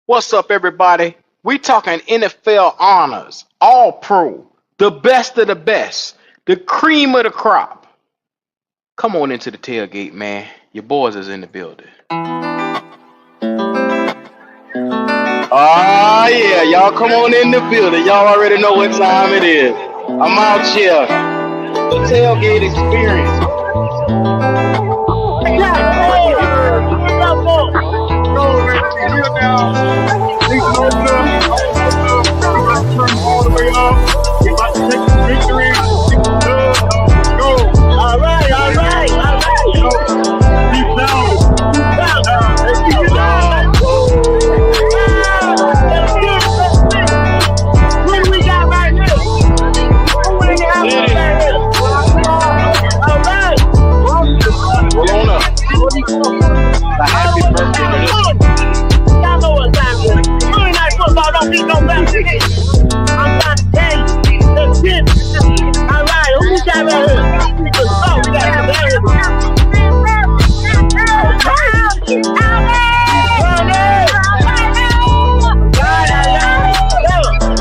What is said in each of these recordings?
What's up, everybody? We talking NFL honors, all pro, the best of the best, the cream of the crop. Come on into the tailgate, man. Your boys is in the building. Oh yeah, y'all come on in the building. Y'all already know what time it is. I'm out here. The tailgate experience. All the way up. You're about to take the victory. Go. All right. Deep down. What do we got right here? All right. Roll on up. A happy birthday to this. Y'all know what time it is. Monday Night Football don't beat no better. I'm trying to tell you. The shit. All right, who we got right here? We got some areas.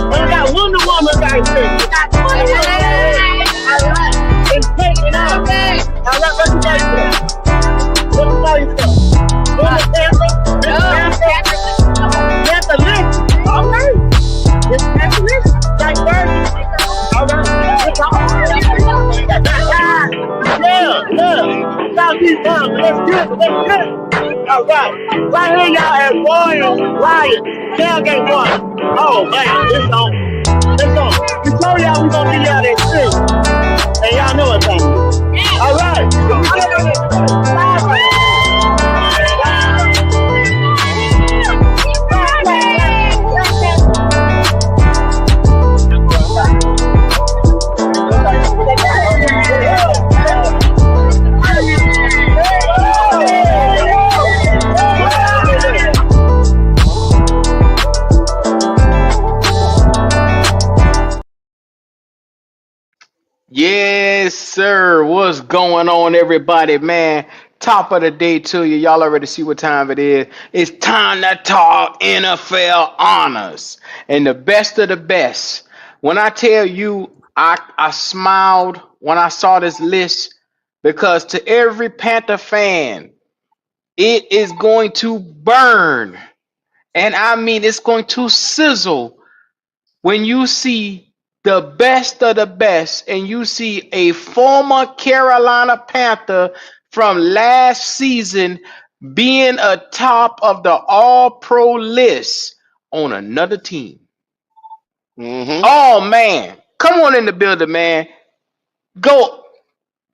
We got Wonder Woman right here. All right. It's taking off. All right, what you got here? What you got here? That's a list. All right. It's a list. Like Virgin. All right. Yeah. Southeast Town. Let's get it. All right. Right here, y'all at Royal Riot. Tailgate one. Oh, man. It's on. We told y'all we gonna give y'all that shit. And y'all know what's happening. All right. Yes, sir. What's going on, everybody, man? Top of the day to you. Y'all already see what time it is. It's time to talk NFL honors and the best of the best. When I tell you, I smiled when I saw this list because to every Panther fan, it is going to burn. And I mean, it's going to sizzle when you see the best of the best and you see a former Carolina Panther from last season being atop of the all-pro list on another team. Oh man, come on in the building, man. Go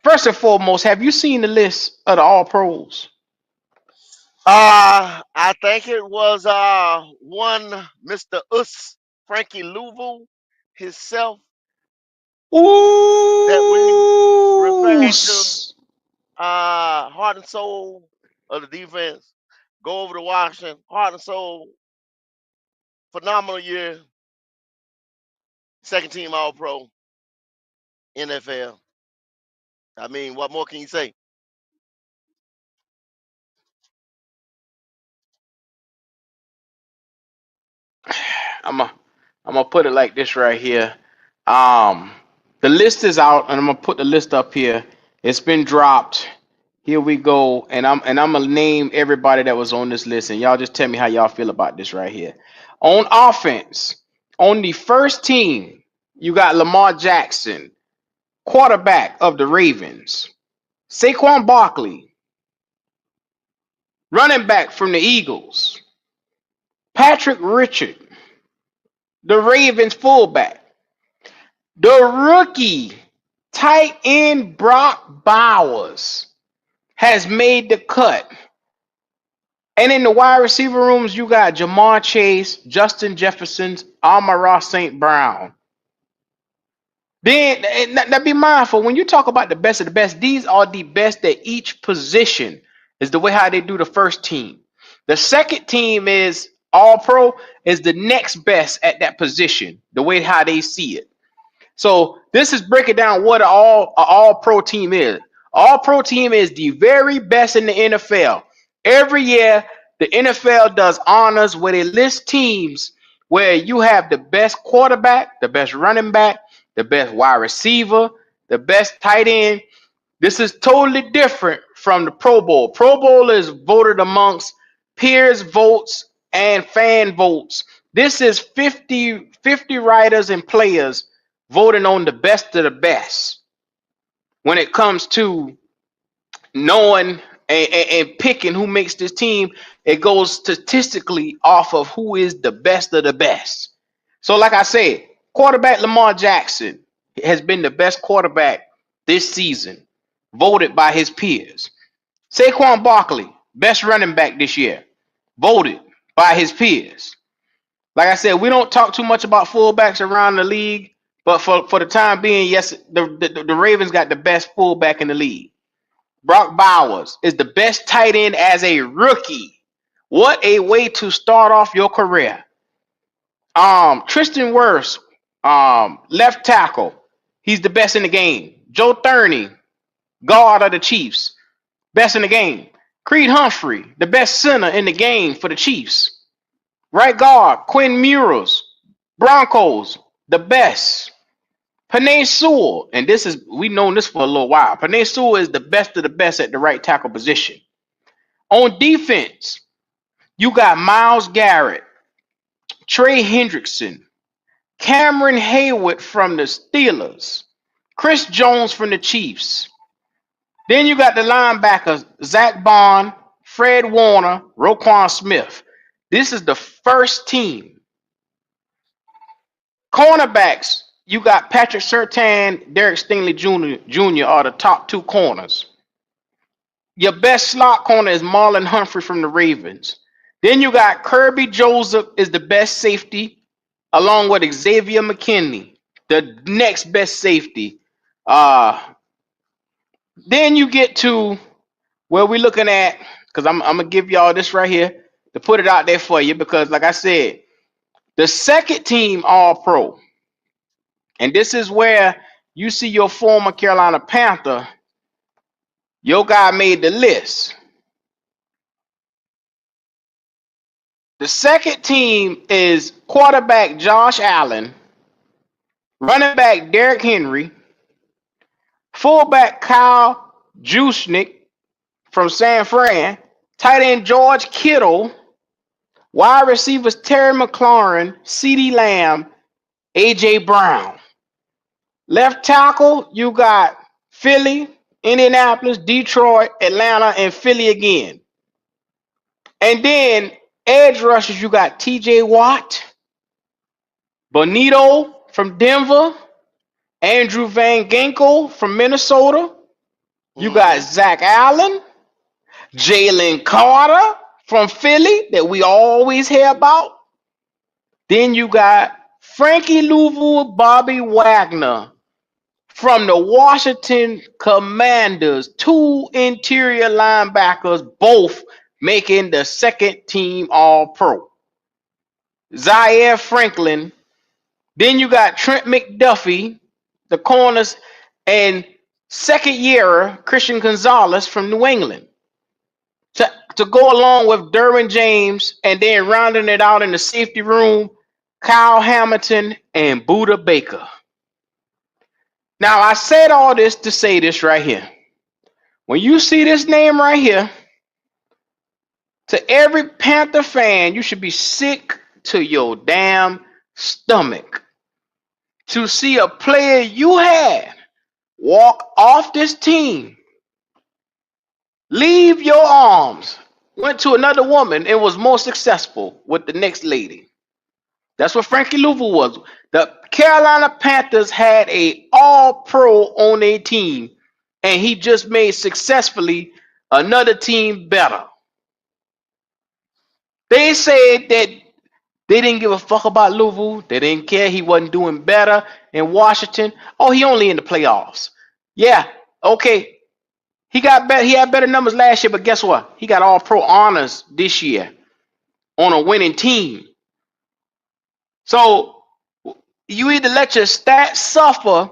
first and foremost. Have you seen the list of the all-pros? I think it was one Mr. Frankie Louisville himself that we Ooh, referred to heart and soul of the defense. Go over to Washington, heart and soul, phenomenal year, second team all pro, NFL. I mean, what more can you say? I'm gonna put it like this right here. Um, the list is out, and I'm gonna put the list up here. It's been dropped. Here we go, and I'm gonna name everybody that was on this list, and y'all just tell me how y'all feel about this right here. On offense, on the first team, you got Lamar Jackson, quarterback of the Ravens. Saquon Barkley, running back from the Eagles. Patrick Richard, the Ravens fullback. The rookie tight end Brock Bowers has made the cut. And in the wide receiver rooms, you got Jamar Chase, Justin Jefferson, Amon-Ra St. Brown. Then, now be mindful, when you talk about the best of the best, these are the best at each position, is the way how they do the first team. The second team is all pro, is the next best at that position, the way how they see it. So this is breaking down what an all pro team is. All pro team is the very best in the NFL. Every year The NFL does honors where they list teams where you have the best quarterback, the best running back, the best wide receiver, the best tight end. This is totally different from the Pro Bowl. Pro Bowl is voted amongst peers votes and fan votes. This is 50 writers and players voting on the best of the best when it comes to knowing and picking who makes this team. It goes statistically off of who is the best of the best. So like I said, quarterback Lamar Jackson has been the best quarterback this season, voted by his peers. Saquon Barkley, best running back this year, voted by his peers. Like I said, we don't talk too much about fullbacks around the league, but for the time being, yes, the Ravens got the best fullback in the league. Brock Bowers is the best tight end as a rookie. What a way to start off your career. Tristan Wirfs, left tackle, he's the best in the game. Joe Thuney, guard of the Chiefs, best in the game. Creed Humphrey, the best center in the game for the Chiefs. Right guard, Quinn Murals, Broncos, the best. Penei Sewell, and we've known this for a little while. Penei Sewell is the best of the best at the right tackle position. On defense, you got Myles Garrett, Trey Hendrickson, Cameron Hayward from the Steelers, Chris Jones from the Chiefs. Then you got the linebackers, Zach Bond, Fred Warner, Roquan Smith. This is the first team. Cornerbacks, you got Patrick Surtain, Derek Stingley Jr. are the top two corners. Your best slot corner is Marlon Humphrey from the Ravens. Then you got Kirby Joseph is the best safety, along with Xavier McKinney, the next best safety. Then you get to where we're looking at, because I'm going to give y'all this right here to put it out there for you, because like I said, the second team All-Pro, and this is where you see your former Carolina Panther, your guy made the list. The second team is quarterback Josh Allen, running back Derrick Henry, fullback Kyle Juszczyk from San Fran, tight end George Kittle, wide receivers Terry McLaurin, CeeDee Lamb, AJ Brown. Left tackle, you got Philly, Indianapolis, Detroit, Atlanta, and Philly again. And then edge rushers, you got TJ Watt, Bonito from Denver, Andrew Van Ginkel from Minnesota. You got Zach Allen, Jalen Carter from Philly that we always hear about. Then you got Frankie Louisville, Bobby Wagner from the Washington Commanders, two interior linebackers, both making the second team All-Pro. Zaire Franklin. Then you got Trent McDuffie, the corners, and second year Christian Gonzalez from New England. To go along with Derwin James, and then rounding it out in the safety room, Kyle Hamilton and Budda Baker. Now, I said all this to say this right here. When you see this name right here, to every Panther fan, you should be sick to your damn stomach to see a player you had walk off this team, leave your arms, went to another woman, and was more successful with the next lady. That's what Frankie Louisville was. The Carolina Panthers had a All-Pro on their team, and he just made successfully another team better. They said that they didn't give a fuck about Louisville. They didn't care. He wasn't doing better in Washington. Oh, he only in the playoffs. Yeah, okay. He got better. He had better numbers last year, but guess what? He got All-Pro honors this year on a winning team. So you either let your stats suffer,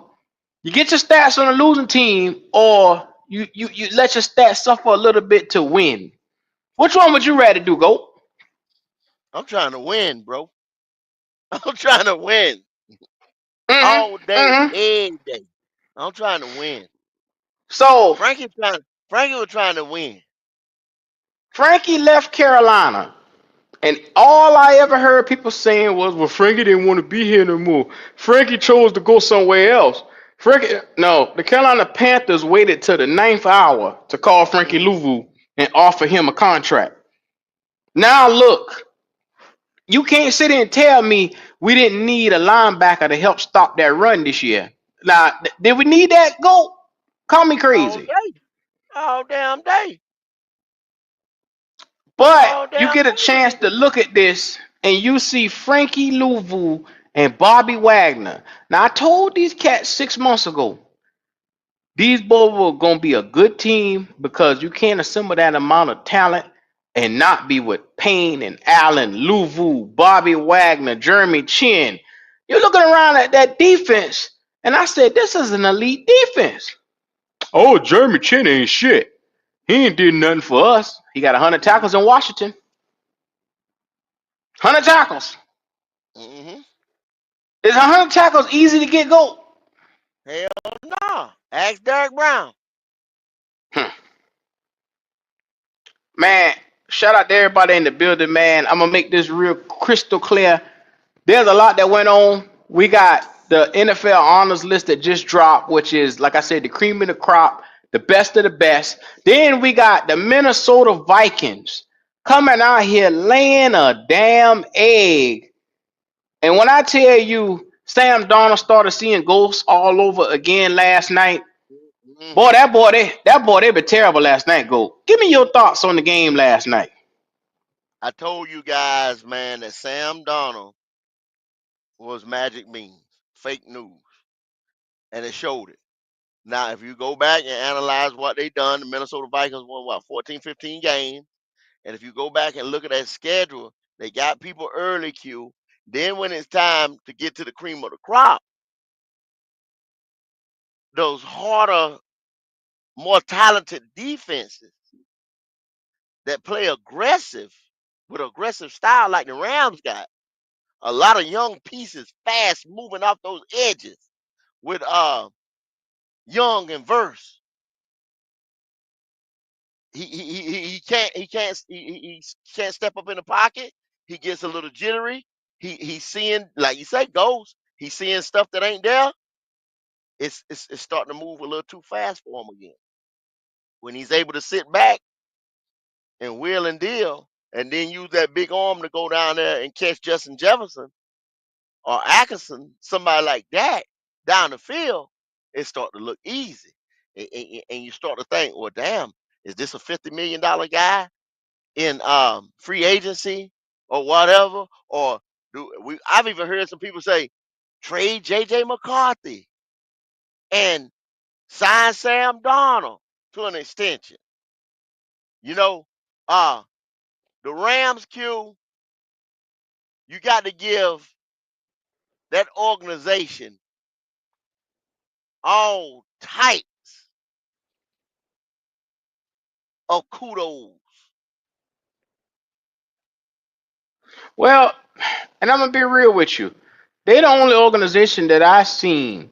you get your stats on a losing team, or you let your stats suffer a little bit to win. Which one would you rather do, Goat? I'm trying to win, bro. I'm trying to win all Mm-hmm. day, Mm-hmm. every day. I'm trying to win. So Frankie trying. Frankie was trying to win. Frankie left Carolina. And all I ever heard people saying was, well, Frankie didn't want to be here no more. Frankie chose to go somewhere else. No, the Carolina Panthers waited till the ninth hour to call Frankie Mm-hmm. Louvu and offer him a contract. Now look, you can't sit here and tell me we didn't need a linebacker to help stop that run this year. Now, did we need that? Go, call me All crazy. day, all damn day, But all you damn get a day we chance needed. to look at this and you see Frankie Louvu and Bobby Wagner. Now I told these cats 6 months ago, these boys were gonna be a good team because you can't assemble that amount of talent and not be with Payne and Allen, Louvu, Bobby Wagner, Jeremy Chin. You're looking around at that defense, and I said, this is an elite defense. Oh, Jeremy Chin ain't shit. He ain't did nothing for us. He got 100 Mm-hmm. tackles in Washington. 100 tackles. Mm-hmm. Is 100 tackles easy to get goal? Hell no. Ask Derek Brown. Hmm. Man, shout out to everybody in the building, man. I'm gonna make this real crystal clear. There's a lot that went on. We got the NFL honors list that just dropped, which is, like I said, the cream of the crop, the best of the best. Then we got the Minnesota Vikings coming out here laying a damn egg. And when I tell you Sam Darnold started seeing ghosts all over again last night, Mm-hmm. boy, they were terrible last night. Go. Give me your thoughts on the game last night. I told you guys, man, that Sam Donald was magic beans, fake news, and it showed it. Now, if you go back and analyze what they done, the Minnesota Vikings won, what, 14, 15 games. And if you go back and look at that schedule, they got people early, Q. Then when it's time to get to the cream of the crop, those harder, more talented defenses that play aggressive with aggressive style like the Rams got, a lot of young pieces fast moving off those edges with Young and Verse. He can't step up in the pocket. He gets a little jittery. He's seeing, like you say, ghosts. He's seeing stuff that ain't there. It's starting to move a little too fast for him again. When he's able to sit back and wheel and deal, and then use that big arm to go down there and catch Justin Jefferson or Atkinson, somebody like that down the field, it start to look easy. And you start to think, well, damn, is this a $50 million guy in free agency or whatever? Or I've even heard some people say, trade JJ McCarthy and sign Sam Darnold to an extension. You know, uh the Rams, Q, you got to give that organization all types of kudos. Well, and I'm gonna be real with you. They're the only organization that I seen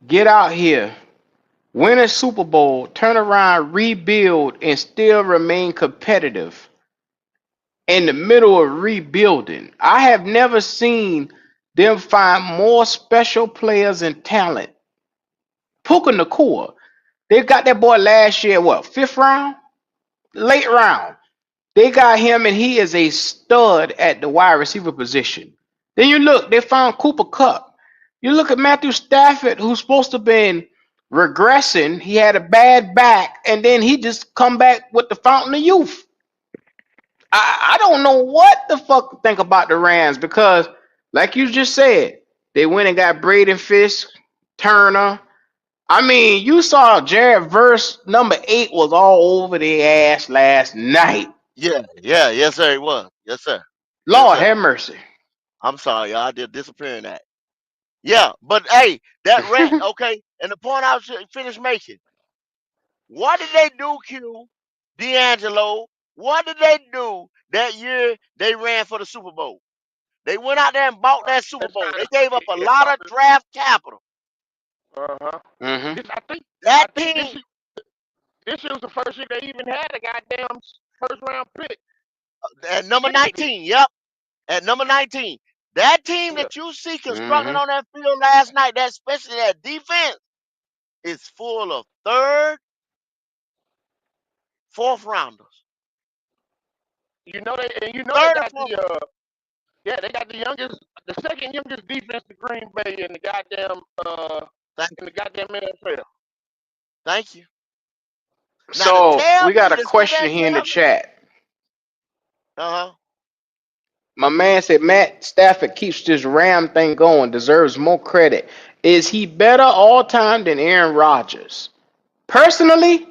get out here, win a Super Bowl, turn around, rebuild, and still remain competitive in the middle of rebuilding. I have never seen them find more special players and talent. Puka Nakua, they got that boy last year, what, fifth round? Late round. They got him, and he is a stud at the wide receiver position. Then you look, they found Cooper Cup. You look at Matthew Stafford, who's supposed to have been regressing. He had a bad back, and then he just come back with the fountain of youth. I don't know what the fuck to think about the Rams because, like you just said, they went and got Braden Fisk, Turner. I mean, you saw Jared Verse number 8 was all over their ass last night. Yeah, yeah, yes, sir, it was. Yes, sir. Yes, Lord sir. have mercy. I'm sorry, y'all. I did disappear in that. Yeah, but hey, that rant, okay. And the point I was finished making, what did they do, Q, D'Angelo? What did they do that year they ran for the Super Bowl? They went out there and bought that Super That's Bowl. trying They to gave up a yeah, lot of draft capital. uh-huh. Mm-hmm. This I That think team, this year was the first year they even had a goddamn first round pick. at number Chicken did. 19, yep, at number 19. That team Yeah. that you see constructing Mm-hmm. on that field last night, that especially that defense, is full of third, fourth rounders. They Third and got fourth. they got the second youngest defense in Green Bay Thank, in the goddamn NFL. thank you. Now to So tell we got me a to sit there question and here in the tell me, chat. uh-huh. My man said Matt Stafford keeps this Ram thing going, deserves more credit. Is he better all time than Aaron Rodgers? Personally,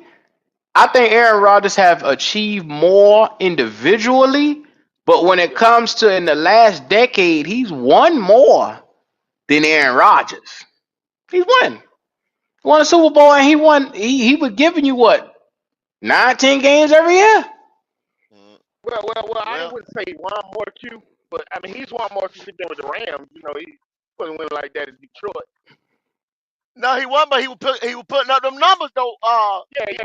I think Aaron Rodgers have achieved more individually, but when it Yeah. comes to in the last decade, he's won more than Aaron Rodgers. He's won. He won a Super Bowl and he was giving you what? 9, 10 games every year? Mm, Well, I well, wouldn't say one more Q, but I mean he's one more since he's been with the Rams. He couldn't win like that in Detroit. no, he wasn't, but he was putting up them numbers though,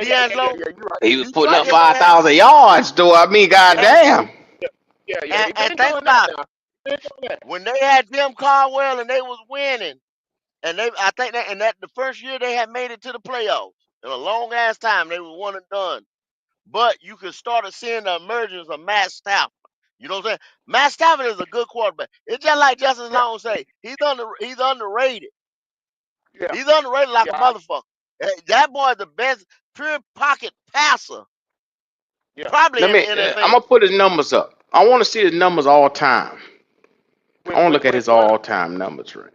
D'Angelo. Yeah. You're right. He was putting Detroit up didn't have 5,000 yards, though. I mean, Yeah, and goddamn. yeah. and, He and been think doing that about it. now. Been doing that. When they had Jim Caldwell and they was winning, and I think that the first year they had made it to the playoffs. In a long ass time, they were one and done. But you could start seeing the emergence of Matt Stafford. You know what I'm saying? Matt Stafford is a good quarterback. It's just like Justice Yeah, Long say, he's underrated. yeah, He's underrated like a yeah, motherfucker. That boy is the best pure pocket passer, yeah. probably Let in the me. I'm NFL. gonna put his numbers up. I want to see his numbers all time. I want to look at his One, all time numbers, right?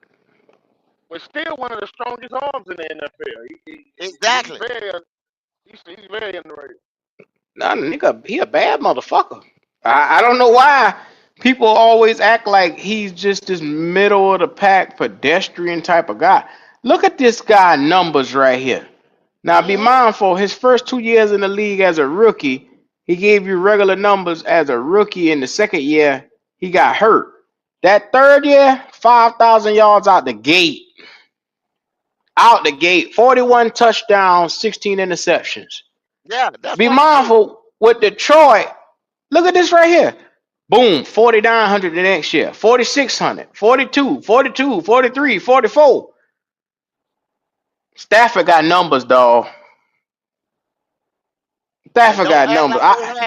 but still one of the strongest arms in the NFL. He's Exactly. he's very underrated. Nah, nigga, he a bad motherfucker. I don't know why people always act like he's just this middle of the pack pedestrian type of guy. Look at this guy numbers right here. Now be Hmm. mindful, his first 2 years in the league as a rookie, he gave you regular numbers as a rookie. In the second year, he got hurt. That third year, 5,000 yards out the gate. Out the gate, 41 touchdowns, 16 interceptions. Yeah, that's Be what he do. mindful with Detroit. Look at this right here. Boom, 4,900 the next year, 4,600, 42, 42, 43, 44. Stafford got numbers, dog. And Stafford got numbers.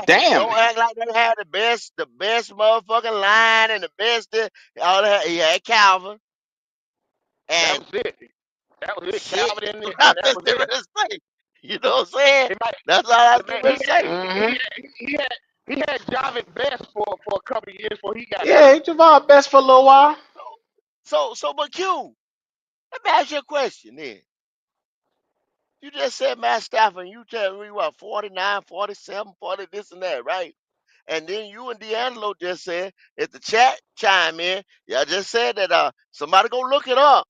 Damn. don't act like they had the best motherfucking line and the best all that. He had Calvin That and was it. That was it. shit. Calvin in there, and That's that was just it. to say. You know what I'm saying? It might, That's all I the man, to say. Mm-hmm. he had Javid Best for a couple of years before he got Yeah, hurt. he Javon best for a little while. But Q, let me ask you a question then. You just said Matt Stafford, and you tell me what 49, 47, 40, this and that, right? And then you and D'Angelo just said, if the chat chime in, y'all just said that somebody go look it up.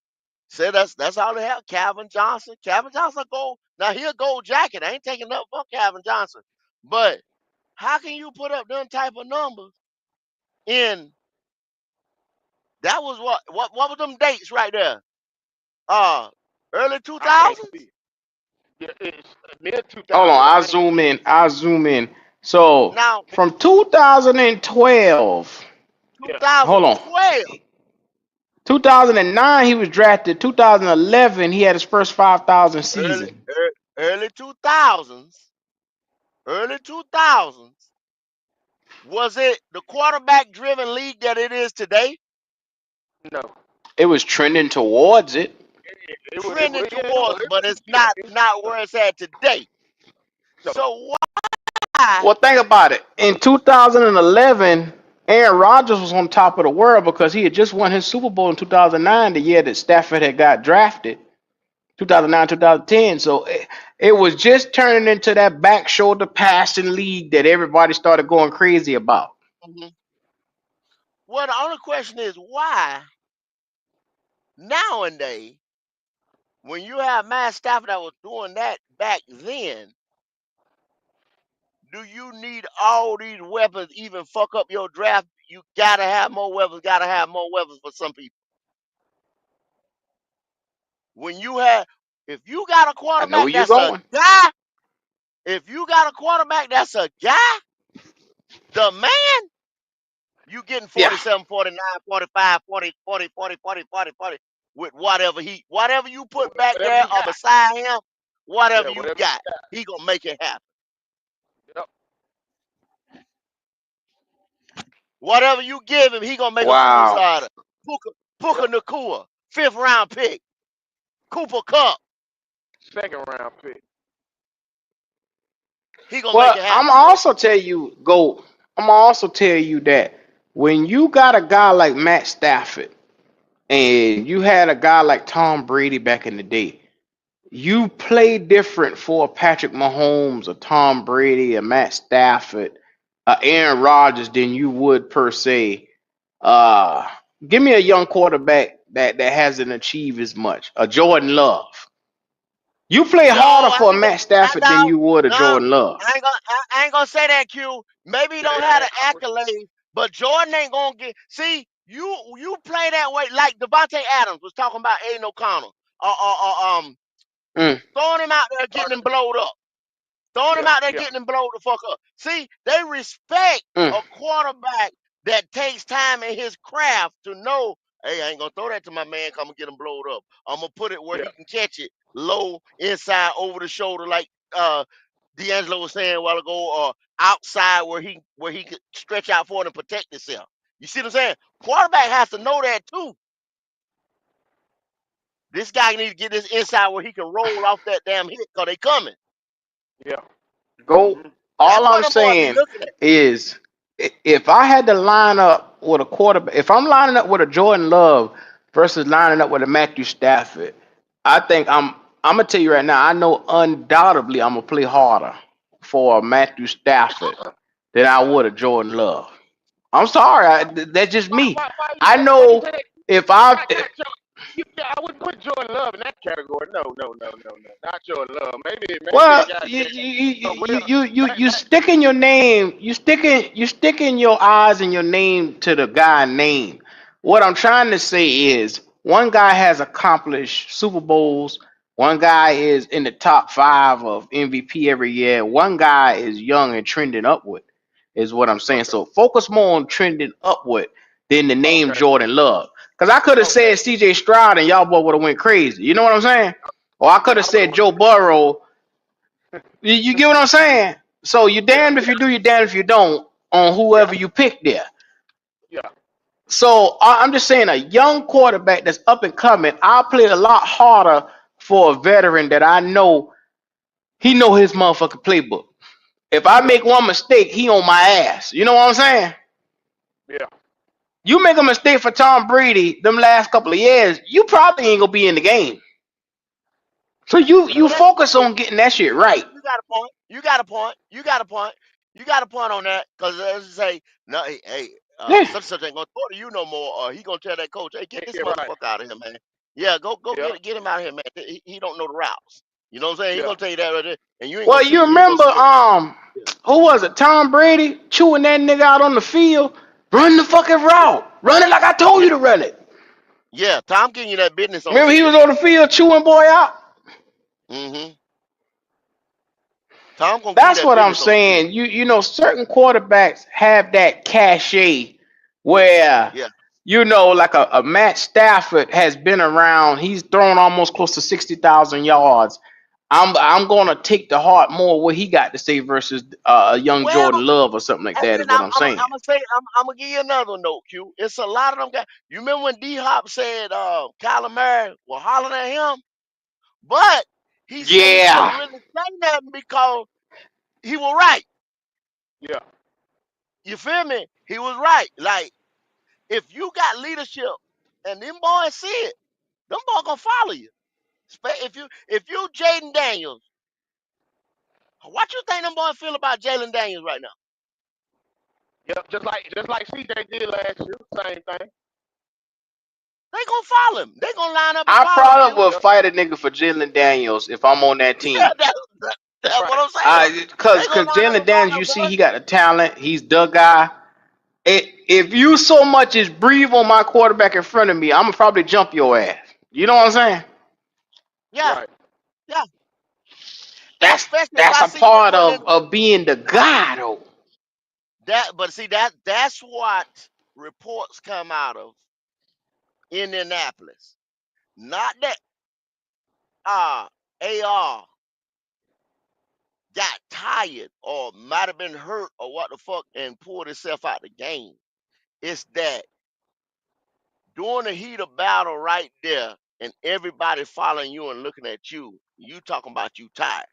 Said that's all they have. Calvin Johnson. Calvin Johnson gold. Now he a gold jacket. I ain't taking up for Calvin Johnson. But how can you put up them type of numbers in that was what was them dates right there? Uh early two I can't thousands? see it. Yeah, it's mid Hold 2000, on, I I'll think. zoom in. I'll zoom in. So Now from 2012, Yeah, hold on. 2012. 2009, he was drafted. 2011, he had his first 5,000 Early season. early 2000s. Early 2000s. Was it the quarterback driven league that it is today? no. It was trending towards it. Trending Yeah, it was. towards, but it's not where it's at today. No, So why? Well, think about it. In 2011, Aaron Rodgers was on top of the world because he had just won his Super Bowl in 2009, the year that Stafford had got drafted, 2009, 2010. So it was just turning into that back shoulder passing league that everybody started going crazy about. Mhm. Well, the only question is why nowadays, when you have Matt Stafford that was doing that back then, Do you need all these weapons even fuck up your draft? You gotta have more weapons, gotta have more weapons for some people. When you have, if you got a I know where quarterback you're that's a going. guy, if you got a quarterback that's a guy, the man, you getting Yeah, 47, 49, 45, 40, 40, 40, 40, 40, 40 with whatever you put back Whatever there you or got. beside him, Yeah, whatever you whatever you got, he gonna make it happen. got. Whatever you give him, he gonna make a full wow. starter. Puka Yep. Nakua, 5th round pick. Cooper Cup, Second round pick. he gonna make Well, it I'm happen, bro. also tell you, go. I'm also tell you that when you got a guy like Matt Stafford and you had a guy like Tom Brady back in the day, you play different for Patrick Mahomes or Tom Brady or Matt Stafford or Aaron Rodgers than you would per se. Uh, Give me a young quarterback that hasn't achieved as much. A Jordan Love. You play No, harder for a ain't gonna, Matt Stafford than no, you would a no, Jordan Love. I ain't gonna say that, Q. Maybe he Yeah, don't have I, the I would. accolades, but Jordan ain't gonna get. See, you play that way, like Devontae Adams was talking about Aiden O'Connell, Mm, throwing him out there, getting him blowed up. Throwing him Yeah, out there, yeah, getting him blowed the fuck up. See, they respect mm, a quarterback that takes time in his craft to know, hey, I ain't gonna throw that to my man, come and get him blowed up. I'm gonna put it where yeah, he can catch it low, inside, over the shoulder, like D'Angelo was saying a while ago, or outside where he could stretch out for it and protect himself. You see what I'm saying? Quarterback has to know that too. This guy need to get this inside where he can roll off that damn hit because they coming. yeah, go. That's All what I'm them boys be saying looking at. is, if I had to line up with a quarterback, if I'm lining up with a Jordan Love versus lining up with a Matthew Stafford, I think I'm gonna tell you right now. I know undoubtedly I'm gonna play harder for a Matthew Stafford than I would a Jordan Love. I'm sorry, that's just me. I why you know say that? if I Yeah, I wouldn't put Jordan Love in that category. No, no, no, no, no. Not Jordan Love. Maybe a well, guy you that you you Will. you you That, you that, sticking your name, you sticking your eyes and your name to the guy name. What I'm trying to say is, one guy has accomplished Super Bowls. One guy is in the top five of MVP every year. One guy is young and trending upward. Is what I'm saying. okay, So focus more on trending upward than the name okay, Jordan Love. Because I could have okay. said C.J. Stroud and y'all boy would have went crazy. You know what I'm saying? Or I could Yeah, have I would have said went. Joe Burrow. You get what I'm saying? So you're Yeah, damned if you do, you're damned if you don't on yeah, whoever you pick there. yeah, So I'm just saying, a young quarterback that's up and coming, I'll play a lot harder for a veteran that I know he know his motherfucking playbook. If I yeah, make one mistake, he on my ass. You know what I'm saying? yeah, You make a mistake for Tom Brady them last couple of years, you probably ain't gonna be in the game. So you Well, that's focus true. on getting that shit right. You got a point. You got a point. You got a point. You got a point on that. Because as you say, no, hey, Yeah. such ain't gonna throw to you no more. Or he gonna tell that coach, hey, get this yeah, right. motherfucker out of here, man. Yeah, go Yeah, get him out of here, man. He don't know the routes. You know what I'm saying? He yeah, gonna tell you that right there, and you ain't gonna Well, see you you ain't gonna remember see it. Yeah, who was it? Tom Brady chewing that nigga out on the field. Run the fucking route. Run it like I told yeah, you to run it. yeah. Tom getting you that business on the Remember he field. was on the field chewing boy out. Mm-hmm. Tom gonna give you That's that what I'm business on the field. saying. You know certain quarterbacks have that cachet where Yeah. like a Matt Stafford has been around. He's thrown almost close to 60,000 yards. I'm gonna take the heart more what he got to say versus a young Well, Jordan Love or something like and that. then Is what I'm saying. I'm gonna say I'm gonna give you another note, Q. It's a lot of them guys. You remember when D Hop said Kyler Murray was hollering at him, but he said he Yeah. couldn't really say nothing because he was right. yeah, You feel me? He was right. Like if you got leadership and them boys see it, them boys gonna follow you. If you Jaden Daniels, what you think them boys feel about Jalen Daniels right now? yeah. Just like CJ did last year. Same thing. They gonna follow him. They gonna line up and I follow him, probably Q. would Yeah, fight a nigga for Jalen Daniels if I'm on that Yeah, team. That's what Right. I'm saying. They Cause gonna line up Jalen and line Daniels, up, you see, boy. he got the talent. He's the guy. If you so much as breathe on my quarterback in front of me, I'm gonna probably jump your ass. You know what I'm saying? Yeah, Right. yeah. That's Especially if that's I a see them part putting in of being the guy, though. that. But see that's what reports come out of Indianapolis. Not that AR got tired or might have been hurt or what the fuck and pulled himself out the game. It's that during the heat of battle right there and everybody following you and looking at you, you talking about you tired.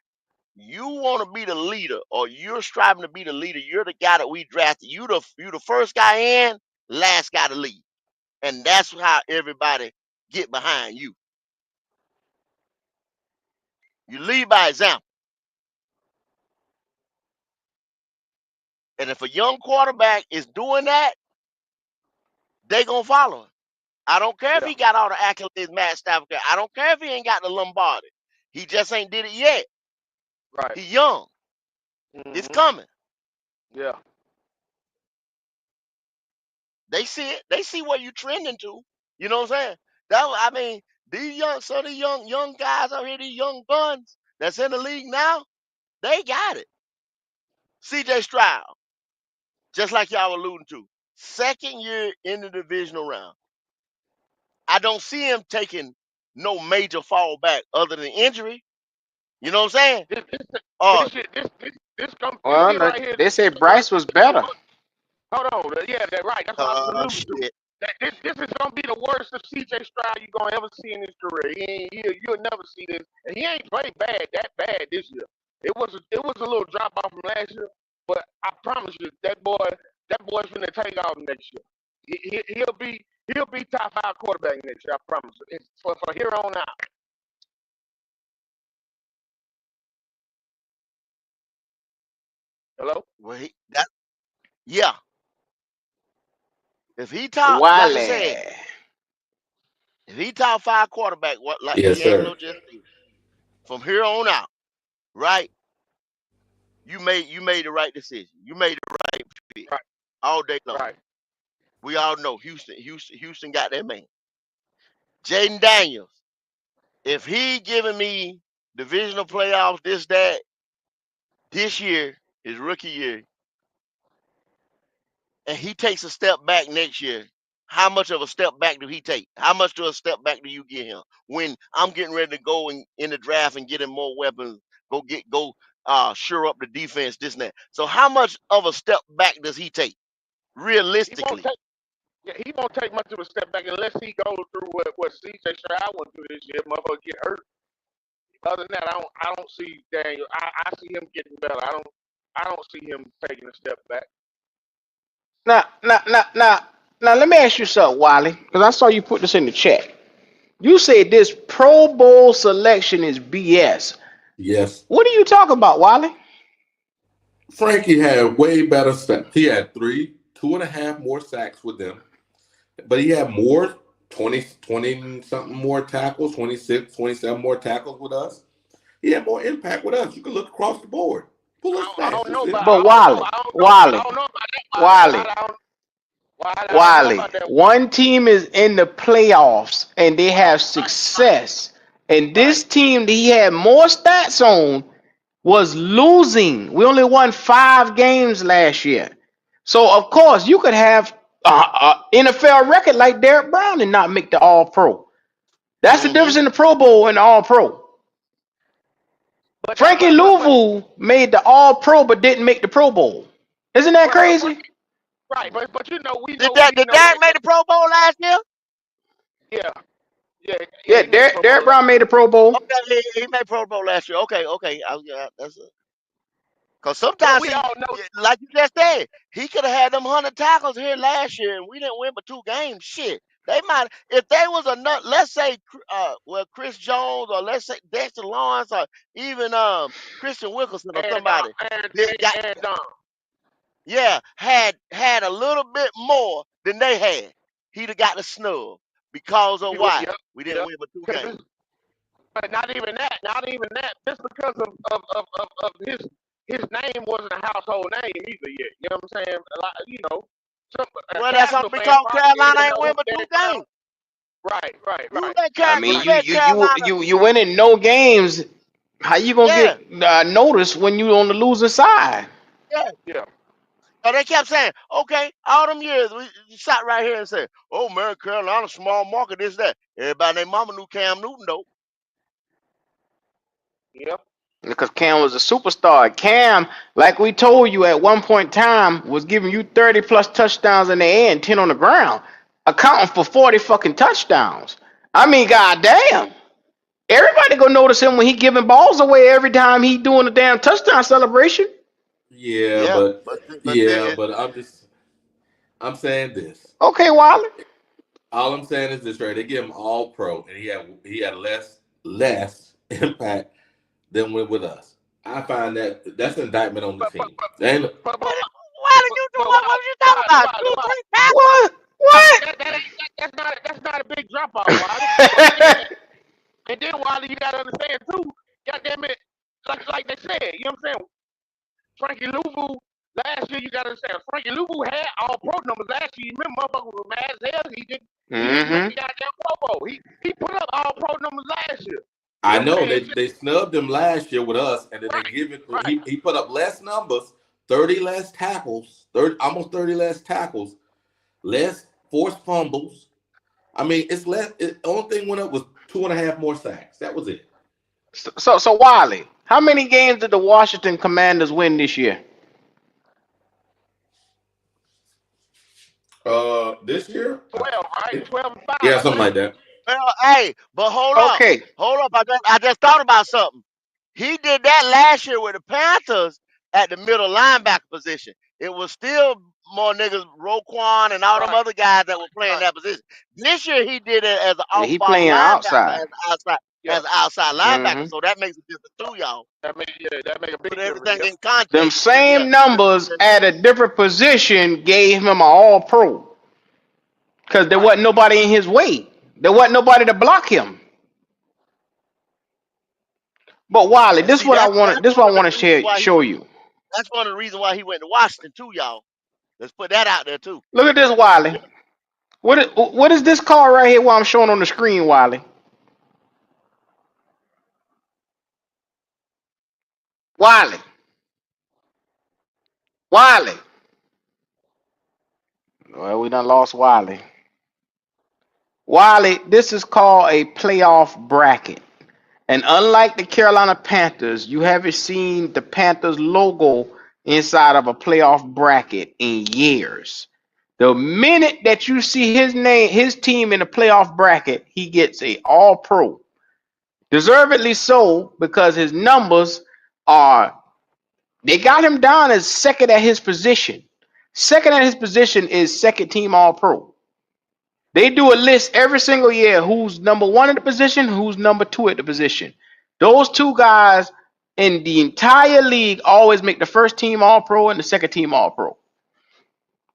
You want to be the leader or you're striving to be the leader. You're the guy that we drafted. You the first guy in, last guy to leave. And that's how everybody get behind you. You lead by example. And if a young quarterback is doing that, they gonna follow him. I don't care if Yeah. he got all the accolades Matt Stafford got. I don't care if he ain't got the Lombardi. He just ain't did it yet. Right. He young. It's Hmm. coming. Yeah. They see it. They see where you trending to. You know what I'm saying? I mean, these young guys out here, these young guns that's in the league now, they got it. CJ Stroud, just like y'all alluding to, second year in the divisional round. I don't see him taking no major fallback other than injury. You know what I'm saying? This this Uh, this shit this Well, here right here. they say Bryce was better. Hold on. Yeah, that right. That's what I was alluding to. shit. This is gonna be the worst of CJ Stroud you're gonna ever see in his career. You'll never see this. And he ain't played that bad this year. It was a little drop off from last year, but I promise you that boy's gonna take off next year. He'll be top 5 quarterback next year. I promise you. It's for here on out. Hello. Well, yeah. If he top, like I said, Wale. if he top 5 quarterback, what like Yes, sir. D'Angelo just said, from here on out, right? You made the right decision. You made the right pick Right. all day long. Right. We all know Houston got that man. Jaden Daniels, if he giving me divisional playoffs, this year, his rookie year, and he takes a step back next year, how much of a step back do he take? How much of a step back do you give him? When I'm getting ready to go in the draft and get him more weapons, sure up the defense, this and that. So how much of a step back does he take? He won't Realistically. take. Yeah, he won't take much of a step back unless he goes through what CJ Stroud went through this year. Motherfucker get hurt. Other than that, I don't see Daniel. I see him getting better. I don't see him taking a step back. Now, now, now, now, now, let me ask you something, Wally, because I saw you put this in the chat. You said this Pro Bowl selection is BS. Yes. What are you talking about, Wally? Frankie had way better stats. He had 2.5 more sacks with them, but he had more 20 something more tackles, 26, 27 more tackles with us. He had more impact with us. You can look across the board. Pull up I stats. don't You'll know see about. it. But I don't know. Wally, I don't know. I Wally, don't know about that. Wally, I don't know Wally. about that. One team is in the playoffs and they have Right. success. And Right. this team that he had more stats on was losing. We only won 5 games last year. So, of course, you could have an NFL record like Derek Brown and not make the All Pro. That's the Mm-hmm. difference in the Pro Bowl and the All Pro. But that. Frankie Louvu made the All Pro but didn't make the Pro Bowl. Isn't that crazy? Right. But Did we know Dak that. make the Pro Bowl last year? Yeah. Yeah. Yeah. Yeah, He made the Pro Bowl Derek last. Brown made the Pro Bowl. Okay, he made Pro Bowl last year. Okay, okay. That's because But sometimes, we see, all know. like you just said, he could have had them 100 tackles here last year, and we didn't win but 2 games. Shit, they might if they was let's say, Chris Jones, or let's say Dexter Lawrence, or even Christian Wilkerson or And somebody that got yeah had a little bit more than they had, he'd have got the snub because of he would. why Yep. we didn't Yep. win but two Because games. but not even that. Not even that. Just because of his name wasn't a household name either yet. You know what I'm saying? A lot, you know, some Well, that's something because Carolina ain't win but 2 games. Right. You let I mean, Carolina. you winning no games. How you gonna get noticed when you on the losing side? Yeah. So they kept saying, okay, all them years we sat right here and said, oh man, Carolina small market, this that. Everybody named Mama knew Cam Newton though. Yep. Because Cam was a superstar. Cam, like we told you at one point in time, was giving you 30 plus touchdowns in the air and 10 on the ground, accounting for 40 fucking touchdowns. I mean, goddamn. Everybody gonna notice him when he giving balls away every time he doing a damn touchdown celebration. Yeah, but I'm saying this. Okay, Wiley. All I'm saying is this, right? They give him all pro, and he had less impact than with us. I find that's an indictment on the team. And why did you do what was you talking about? 2 3 What? What? That's not a big drop off, Wiley. And then Wiley, you gotta understand too, goddamn it, like they said, you know what I'm saying? Frankie Louvu, last year you gotta understand, Frankie Louvu had all pro numbers last year. You remember motherfucker was mad as hell, he didn't make the goddamn Pro Bowl. He put up all pro numbers last year. I know they snubbed him last year with us, and then they give it. He put up less numbers, 30 less tackles, almost 30 less tackles, less forced fumbles. I mean, it's less. The only thing went up was 2.5 more sacks. That was it. So Wiley, how many games did the Washington Commanders win this year? This year, 12, right? 12 and 5. Yeah, something like that. Well, hey, but hold up. I just thought about something. He did that last year with the Panthers at the middle linebacker position. It was still more niggas, Roquan and all them other guys that were playing that position. This year he did it as an He off-ball playing linebacker, outside. as an outside linebacker. So that makes a difference too, y'all. That make a big Put difference. everything in context. Them same numbers at a different position gave him an all pro. Because there wasn't nobody in his way. There wasn't nobody to block him. But Wiley, this is what I want to show you. That's one of the reasons why he went to Washington too, y'all. Let's put that out there too. Look at this, Wiley. What is this card right here? What I'm showing on the screen, Wiley? Wiley. Well, we done lost Wiley. Wiley, this is called a playoff bracket. And unlike the Carolina Panthers, you haven't seen the Panthers logo inside of a playoff bracket in years. The minute that you see his team in the playoff bracket, he gets a all pro. Deservedly so, because his numbers they got him down as second at his position. Second at his position is second team all pro. They do a list every single year who's number 1 at the position, who's number 2 at the position. Those two guys in the entire league always make the first team all pro and the second team all pro.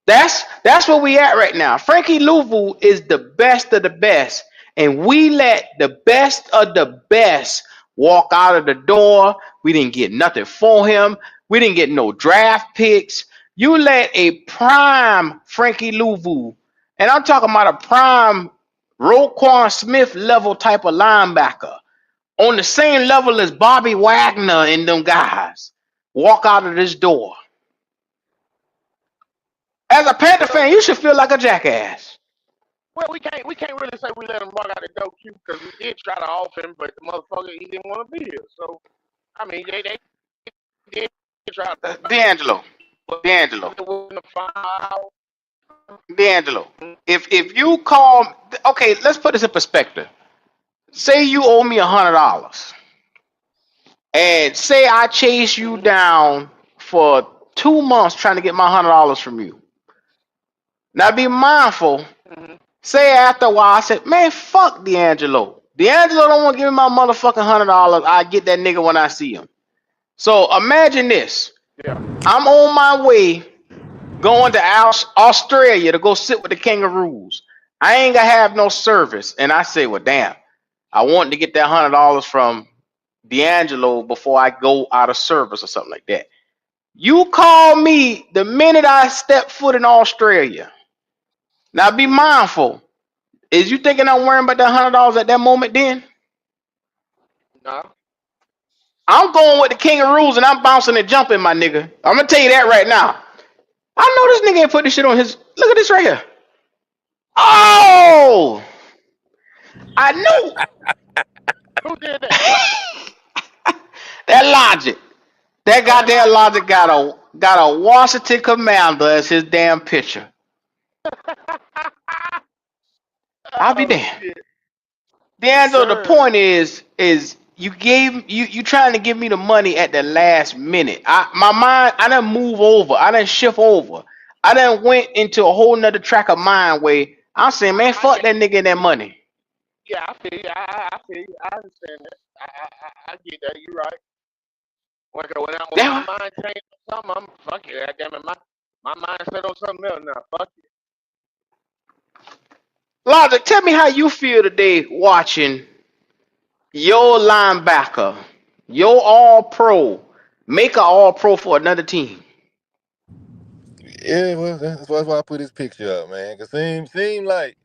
That's where we at right now. Frankie Louvu is the best of the best, and we let the best of the best walk out of the door. We didn't get nothing for him. We didn't get no draft picks. You let a prime Frankie Louvu, and I'm talking about a prime Roquan Smith level type of linebacker, on the same level as Bobby Wagner and them guys, walk out of this door. As a Panther fan, you should feel like a jackass. Well, we can't really say we let him walk out the door cute because we did try to off him, but the motherfucker he didn't want to be here. So I mean they did try to D'Angelo. If you call, okay, let's put this in perspective. Say you owe me $100, and say I chase you down for 2 months trying to get my $100 from you. Now be mindful. Say after a while, I said, man, fuck D'Angelo. D'Angelo don't want to give me my motherfucking $100. I get that nigga when I see him. So imagine this. Yeah. I'm on my way going to Australia to go sit with the kangaroos. I ain't gonna have no service. And I say, well, damn, I wanted to get that $100 from D'Angelo before I go out of service or something like that. You call me the minute I step foot in Australia. Now be mindful. Is you thinking I'm worrying about that $100 at that moment then? No. I'm going with the king of rules and I'm bouncing and jumping, my nigga. I'm gonna tell you that right now. I know this nigga ain't put this shit on his. Look at this right here. Oh, I knew. Who did that? That Logic. That goddamn Logic got a Washington Commander as his damn picture. I'll be Oh damned. shit. D'Angelo, the Sir. point is you trying to give me the money at the last minute. My mind, I done move over. I done shift over. I done went into a whole nother track of mind where I'm saying, man, fuck that nigga and that money. Yeah, I feel you. I feel you. I understand that. I get that. You're right. When my Yeah. mind changed on something, I'm fuck it. Damn it, my mind set on something else now. Fuck it. Logic, tell me how you feel today watching your linebacker, your all pro, make an all pro for another team. Yeah, well, that's why I put this picture up, man. Cause seem like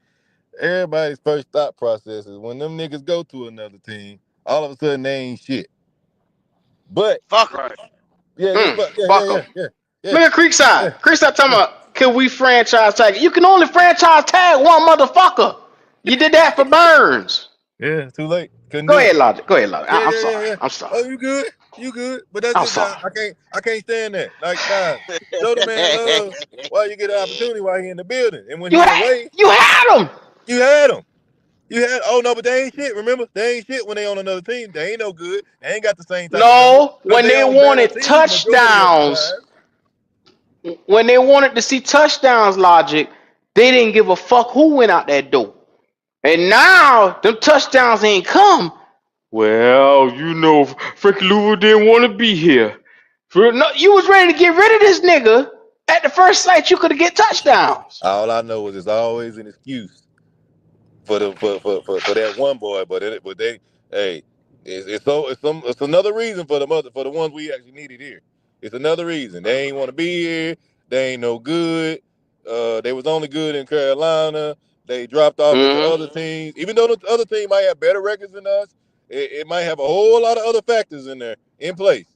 everybody's first thought process is when them niggas go to another team, all of a sudden they ain't shit. But Fuck 'em. right, yeah, just Fuck them. yeah, Look at Creekside. yeah, Creekside talking yeah. about, can we franchise tag? You can only franchise tag one motherfucker. You did that for Burns. Yeah, too late. Couldn't Go do it. ahead, Logic. Go ahead, Logic. Yeah, I'm yeah, yeah, sorry. yeah. I'm sorry. Oh, you good. But that's I'm just sorry. I can't stand that. Like, nah, show the man love while you get an opportunity while he in the building, and when You he had away, you had him. you had him. You had no, but they ain't shit. Remember, they ain't shit when they on another team. They ain't no good. They ain't got the same type of numbers No, because when they they on better wanted teams majority of the touchdowns, time. when they wanted to see touchdowns, Logic, they didn't give a fuck who went out that door. And now them touchdowns ain't come. Well, you know, Frankie Louisville didn't want to be here. No, you was ready to get rid of this nigga at the first sight you could have get touchdowns. All I know is it's always an excuse for the for that one boy, but they hey, it's another reason for the ones we actually needed here. It's another reason they ain't want to be here. They ain't no good. They was only good in Carolina. They dropped off into Mm-hmm. other teams. Even though the other team might have better records than us, it might have a whole lot of other factors in there in place.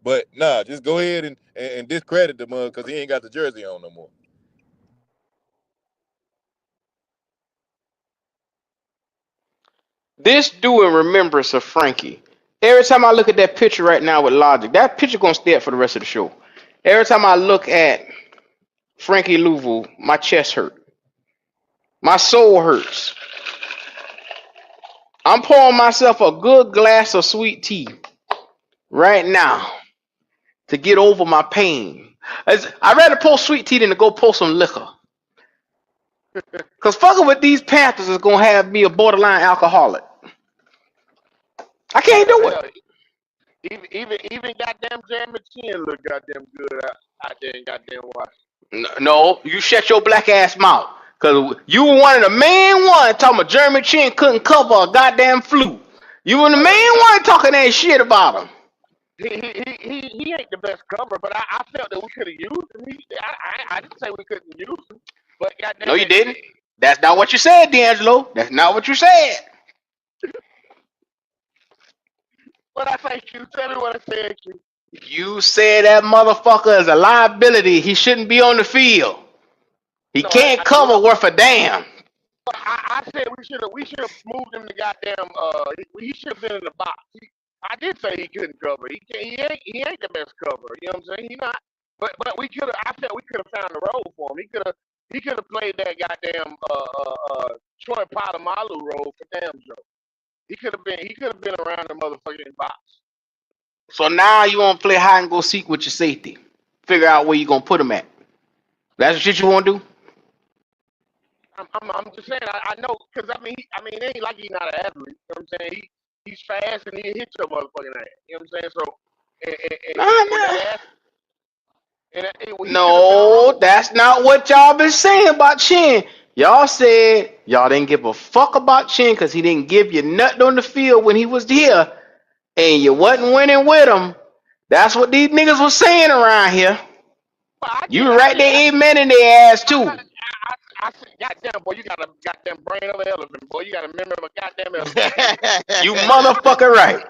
But nah, just go ahead and discredit the mug because he ain't got the jersey on no more. This due in remembrance of Frankie. Every time I look at that picture right now with Logic, that picture gonna stay up for the rest of the show. Every time I look at Frankie Louisville, my chest hurt. My soul hurts. I'm pouring myself a good glass of sweet tea right now to get over my pain. I'd rather pour sweet tea than to go pour some liquor. Cause fucking with these Panthers is gonna have me a borderline alcoholic. I can't do it. Hell, even goddamn Jeremy Chin look goddamn good out there in goddamn Washington. No, you shut your black ass mouth. Cause you were one of the main ones talking about Jeremy Chin couldn't cover a goddamn flu. You were the main one talking that shit about him. He ain't the best cover, but I felt that we could have used him. I didn't say we couldn't use him, but No, goddamn you it, didn't. That's not what you said, D'Angelo. That's not what you said. what I say, Q? Tell me what I said, Q. You said that motherfucker is a liability. He shouldn't be on the field. He No, can't cover worth a damn. I said we should have moved him to goddamn he should have been in the box. I did say he couldn't cover. He ain't the best cover. You know what I'm saying? He not. But we could have. I felt we could have found a role for him. He could have played that goddamn Troy Polamalu role for damn Joe. He could have been around the motherfucking box. So now you want to play hide and go seek with your safety. Figure out where you gonna put him at. That's the shit you want to do. I'm just saying. I know because it ain't like he's not an athlete. You know what I'm saying? He's fast and he hits your motherfucking ass. You know what I'm saying? So and with Nah. that ass and he could have been a No, role. that's not what y'all been saying about Chin. Y'all said y'all didn't give a fuck about Chin because he didn't give you nothing on the field when he was here, and you wasn't winning with him. That's what these niggas was saying around here. Well, I You did. were I right did. there, amen in their ass too. I said, goddamn, boy, you got a goddamn brain of an elephant, boy. You got a memory of a goddamn elephant. You motherfucker right.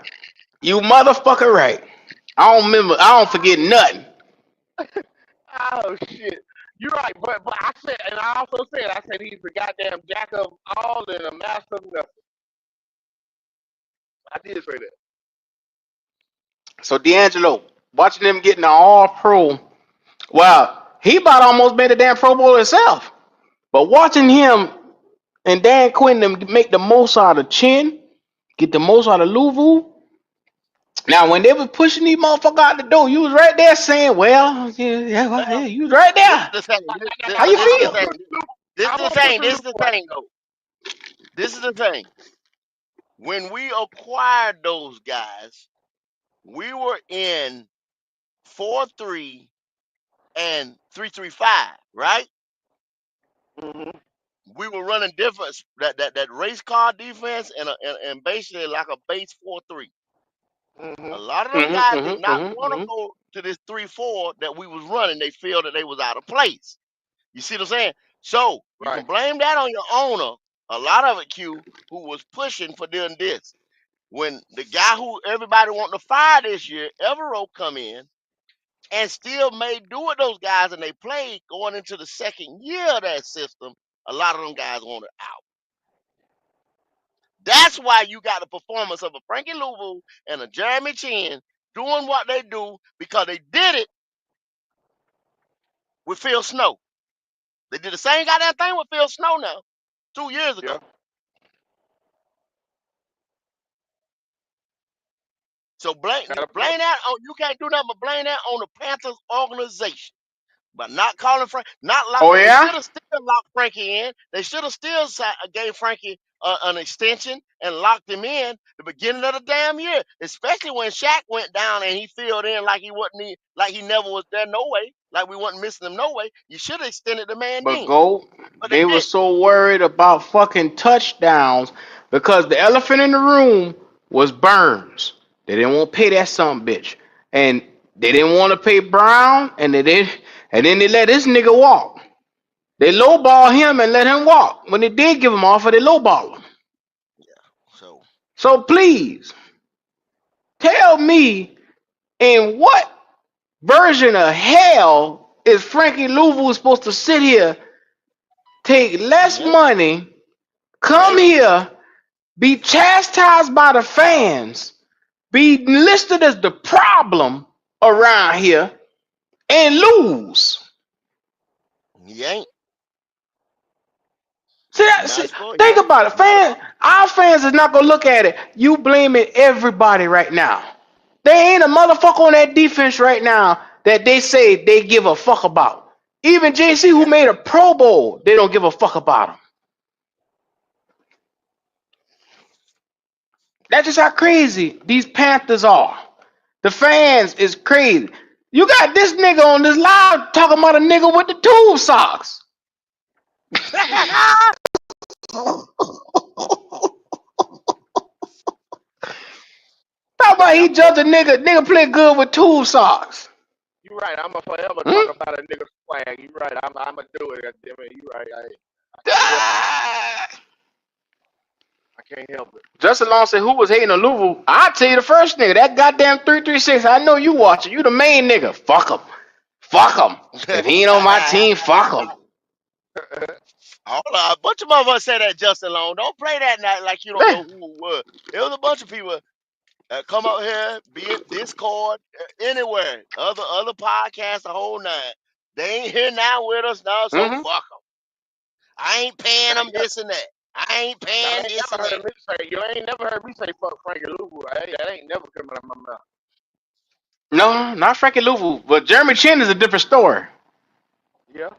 You motherfucker right. I don't remember. I don't forget nothing. Oh shit. You're right, but I said, and I also said, I said he's the goddamn jack of all and a master of nothing. I did say that. So D'Angelo, watching him getting an all pro. Wow, he about almost made a damn Pro Bowl himself. But watching him and Dan Quinn them make the most out of Chin, get the most out of Louvu. Now when they was pushing these motherfuckers out the door, you was right there saying, well, yeah, Well, you was right this is there. the thing. How Now, you This is I the won't feel? thing. push Luke. This is I the won't push thing. the This is Luke the right thing, though. This is the thing. When we acquired those guys, we were in 4-3 and 3-3-5, right? now. Mm-hmm. We were running different that race car defense and basically like a base 4-3. Mm-hmm. A lot of them Mm-hmm, guys did mm-hmm, not mm-hmm, want to mm-hmm. go to this 3-4 that we was running. They feel that they was out of place. You see what I'm saying? So you Right. can blame that on your owner. A lot of it, Q, who was pushing for doing this. When the guy who everybody wanted to fire this year, Evero, come in and still made do with those guys, and they played going into the second year of that system. A lot of them guys wanted out. That's why you got the performance of a Frankie Louvu and a Jeremy Chin doing what they do because they did it with Phil Snow. They did the same goddamn thing with Phil Snow now, 2 years Yeah. ago. So blame Got a point. that on you can't do nothing but blame that on the Panthers organization. But not calling Frank, not lock. Oh They yeah? should have still locked Frankie in. They should have still gave Frankie an extension and locked him in the beginning of the damn year. Especially when Shaq went down and he filled in like he wasn't, like he never was there no way, like we wasn't missing him no way. You should have extended the man But then, go, but they they were didn't. so worried about fucking touchdowns because the elephant in the room was Burns. They didn't want to pay that son bitch. And they didn't want to pay Brown, and they did, and then they let this nigga walk. They lowball him and let him walk. When they did give him offer, they lowball him. So So please tell me in what version of hell is Frankie Louvu supposed to sit here, take less he ain't. money, He come ain't. here, be chastised by the fans, be listed as the problem around here, and lose? He ain't. See, Not score. He think ain't. about it. Not a. Our fans is not gonna look at it. You blaming everybody right now. There ain't a motherfucker on that defense right now that they say they give a fuck about. Even JC, who Yeah. made a Pro Bowl, they don't give a fuck about him. That's just how crazy these Panthers are. The fans is crazy. You got this nigga on this live talking about a nigga with the tube socks. How about Hey, he judge a nigga play good with tube socks? You right. I'm a forever talk Hmm? about a nigga swag. You right. I'm gonna do it. Goddamn it. You right. I can't help it. Ah! I can't help it. Justin Long said, who was hating on Louisville? I'll tell you the first nigga. That goddamn 336. I know you watching. You the main nigga. Fuck him. Fuck him. If he ain't on my team, fuck him. A bunch of motherfuckers say that Justin Long. Don't play that night like you don't know who it was. It was a bunch of people that come out here, be it Discord, anywhere, other podcasts, the whole nine. They ain't here now with us now, so Mm-hmm. fuck them. I ain't paying them this and that. I ain't Y'all paying ain't this never and that. heard me say. You ain't never heard me say fuck Frankie Louvu. That ain't never come out of my mouth. No, not Frankie Louisville. But Jeremy Chin is a different story. Yeah.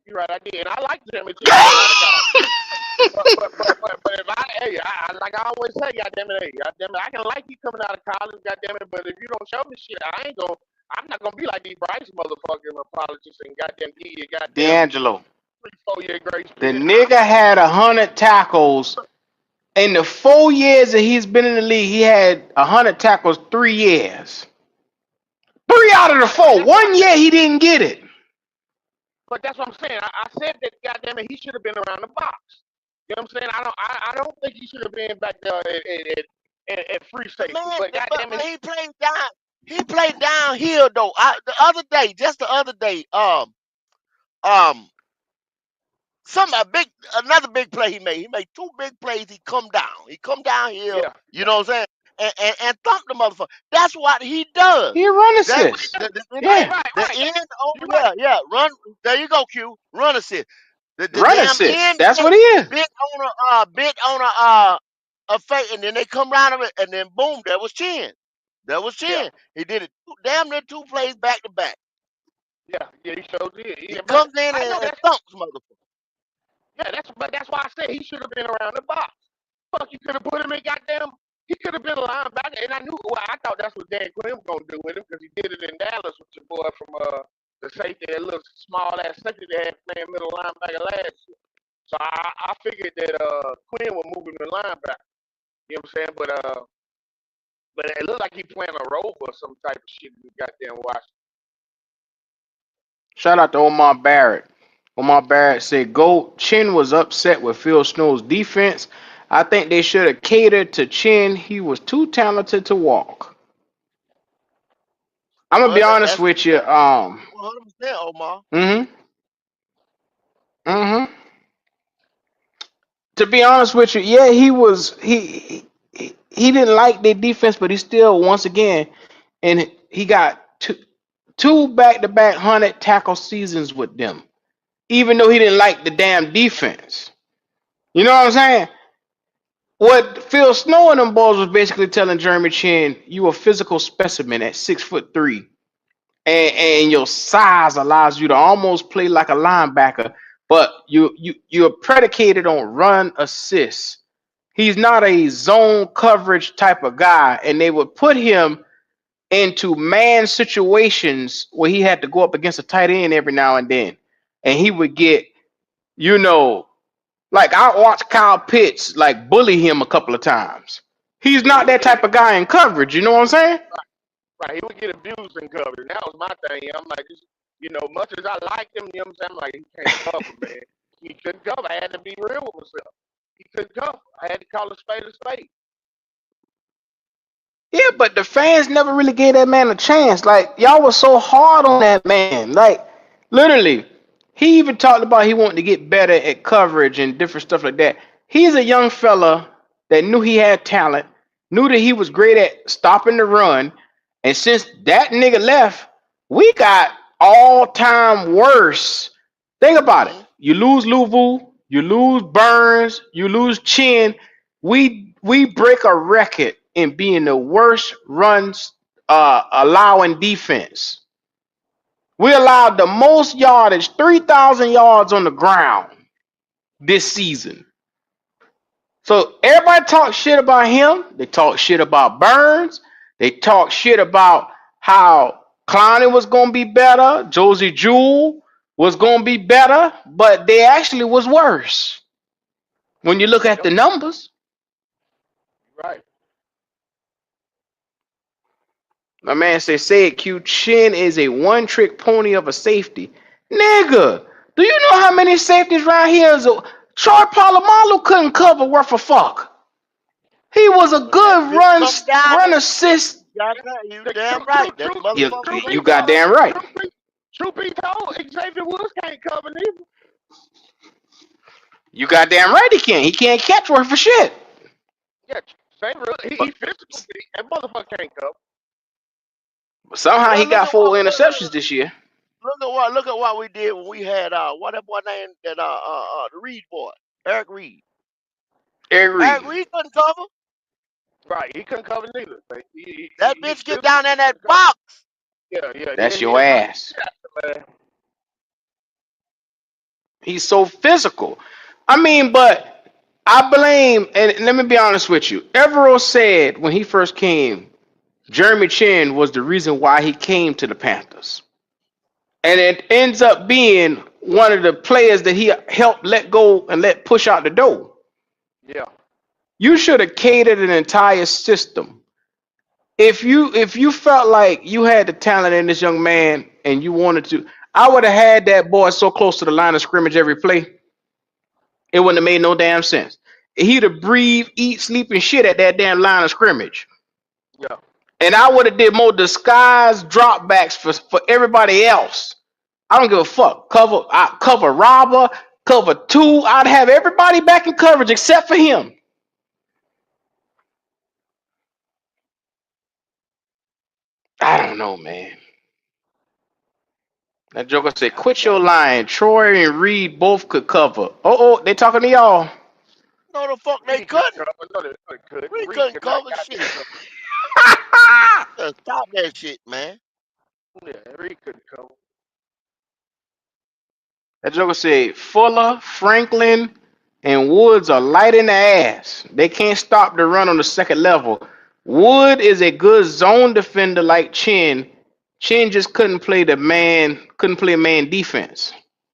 You right. I did. And I like Jeremy Chin coming out of college. But if like I always say, goddamn it, hey, goddamn it, I can like you coming out of college, goddamn it, but if you don't show me shit, I'm not gonna be like these Bryce motherfucking apologists and goddamn give you goddamn D'Angelo. 4-year grace The period. nigga had 100 tackles in the 4 years that he's been in the league. He had 100 tackles 3 years. 3 out of the 4. 1 year he didn't get it. But that's what I'm saying. I said that, goddamn it, he should have been around the box. You know what I'm saying? I don't think he should have been back there at free safety. Man, But goddamn but it, he played down. He played downhill though. Just the other day, um, another big play he made. He made 2 big plays. He come down. He come downhill. yeah, You know what I'm saying? And thump the motherfucker. That's what he does. He run That assist. the Yeah. right. end. Oh You're yeah, right. yeah. Run. There you go, Q. Run assist. The Run damn assist. end That's what he is. bit on a fake, and then they come around him, and then boom, that was Chin. That was Yeah, Chin. He did it damn near 2 plays back to back. yeah, he sure did. He Yeah, but comes in I know and that's thumps motherfucker. that's why I said he should have been around the box. Fuck, you could have put him in goddamn. He could have been a linebacker, and I knew. Well, I thought that's what Dan Quinn was gonna do with him because he did it in Dallas with your boy from the safety, that little small ass safety they had playing middle linebacker last year. So I figured that Quinn would move him to linebacker. You know what I'm saying? But it looked like he playing a role for some type of shit in goddamn Washington. Shout out to Omar Barrett. Omar Barrett said, "Go. Chin was upset with Phil Snow's defense. I think they should have catered to Chin. He was too talented to walk." I'm gonna Well, be honest that's with you. 100% Omar. Mm-hmm. Mm-hmm. To be honest with you, yeah, he didn't like their defense, but he still once again, and he got two back-to-back 100 tackle seasons with them, even though he didn't like the damn defense. You know what I'm saying? What Phil Snow and them boys was basically telling Jeremy Chin, you a physical specimen at 6'3", and your size allows you to almost play like a linebacker, but you're predicated on run assist. He's not a zone coverage type of guy, and they would put him into man situations where he had to go up against a tight end every now and then, and he would get, you know, like I watched Kyle Pitts like bully him a couple of times. He's Yeah, not that type of guy in coverage. You know what I'm saying? right. He would get abused in coverage. And that was my thing. I'm like, much as I liked him, you know what I'm saying? I'm like, he can't cover, man. He couldn't cover. I had to be real with myself. He couldn't cover. I had to call a spade a spade. Yeah, but the fans never really gave that man a chance. Like y'all was so hard on that man. Like literally, he even talked about he wanted to get better at coverage and different stuff like that. He's a young fella that knew he had talent, knew that he was great at stopping the run, and since that nigga left, we got all time worse. Think about it. Hmm. You lose Louvu, you lose Burns, you lose Chin. We break a record in being the worst runs allowing defense. We allowed the most yardage, 3,000 yards on the ground this season. So everybody talk shit about him. They talk shit about Burns. They talk shit about how Clowney was gonna be better, Josie Jewell was gonna be better, but they actually was worse when you look at Yep, the numbers. right. My man said Q Chin is a one trick pony of a safety. Nigga, do you know how many safeties around here is Troy Polamalu couldn't cover worth a fuck. He was a When that good bitch come down, run assist. you The damn right. That You motherfucker true was you be a goddamn right. true be told, Xavier Woods can't cover neither. You goddamn right he can't. He can't catch worth a shit. Yeah, Xavier, But he physical. That motherfucker can't cover. somehow he well. got 4 interceptions this year. Look at what we did when we had what that boy name that the Reed boy, Eric Reed. Eric Eric Reed. Reed couldn't cover. Right, he couldn't cover neither. That He bitch get physical. down in that box. Yeah. That's He'll your knock ass. you out, man. He's so physical. I mean, but I blame, and let me be honest with you. Evero said when he first came, Jeremy Chin was the reason why he came to the Panthers. And it ends up being one of the players that he helped let go and let push out the door. Yeah. You should have catered an entire system. If you felt like you had the talent in this young man and you wanted to, I would have had that boy so close to the line of scrimmage every play, it wouldn't have made no damn sense. He'd have breathe, eat, sleep, and shit at that damn line of scrimmage. Yeah. And I would have did more disguised dropbacks for everybody else. I don't give a fuck. Cover robber, cover two. I'd have everybody back in coverage except for him. I don't know, man. That Joker said, quit your lying. Troy and Reed both could cover. Oh, they talking to y'all. No, the fuck they Reed couldn't. cover. No, they couldn't. We Reed couldn't could not cover goddamn shit. cover. Stop that shit, man. Yeah, Reed couldn't cover. That Joker said, Fuller, Franklin, and Woods are light in the ass. They can't stop the run on the second level. Wood is a good zone defender like Chin. Chin just couldn't play man defense.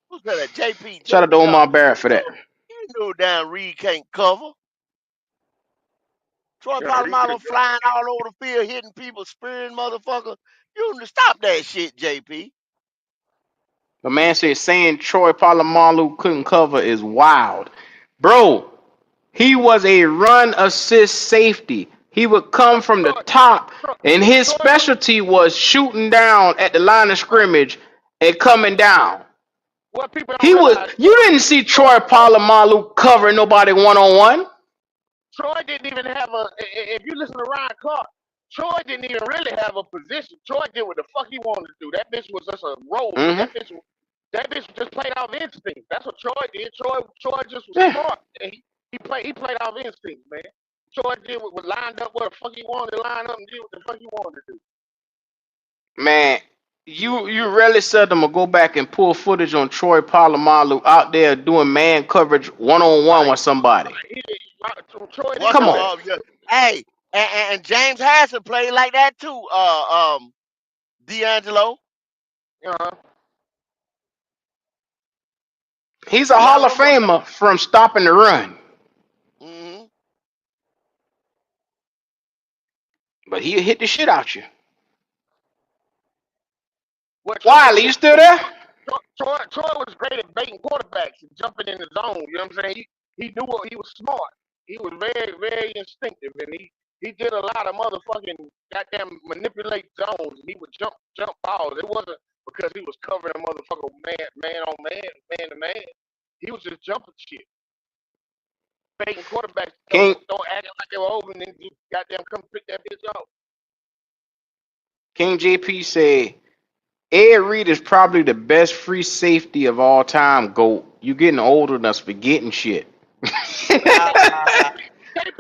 Who's that? JP. Shout out to JP. Omar Barrett for that. You know damn Reed can't cover. Troy Yeah, Reed Polamalu could flying all over the field, hitting people, spearing motherfucker. You need to stop that shit, JP. The man said saying Troy Polamalu couldn't cover is wild. Bro, he was a run assist safety. He would come from the top, and his specialty was shooting down at the line of scrimmage and coming down. what people don't He was. realize, You didn't see Troy Polamalu covering nobody one-on-one. Troy didn't even have a. If you listen to Ryan Clark, Troy didn't even really have a position. Troy did what the fuck he wanted to do. That bitch was just a role. Mm-hmm. That bitch just played off instinct. That's what Troy did. Troy just was Yeah. smart. And he played off instinct, man. Troy did what lined up what the fuck he wanted to line up and did what the fuck he wanted to do. Man, you rarely seldom will go back and pull footage on Troy Polamalu out there doing man coverage one-on-one with somebody. Troy What Come the on. Hey, and James Harrison played like that too. D'Angelo. He's a Hall of Famer from stopping the run. Mm-hmm. But he'll hit the shit out you. What Wiley, you still there? Troy was great at baiting quarterbacks and jumping in the zone. You know what I'm saying? He knew what he was smart. He was very, very instinctive, and he did a lot of motherfucking goddamn manipulate zones. And he would jump balls. It wasn't because he was covering a motherfucker man on man to man. He was just jumping shit, baiting quarterbacks. Don't act like they were open, and then just goddamn come pick that bitch up. King JP said, Ed Reed is probably the best free safety of all time, GOAT. You getting old enough forgetting shit.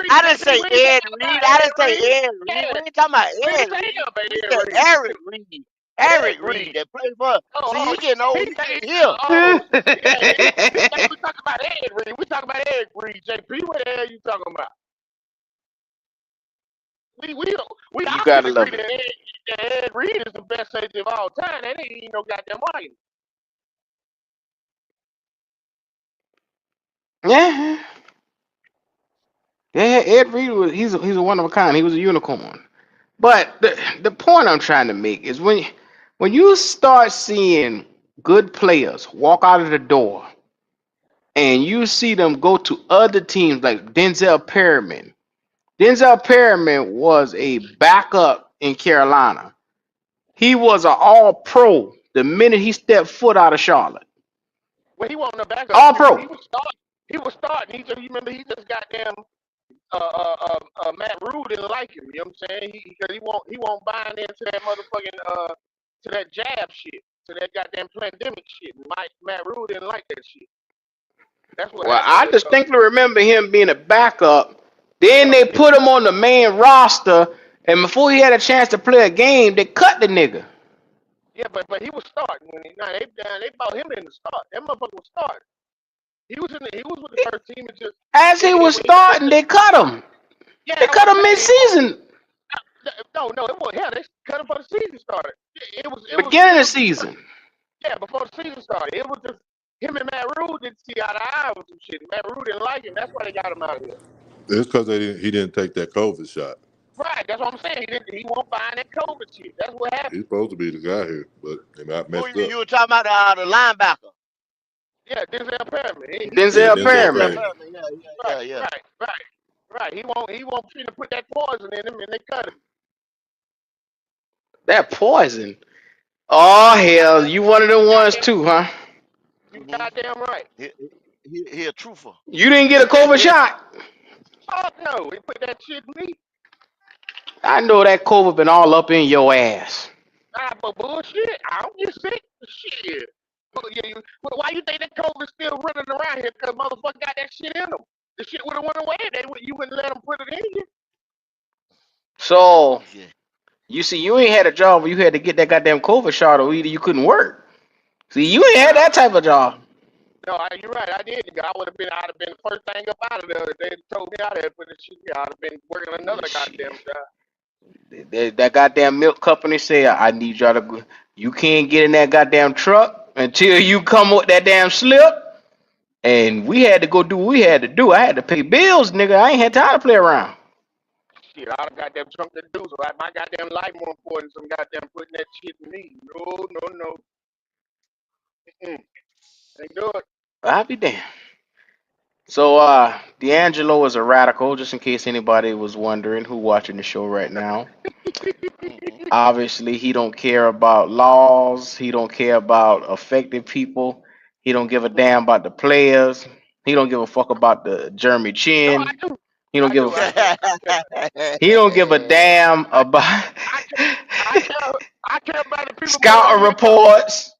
I didn't say Ed Reed. I didn't say Ed Reed. We ain't talking about Ed Reed. We said Eric Reed. Eric Reed that played for. See, he getting old. He getting here. We talking about Ed Reed. We talking about Ed Reed. JP, what the hell you talking about? We You gotta love it. Ed Reed is the best safety of all time. That ain't even no goddamn argument. Yeah. Yeah, Ed Reed was he's a one of a kind. He was a unicorn. But the point I'm trying to make is when you start seeing good players walk out of the door and you see them go to other teams like Denzel Perryman. Denzel Perryman was a backup in Carolina. He was an all-pro the minute he stepped foot out of Charlotte. Well, he wasn't a backup. All-pro. He was starting. You remember he just goddamn Matt Rule didn't like him. You know what I'm saying? Because he won't buy into that motherfucking to that jab shit, to that goddamn pandemic shit. Matt Rule didn't like that shit. That's what. Well, I distinctly remember him being a backup. Then they put him on the main roster, and before he had a chance to play a game, they cut the nigga. Yeah, but he was starting when they brought him in to start. That motherfucker was starting. He was with the first team and just as he was starting, they cut him. Yeah, they cut him mid-season. No, it was they cut him before the season started. It was beginning of the season. Yeah, before the season started. It was just Him and Matt Rule didn't see eye to eye with some shit. Matt Rule didn't like him. That's why they got him out of here. It's because he didn't take that COVID shot. Right, that's what I'm saying. He won't find that COVID shit. That's what happened. He's supposed to be the guy here, but they got messed Who up. you were talking about the linebacker? Yeah, Denzel Perryman. Denzel Denzel Perryman. Perryman. Yeah. Right. He won't finna put that poison in him, and they cut him. That poison. Oh hell, you one of them ones too, huh? You goddamn right. He a truther. You didn't get a COVID shot. Fuck no, he put that shit in me. I know that COVID been all up in your ass. Nah, but bullshit. I don't get sick. Shit. Why you think that COVID still running around here? Cause motherfucker got that shit in them. The shit would have went away. You wouldn't let them put it in you. So you see, you ain't had a job where you had to get that goddamn COVID shot, or either you couldn't work. See, you ain't had that type of job. No, you're right. I did. I'd have been the first thing up out of there. They told me I had to put this shit. I'd have been working another goddamn job. That goddamn milk company said, I need y'all to go. You can't get in that goddamn truck until you come with that damn slip. And we had to go do what we had to do. I had to pay bills, nigga. I ain't had time to play around. Shit, I goddamn drunk the dudes. So my goddamn life more important than some goddamn putting that shit in me. No. Ain't do it. I'll be damned. So, D'Angelo is a radical, just in case anybody was wondering who watching the show right now. Obviously, he don't care about laws. He don't care about affecting people. He don't give a damn about the players. He don't give a fuck about the Jeremy No, Chin. I do. He don't give a he don't give a damn about I care about the people. scouting reports.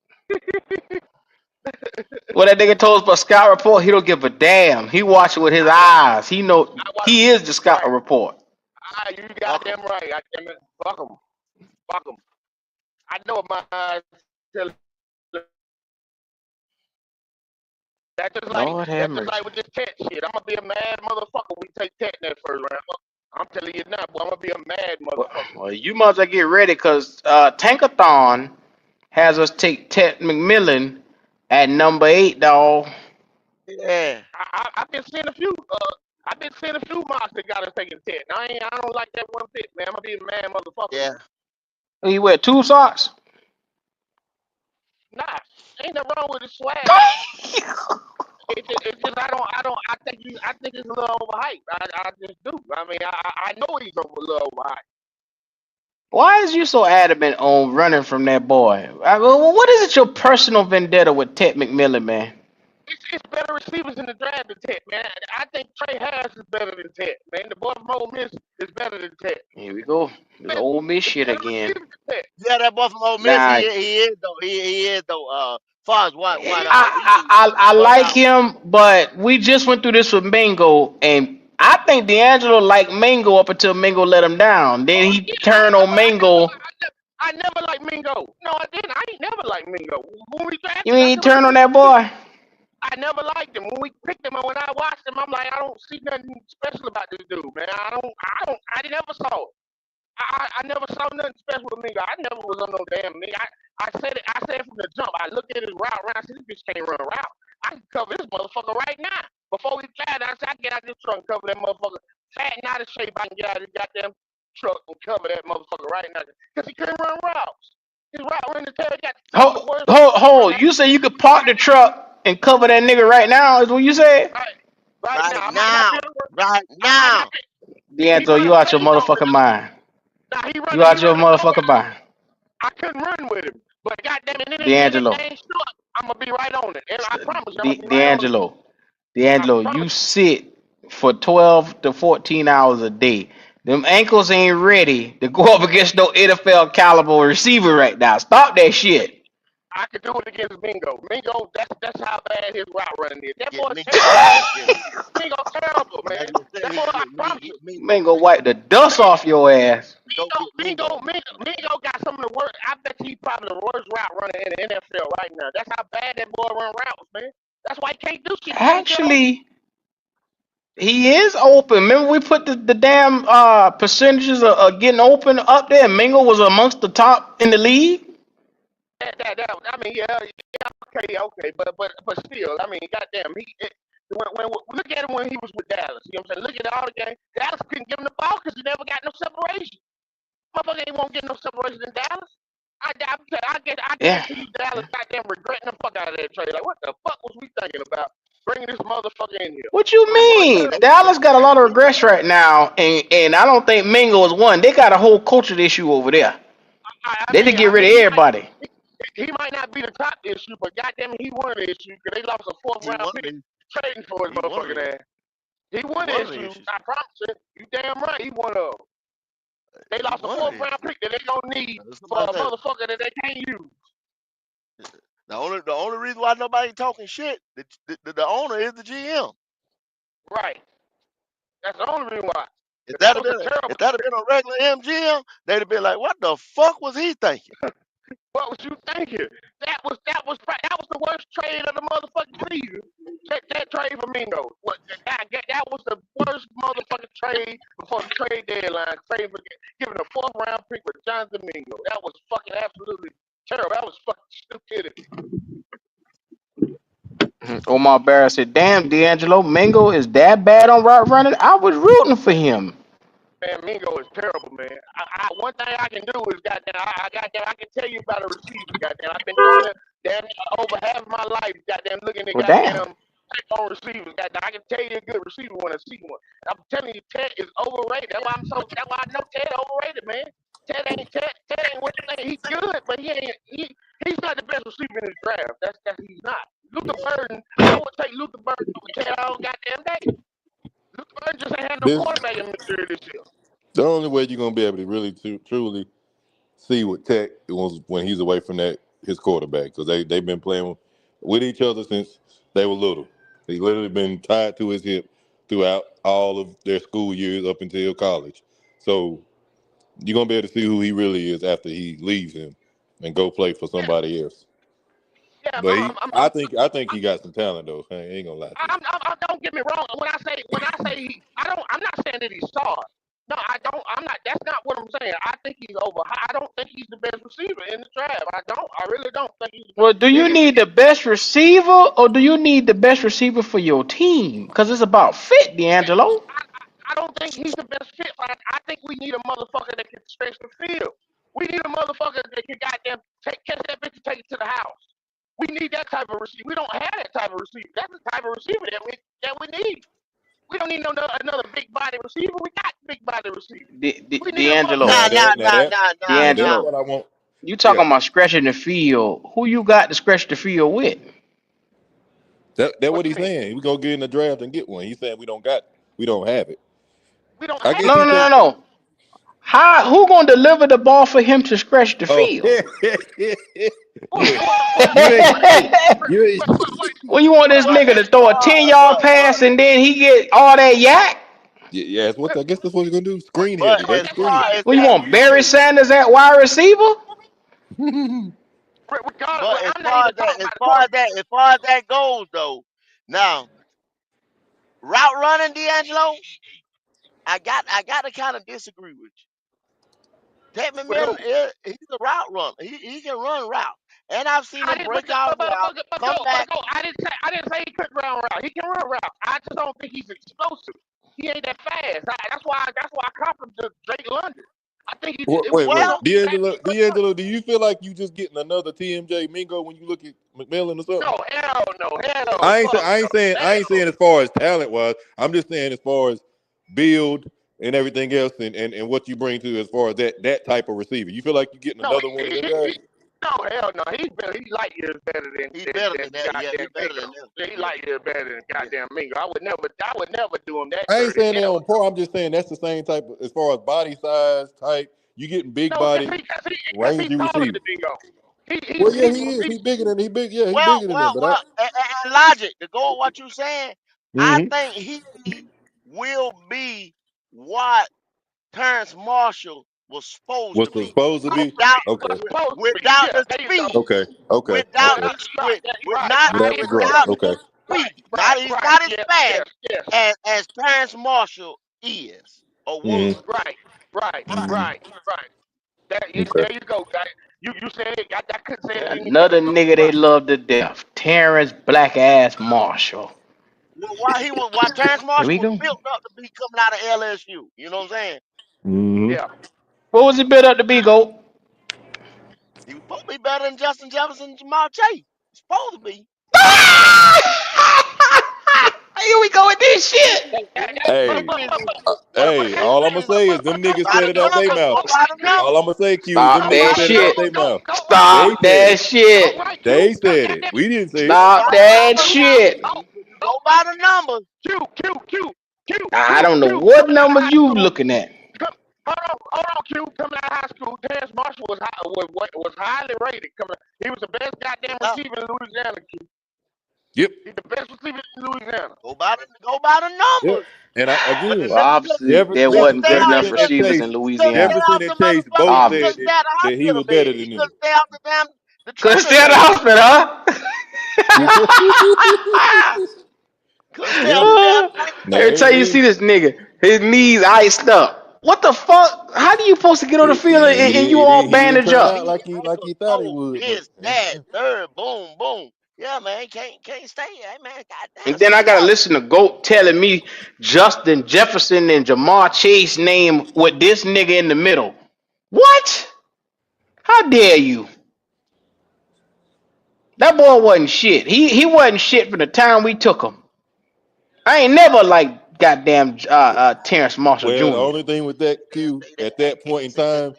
What that nigga told us about scout report, he don't give a damn. He watching with his eyes. He know he is the scout report. You goddamn right. I damn it. Fuck him. I know my eyes tell. That's just like with this tet shit. I'm gonna be a mad motherfucker. We take tet in that first round. I'm telling you now, boy. I'm gonna be a mad motherfucker. Well, you must get ready, cause Tankathon has us take Ted McMillan at number 8, dog. Yeah. I've been seeing a few. I've been seeing a few mocks that got us taking tet. I don't like that one fit, man. I'm gonna be a mad motherfucker. Yeah. He wear 2 socks. Nah, ain't nothing wrong with the swag. It's just I think it's a little overhyped. I just do. I mean, I know he's a little overhyped. Why is you so adamant on running from that boy? What is it your personal vendetta with Ted McMillan, man? It's better receivers in the draft than Ted, man. I think Trey Harris is better than Ted, man. The boy from Ole Miss is better than Ted. Here we go. This Ole Miss shit again. Yeah, that boy from Ole Miss, Nah. he is though. Far as what I like him, but we just went through this with Mingo, and I think D'Angelo liked Mingo up until Mingo let him down. Then he turned on Mingo. I never liked Mingo. No, I didn't. I ain't never liked Mingo. When we drafted, You mean he turned on that boy? I never liked him. When we picked him and when I watched him, I'm like, I don't see nothing special about this dude, man. I never saw it. I never saw nothing special with Mingo. I never was on no damn nigga. I said it from the jump. I looked at his route around. I said, this bitch can't run a route. I can cover this motherfucker right now. Before we tried, I said, I get out this truck and cover that motherfucker. Fat and out of shape, I can get out of this goddamn truck and cover that motherfucker right now. Because he couldn't run routes. His route running the tail got Hold. You say you could park the truck and cover that nigga right now, is what you said? Right now. D'Angelo, you out your motherfucking mind. You out your motherfucking mind. I couldn't run with him. But goddamn it, D'Angelo. I'm gonna be right on it. And I promise you, D'Angelo, you sit for 12 to 14 hours a day. Them ankles ain't ready to go up against no NFL caliber receiver right now. Stop that shit. I could do it against Mingo. Mingo, that's how bad his route running is. That boy Mingo terrible, man. That boy, I promise you. Mingo wipe the dust off your ass. Mingo got some of the worst. I bet he's probably the worst route runner in the NFL right now. That's how bad that boy run routes, man. That's why he can't do shit. Actually, he is open. Remember we put the damn percentages of getting open up there. Mingo was amongst the top in the league. I mean, yeah, okay, but still, I mean, goddamn, when look at him when he was with Dallas. You know what I'm saying? Look at all the games. Dallas couldn't give him the ball because he never got no separation. Motherfucker ain't won't get no separation in Dallas. I Yeah. guarantee you Dallas goddamn regretting the fuck out of that trade. Like, what the fuck was we thinking about bringing this motherfucker in here? What you mean? Dallas got a lot of regrets right now, and I don't think Mingo is one. They got a whole culture issue over there. They did get rid of everybody. He might not be the top issue, but goddamn, he won the issue because they lost a fourth He round won pick it. trading for his He won motherfucking it. ass. He won He the won the issue. issue. I promise you. You damn right. He won a. They He lost a won fourth the round issue. pick that they gonna need That's for a somebody said. motherfucker that they can't use. The only reason why nobody talking shit, the owner is the GM. Right. That's the only reason why. If That that was a terrible. had been a regular MGM, they'd have been like, "What the fuck was he thinking?" What was you thinking? That was the worst trade of the motherfucking season. That trade for Mingo. That was the worst motherfucking trade before the trade deadline. Trade for giving a fourth round pick for Jonathan Mingo. That was fucking absolutely terrible. That was fucking stupidity. Omar Barrett said, "Damn, D'Angelo, Mingo is that bad on route running. I was rooting for him." Man, Mingo is terrible, man. One thing I can do is goddamn, I can tell you about a receiver, goddamn. I've been doing it damn over half of my life, goddamn, looking at Well, damn. goddamn on receivers, goddamn. I can tell you a good receiver when I see one. I'm telling you, Ted is overrated. That's why I know Ted overrated, man. Ted ain't what you think. He's good, but he's not the best receiver in this draft. That's he's not. Luther Burden, I would take Luther Burden over Ted all goddamn day. Luther Burden just ain't had no quarterback in material this year. The only way you're gonna be able to really truly see what Tech was when he's away from his quarterback, because they've been playing with each other since they were little. He's literally been tied to his hip throughout all of their school years up until college. So you're gonna be able to see who he really is after he leaves him and go play for somebody else. Yeah, But I think he got some talent though. I ain't gonna lie to you. don't get me wrong. When I say I'm not saying that he's star. No, I don't. I'm not. That's not what I'm saying. I think he's over. I don't think he's the best receiver in the draft. I don't. I really don't think he's. Well, do you need the best receiver or do you need the best receiver for your team? Because it's about fit, D'Angelo. I don't think he's the best fit. I think we need a motherfucker that can stretch the field. We need a motherfucker that can goddamn catch that bitch and take it to the house. We need that type of receiver. We don't have that type of receiver. That's the type of receiver that we need. We don't need another big body receiver. We got big body receiver. D'Angelo. Nah. D'Angelo. What I want. You talking about scratching the field. Who you got to scratch the field with? That's what he's saying. We gonna get in the draft and get one. He's saying we don't have it. We don't I have guess it. No. Who gonna deliver the ball for him to scratch the Oh, field? you Well, you want this nigga to throw a 10-yard pass and then he get all that yak? Yeah, I guess that's what he's gonna do. Screen But heavy, break as the screen. far as Well, you that, want Barry Sanders at wide receiver? but as far as that goes though, now route running, D'Angelo, I got to kind of disagree with you. Ted McMillan, he's a route runner. He can run route, and I've seen him break out route, come back. I didn't say he couldn't run route. He can run route. I just don't think he's explosive. He ain't that fast. That's why I comp him to Drake London. I think Wait. D'Angelo, do you feel like you just getting another TMJ Mingo when you look at McMillan or something? No, hell no. I ain't saying as far as talent wise. I'm just saying as far as build and everything else and what you bring to as far as that type of receiver. You feel like you're getting another one of them guys? No, hell no. He's light years better than He's better than that. Yeah, he's better than that. He light years better than goddamn Mingo. I would never do him that. I ain't saying that on par. I'm just saying that's the same type of, as far as body size type. You getting big body, rangy receiver. Well, yeah, he is. He's bigger than him. But and logic to go with what you're saying. I think he will be what Terrence Marshall was supposed to be. Without the speed. Okay. Without the speed. He's not as fast as Terrence Marshall is or was. Right. There you go, guys. You said it. I couldn't say it any better, Another bro. nigga they love to death. Terrence Black Ass Marshall. Why Terrence Here Marshall we was go. built up to be coming out of LSU. You know what I'm saying? Mm-hmm. Yeah. What was he built up to be, Goat? He was supposed to be better than Justin Jefferson and Jamal Chase. He's supposed to be. Here we go with this shit. But Hey, all I'm gonna say is them niggas by said the it out their numbers, mouth. go by the All numbers. I'm gonna say, Q, is them Stop Go niggas that by said the it out shit. numbers. their mouth. Go They Stop said that it. shit. right, Q. They God said it. damn it. We didn't say it. Go Stop by the that numbers now. shit. Oh, Go oh, by the numbers. I don't know Q. what Coming out of numbers high you school. looking at. Hold on, Q. Coming out of high school, Terrence Marshall was highly rated. He was the best goddamn receiver in Louisiana, Q. Yep. He's the best receiver in Louisiana. Go by the Yep. numbers. And But again, the Well, nigga obviously, there couldn't wasn't stay good out. enough He Jefferson and couldn't. receivers Chase, in He couldn't stay Louisiana. off Jefferson the and Chase motherfucker. both He said couldn't Obviously. stay out the that he hospital was better bed. He than them. couldn't stay off the Couldn't treatment stay at the bed. hospital, huh? Couldn't stay Yeah. off the damn treatment Now Every bed. time you see this nigga, his knees iced up. What the fuck? How do you supposed to get on the field and you all He didn't bandaged turn up? out He like ankles, he thought he toe, would, but this, that, third, boom, boom. Yeah, man, can't stay. Hey, man, And goddamn, then I stay gotta out. listen to Goat telling me Justin Jefferson and Jamar Chase name with this nigga in the middle. What? How dare you? That boy wasn't shit. He wasn't shit from the time we took him. I ain't never liked goddamn Terrence Marshall well, the Jr. only thing with that Can't Q say that. at I that point can't in say that. time,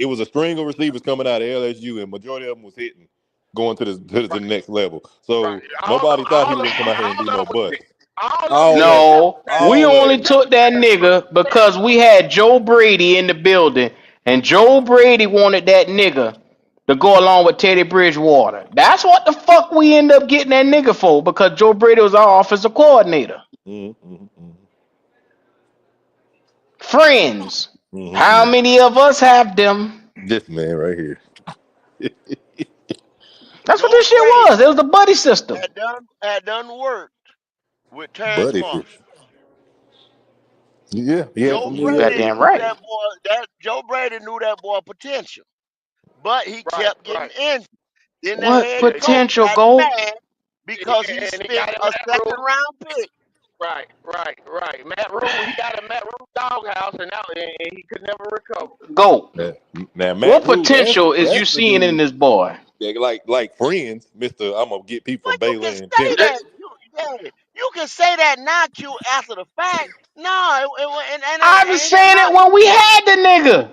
it was a string of receivers coming out of LSU, and majority of them was hitting, going to the next level. Right. So All, nobody thought he all, was of, gonna come out here and all do of no them was bust. all of them All was of it, No, we all of only it. took that nigga because we had Joe Brady in the building, and Joe Brady wanted that nigga to go along with Teddy Bridgewater. That's what the fuck we end up getting that nigga for, because Joe Brady was our offensive coordinator. Mm-hmm, Friends. How mm-hmm. many of us have them? This man right here, That's what Joe this shit was. Brady It was the buddy system. had done worked with Terrence buddy. Marshall. Yeah, he had Joe some You niggas. Brady goddamn knew right. that boy. Joe Brady knew that boy potential, but he right, kept getting right. injured. Then the What head Yeah, coach potential, got go? mad because he and he spent got a a Matt second Rule. round pick. Right. Matt Rule, he got a Matt Rule doghouse, and he could never recover. Go. Now What Matt Rule, potential is you that's the seeing in dude. this boy? That like Friends, Mister. I'm gonna get people from But you Baylor can and say Temple. that. You can say that now, Q, after the fact. No, I was ain't that saying it not? when we had the nigga.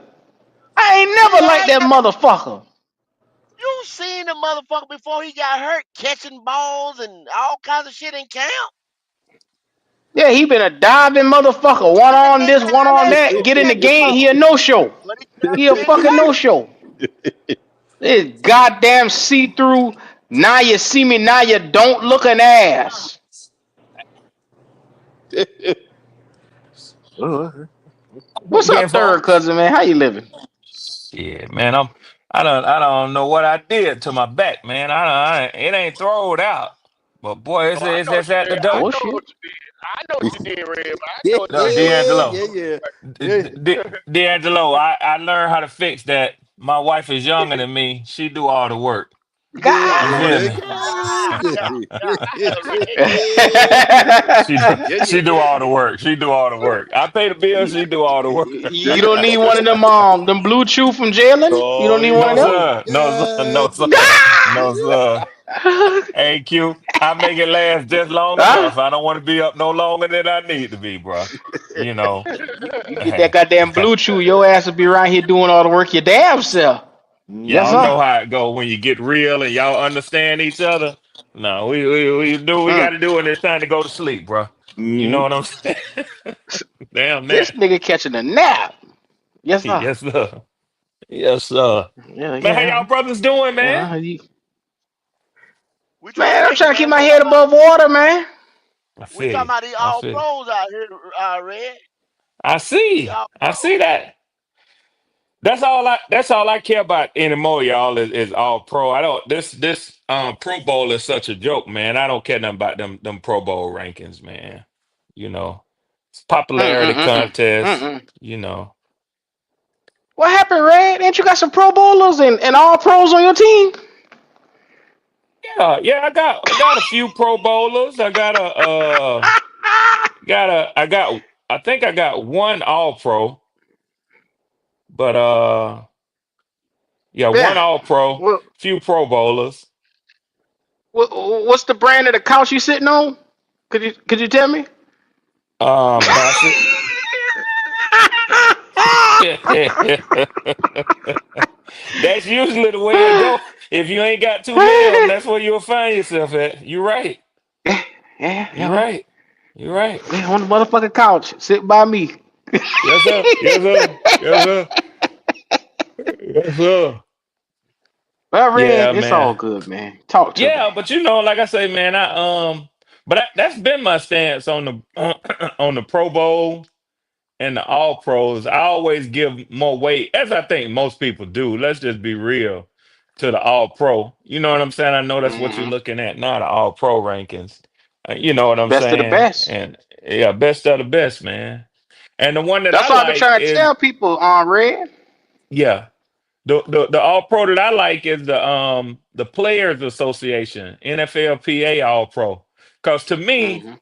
I ain't We never liked had that that. motherfucker. You seen the motherfucker before he got hurt, catching balls and all kinds of shit in camp. Yeah, he been a diving motherfucker. One And on this, one on LSU, that. Get he in the had been game, he a hurt, no show. but he He kept a getting fucking no hurt. show. This goddamn see through. Now you see me, now you don't look an ass. What What's game up, third folks? cousin, man? How you living? Yeah, man, I don't know what I did to my back, man. It ain't throwed out. But boy, Oh, I know what it's you at the did. I door. know Bullshit. what you did. I know what you did, Red. But I Yeah, know what No, you did. D'Angelo. yeah. D'Angelo, I learned how to fix that. My wife is younger than me. She do all the work. There, You Oh, there, hear there me? you Yeah, go. yeah, yeah, Red. She do all the work. She do all the work. I pay the bill. She do all the work. You don't need one of them blue chew from Jalen. You Oh, don't need here one you No of them. go. sir. No sir. No God sir. No damn. sir. Hey Q, I make it last just long enough. Huh? I don't want to be up no longer than I need to be, bro. You know. You get that goddamn blue chew, your ass will be around here doing all the work your damn self. Yes, Y'all Mm-hmm. sir. know how it go when you get real and y'all understand each other. No, we do what we got Mm. to do when it's time to go to sleep, bro. You know Mm-hmm. what I'm saying? Damn This that. nigga catching a nap. Yes, sir. Yes, sir. Yes, sir. Yeah, Man, how yeah. y'all brothers doing, man? We trying to Man, I'm make it, trying to keep man. my We head talking about above water, man. I we feel talking you. about these I all feel you. pros out here, Red. I The see. all I see pros. that. That's all I care about anymore, y'all, is all pro. I don't this Pro Bowl is such a joke, man. I don't care nothing about them Pro Bowl rankings, man. You know. It's popularity Mm-mm-mm-mm. contest, Mm-mm. you know. What happened, Red? Ain't you got some Pro Bowlers and all pros on your team? Yeah, yeah, I got a few Pro Bowlers. I think I got one All Pro, but yeah, one Yeah. All Pro, What, few Pro Bowlers. what's the brand of the couch you sitting on? Could you tell me? Bassett. That's usually the way it go. If you ain't got too many of them, that's where you'll find yourself at. You're right. Yeah, yeah, You're yeah. right. You're right. Yeah, on the motherfucking couch, sit by me. Yes, sir. Yes, sir. Yes, sir. Yes, sir. Well, Red, Yeah, it's all man. good, man. Talk to me. Yeah, but like I say, man, that's been my stance on the on the Pro Bowl and the All Pros. I always give more weight, as I think most people do. Let's just be real, to the All Pro. You know what I'm saying? I know that's what you're Hmm. looking at, not the All Pro rankings. You know what I'm Best of the saying? best. And yeah, best of the best, man. And the one that I That's what I've been like trying to is, tell people on Red. yeah, the All Pro that I like is the Players Association, NFLPA All Pro. Because Hmm.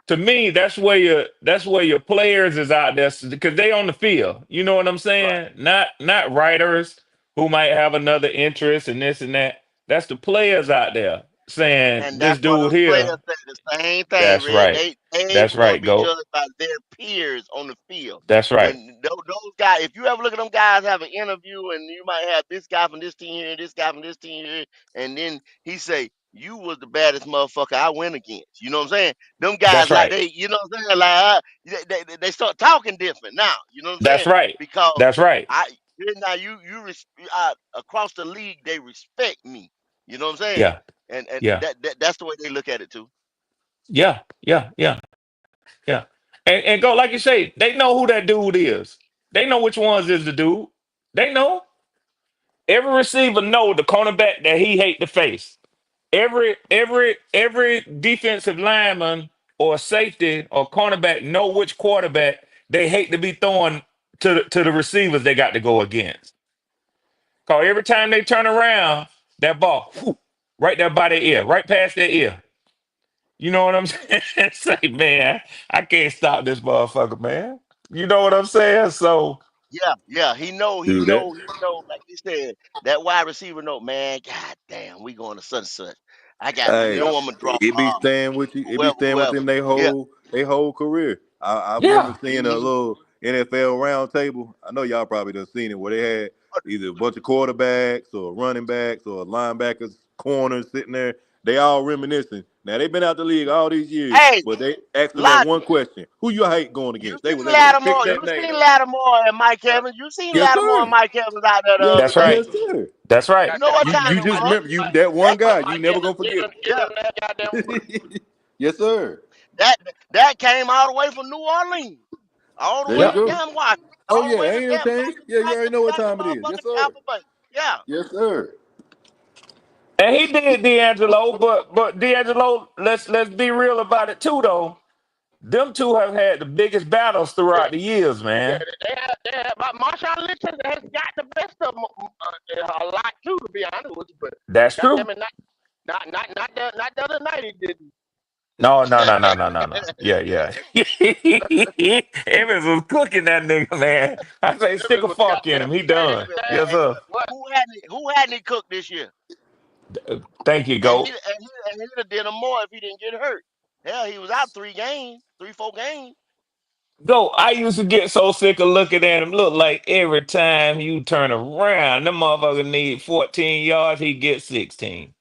to me, that's where your players is out there because they on the field. You know what I'm Right. saying? Not writers who might have another interest in this and that. That's the players out there saying And this that's what dude those players here. say the same thing, That's Red. right. They That's want to right. be Go. judged by their peers on the field. That's right. When those guys, if you ever look at them guys have an interview, and you might have this guy from this team here, this guy from this team here, and then he say, "You was the baddest motherfucker I went against." You know what I'm saying? Them guys That's like right. they, you know what I'm saying? Like they start talking different now. You know what I'm That's saying? right. Because That's right. I now across the league they respect me. You know what I'm saying? Yeah. And Yeah. that's the way they look at it too. Yeah. Yeah. Yeah. Yeah. And go like you say, they know who that dude is. They know which ones is the dude. They know. Every receiver know the cornerback that he hate to face. Every defensive lineman or safety or cornerback know which quarterback they hate to be throwing to the receivers they got to go against. Cause every time they turn around, that ball, whew, right there by their ear, right past their ear. You know what I'm saying? Say, man, I can't stop this motherfucker, man. You know what I'm saying? So Yeah, yeah. Dude, that He know, like you said, that wide receiver know, man, god damn, we going to such and such. I hey, know I'm gonna draw it be staying with you. It be whoever, staying whoever. within their Yeah. whole career. I remember yeah, seeing a Hmm. little NFL round table. I know y'all probably done seen it where they had either a bunch of quarterbacks or running backs or linebackers, corners sitting there. They all reminiscing. Now they've been out the league all these years, Hey, but they asked them that one Logic. question: Who you hate going You against? They seen was able to pick Lattimore, that name. And Mike Evans. You seen Yes, Lattimore and sir. Mike Evans out there the Yes, other that's day. right. yes, sir. That's right. You know what time You it just was? remember that one That guy. You never gonna forget yeah, him. Yes, sir. that that came all the way from New Orleans, all the There way you Yep. to go. damn Washington, Oh all the yeah, way to ain't no damn change. Yeah, you already know what back to time it is. Yes, motherfucking sir. Tampa Bay. Yeah. Yes, sir. And he did D'Angelo, but D'Angelo, let's be real about it too though. Them two have had the biggest battles throughout the years, Yeah, man. but Marshawn Lynch has got the best of them a lot too, to be honest with you. But That's true. goddamn it, not the other night he didn't. No, no, no, no, no, no, no. Yeah, yeah. Evans was cooking that nigga, man. I say stick Evans a was fork in goddamn him. He saying done. And, Yes, man, sir. what? who hadn't he cooked this year? Thank you, And Goat. he'd have did him more if he didn't get hurt. Hell, he was out 3 games, 4 games. Goat, I used to get so sick of looking at him. Look like every time you turn around, the motherfucker need 14 yards, he gets 16.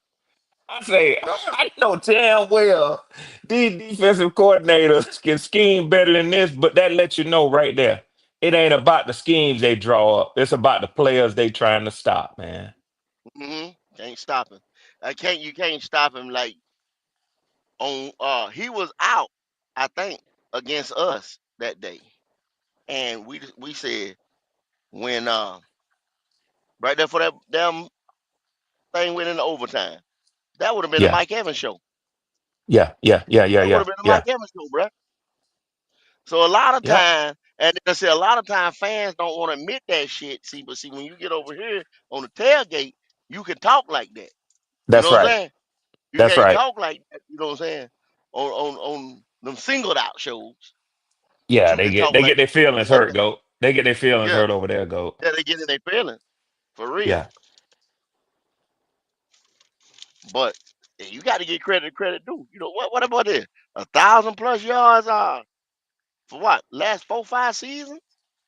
I say, No, I know damn well these defensive coordinators can scheme better than this, but that lets you know right there. It ain't about the schemes they draw up. It's about the players they trying to stop, man. Can't stop him. You can't stop him like on he was out, I think, against us that day. And we said when right there for that damn thing went into overtime. That would have been the Yeah, Mike Evans show. yeah, yeah, yeah, yeah, That would yeah, have been the yeah, Mike Evans show, bruh. So a lot of yeah. time And I say a lot of times fans don't want to admit that shit. See, but see, when you get over here on the tailgate, you can talk like that. You That's know what I'm right. saying? You That's can't right. talk like that. You know what I'm saying? On them singled out shows, but Yeah, you can they talk get like their you on the feelings hurt, tailgate. goat. They get their feelings Yeah, hurt over there, goat. yeah, they get in their feelings for real. Yeah. But yeah, you got to get credit due. You know what? What about this? 1,000+ yards for what? Last 4, 5 seasons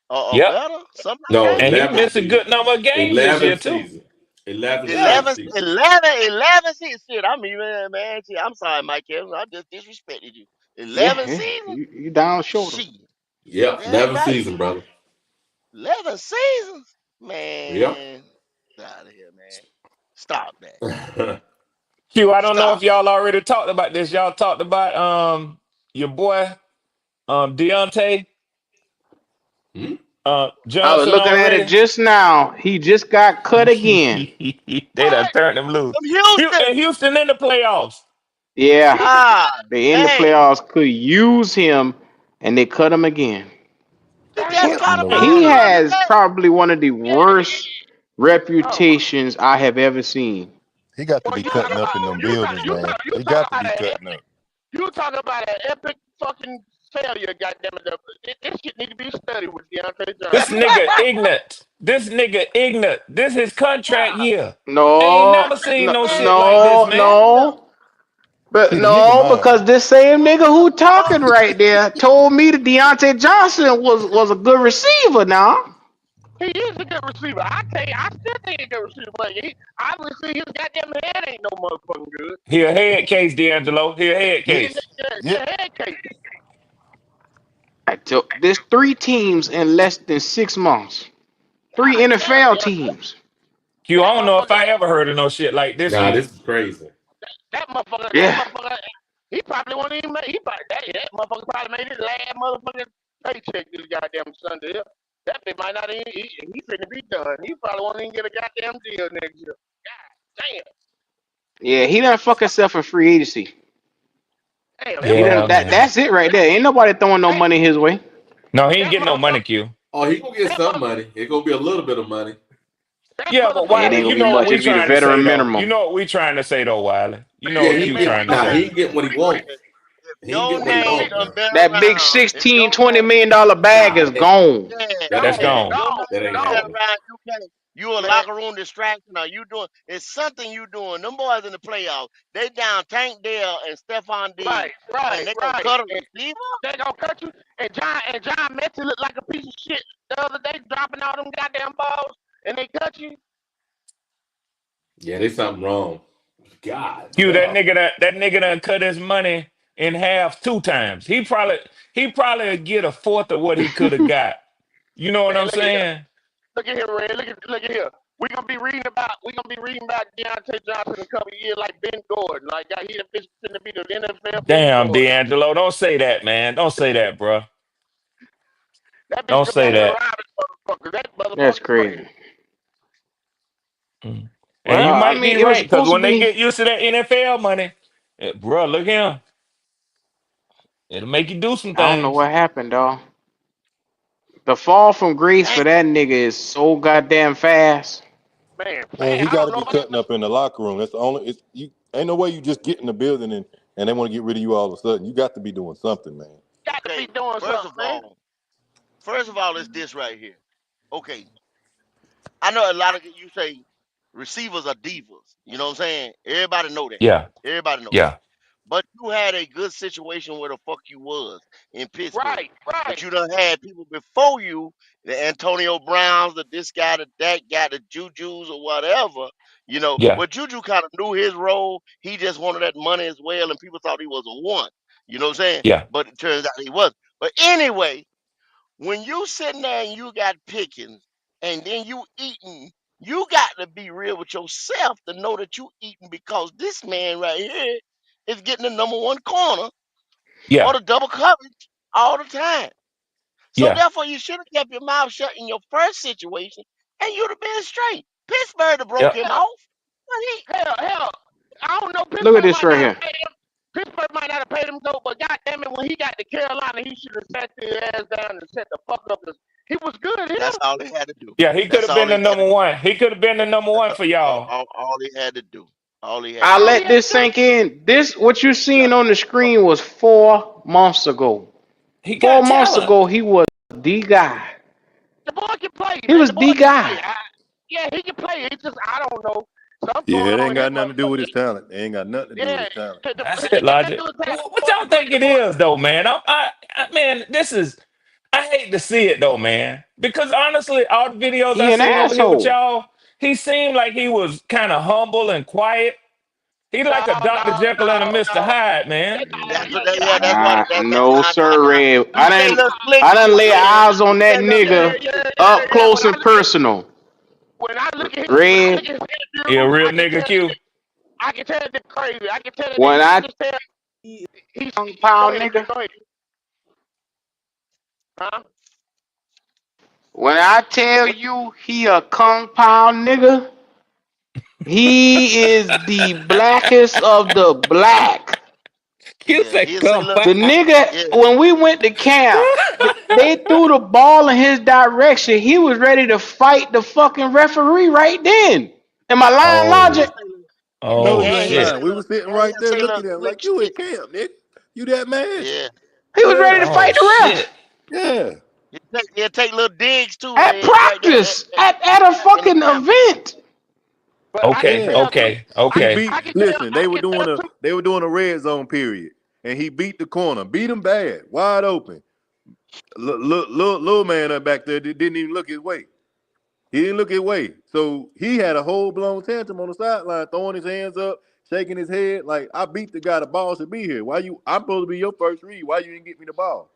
or Yep. better, something like No, that. And he 11 missed a good season. number of games this year 11 too. season. 11 Yeah. straight 11, season. 11, 11 seasons. Shit, I mean, man. Shit, I'm sorry, Mike Evans. I just disrespected you. Yeah, 11 yeah. seasons? You down shorter. Shit. Yep, Damn 11 right. season, brother. 11 seasons? Yep. Man. Get out of here, man. Stop that. Q, I don't know if Stop that. y'all already talked about this. Y'all talked about your boy Deontay Hmm? I was Johnson looking at it already. just now. He just got cut again. They done What? turned him loose. From Houston. And Houston in the playoffs. Yeah, Ah, they in the dang. playoffs could use him, and they cut him again. They Damn, just Him, I got him know not he too that's long right. has ago. probably one of the worst Oh my. reputations I have ever seen. He got to Boy, be cutting up in them buildings, man. He you talk got to about be an cutting epic. up. You talk about an epic fucking failure. Goddamn it! This shit need to be studied with Deontay This Johnson. nigga ignorant. This nigga ignorant. This his contract Nah, year. I ain't No, never seen no, no Man, shit like this, no, man. no. But See, the nigga no, mind. because this same nigga who fuck. talking right there told me that Deontay Johnson was a good receiver now. he is a good receiver. I still think he's a good receiver, but obviously his goddamn head ain't no motherfucking good. He a head case, D'Angelo. He a head Yeah, His, case. yeah. head case. There's 3 teams in less than 6 months. Three God damn, NFL Deontay. teams. Q, I That don't know if motherfucker. I ever heard of no shit like this Nah, yet. this is crazy. That Yeah. motherfucker, he probably won't even make. That motherfucker probably made his last motherfucking paycheck this goddamn Sunday. That bit might not even. He finna be done. He probably won't even get a goddamn deal next year. God Yeah, he done fuck himself in free agency. damn, that He Yeah, done motherfucker. that. man. That's it right there. Ain't nobody throwing no That, money his way. No, he ain't that getting no money, motherfucker. Q. Oh, he gonna get That some mother. money. It gonna be a little bit of money. That Yeah, but Yeah, motherfucker it Wiley, ain't will gonna you be get. know what much. we It'll be the trying to say veteran though. You minimum. know what we trying to say though, Wiley. You know Yeah, what Hey he Q man, trying get to nah, say. he can get what he wants. If He can your get what he name wants done now. been That big around, if 16, your 20 name, million dollar bag Nah, is gone. yeah, that That's ain't if gone, gone. happening. your gone, That name ain't done been gone. happening. around, you a Man, locker room distraction, or you doing, it's something you doing. Them boys in the playoffs, they down Tank Dell and Stephon Diggs, and they gonna cut a And receiver? they gonna cut you. And John Mechie looked like a piece of shit the other day, dropping all them goddamn balls, and they cut you. Yeah, there's something wrong. God, Q, dog. that nigga done cut his money in half 2 times. He probably would get a fourth of what he could have got. You know what Man, I'm saying? look at here, Red. Look at here. We gonna be reading about Deontay Johnson in a couple of years, like Ben Gordon. Like he the bitch finna be the NFL Ben Damn, Gordon. D'Angelo, don't say that, man. Don't say that, bro. That bitch Don't gonna be say Allen that. Robinson, motherfucker. That That's motherfucker crazy. crazy. Mm. And you Well, I might be mean, it was right, because supposed to when they be. get used to that NFL money, bro, look here. It'll make you do some I don't know things. what happened, dog. The fall from grace Damn, for that nigga is so goddamn fast. Man, Man, he I got don't to know be about cutting up in the locker room. That's the only. It's you. Ain't no way you just get in the building and they want to get rid of you all of a sudden. You got to be doing something, man. got to be okay. doing First something, of man. all, first of all, it's this right here. Okay, I know a lot of you say receivers are divas. You know what I'm saying? Everybody know that. Yeah, Everybody know that. yeah, But you had a good situation where the fuck you was in Pittsburgh. Right, But right. you done had people before you, the Antonio Browns, the this guy, the that guy, the Juju's or whatever. yeah, But Juju kind of knew his role. He just wanted that money as well, and people thought he was a one. You know what I'm saying? yeah, But it turns out he wasn't. But anyway, when you sitting there and you got Pickens and then you eating, you got to be real with yourself to know that you eating because this man right here is getting the number one corner or yeah, the double coverage all the time. So yeah, therefore, you should have kept your mouth shut in your first situation, and you'd have been straight. Pittsburgh have broke yep, him Hell, off. But hell. I don't know. Look at Pittsburgh this might right not have here. paid him. Pittsburgh might not have paid him though, but goddamn it, when he got to Carolina, he should have sat his ass down and set the fuck up. He was good here. That's all they had to do. Yeah, he could That's have all been the he had to number do. one. He could have been the number one That's for y'all. all he had to do. All he had I to All do. he let had this to do. sink in. This what you seen on the screen was 4 months ago. He 4 got months talent. ago, he was the guy. The boy can play. He Man. was The the boy can play. guy. Yeah, he can play. It's just I don't know. Something Yeah, going it on ain't with got that nothing to do with motherfucker. his talent. It ain't got nothing to do with Yeah, his talent. That's it it, got to Logic. do with that. What y'all think it is, though, man? Man, this is. I hate to see it, though, man. Because honestly, all the videos I He an seen over here with asshole. y'all, he seemed like he was kind of humble and quiet. He No, like a Dr. no, Jekyll and a no, Mr. no. Hyde, man. That's what that's what No, sir, nah. Red. You take little slick. I done lay Yeah, eyes on you that take little nigga up Yeah. close and personal. When I look at Red. his He a interviews, real nigga, Q. I can tell they're crazy. I can tell that When you I can just tell he's go pound ahead, nigga. go ahead. Huh? When I tell you he a compound nigga, he is the blackest of the black. Q Yeah, say he'll say look. The nigga, Yeah, when we went to camp, they threw the ball in his direction. He was ready to fight the fucking referee right then. Am I lying, he'll Oh, Logic? say little, No, oh you and ain't he'll shit. say lying. We little, was sitting and right he'll there say little looking at him slick like you in shit. camp, nigga. You that man? Yeah, He was ready Yeah, to Oh fight the shit. ref yeah. he'll take little digs too, at Red, right there practice, at a in the fucking camp. event. But I can Okay, Yeah. tell too. okay, I He can okay. beat I can tell listen, I can tell too. they were doing a red zone period. And he beat the corner, beat him bad, wide open. Little man up back there didn't even look his way. He didn't look his way. So he had a whole blown tantrum on the sideline, throwing his hands up, shaking his head. Like, I beat the guy, the ball should be here. I'm supposed to be your first read. Why you didn't get me the ball?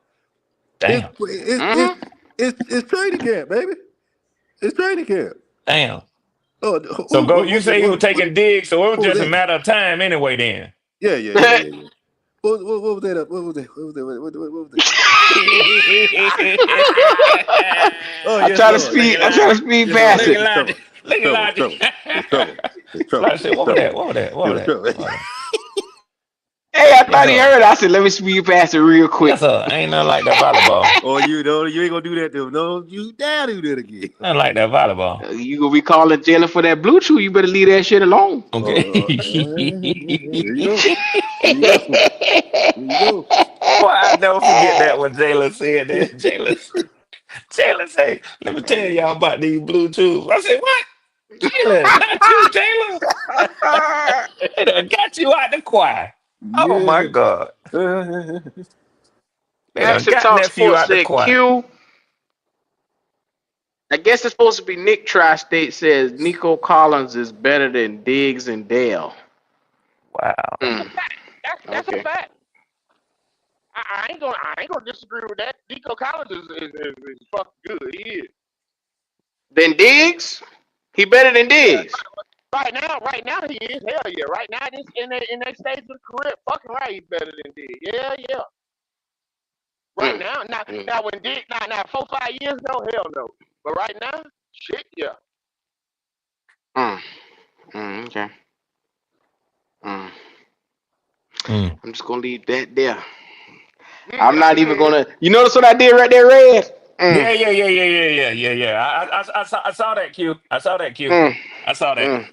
It's Damn, it's it's Mm-hmm. it's training camp, baby. It's training camp. damn. Oh, So go. You say he was taking digs, so it was what was just a that? matter of time anyway. Then. Yeah. What was that? What was that? What was that? Oh I yes, try to Lord. Look speed. at I try Logic. to speed Yes, Lord. past Look at it. It's trouble. Logic. It's Look at trouble. It's Logic. trouble. It's trouble. It's trouble. Logic said, It's "What was trouble. that? What was that? What It was was that? trouble. What was that?" Hey, I Yes, thought he sir. heard. I said, let me speed past it real Yes, quick. sir. Ain't nothing like that volleyball. Oh, you ain't gonna do that to him. No, you dare do that again. Nothing like that volleyball. You gonna be calling Jalen for that Bluetooth? You better leave that shit alone. Okay. There you go. There you go. There you go. Boy, I never forget that when Jalen said that. Jalen say, "Let me tell y'all about these Bluetooths." I said, "What? Jalen? Not you, Jalen? They done got you out the choir." Oh my Yeah. God. They done Action got Talk nephew Sports out the said choir. Q. I guess it's supposed to be Nick Tri-State says Nico Collins is better than Diggs and Dale. Wow. That's a Mm, fact. That's a okay. fact. I ain't gonna disagree with that. Nico Collins is fucking good. He is. Then Diggs? He better than Diggs. Right now he is. Hell yeah. Right now in that stage of the career, fucking right, he's better than Dig. Yeah. Right Mm, now, mm, now when Dig, now 4-5 years ago, hell no. But right now, shit, yeah. mm, okay. Mm. Mm. I'm just gonna leave that there. Yeah, I'm I not even mean, gonna. You notice what I did right there, Red? Yeah, Mm, I saw that Q. I saw that Q. mm, I saw that. mm.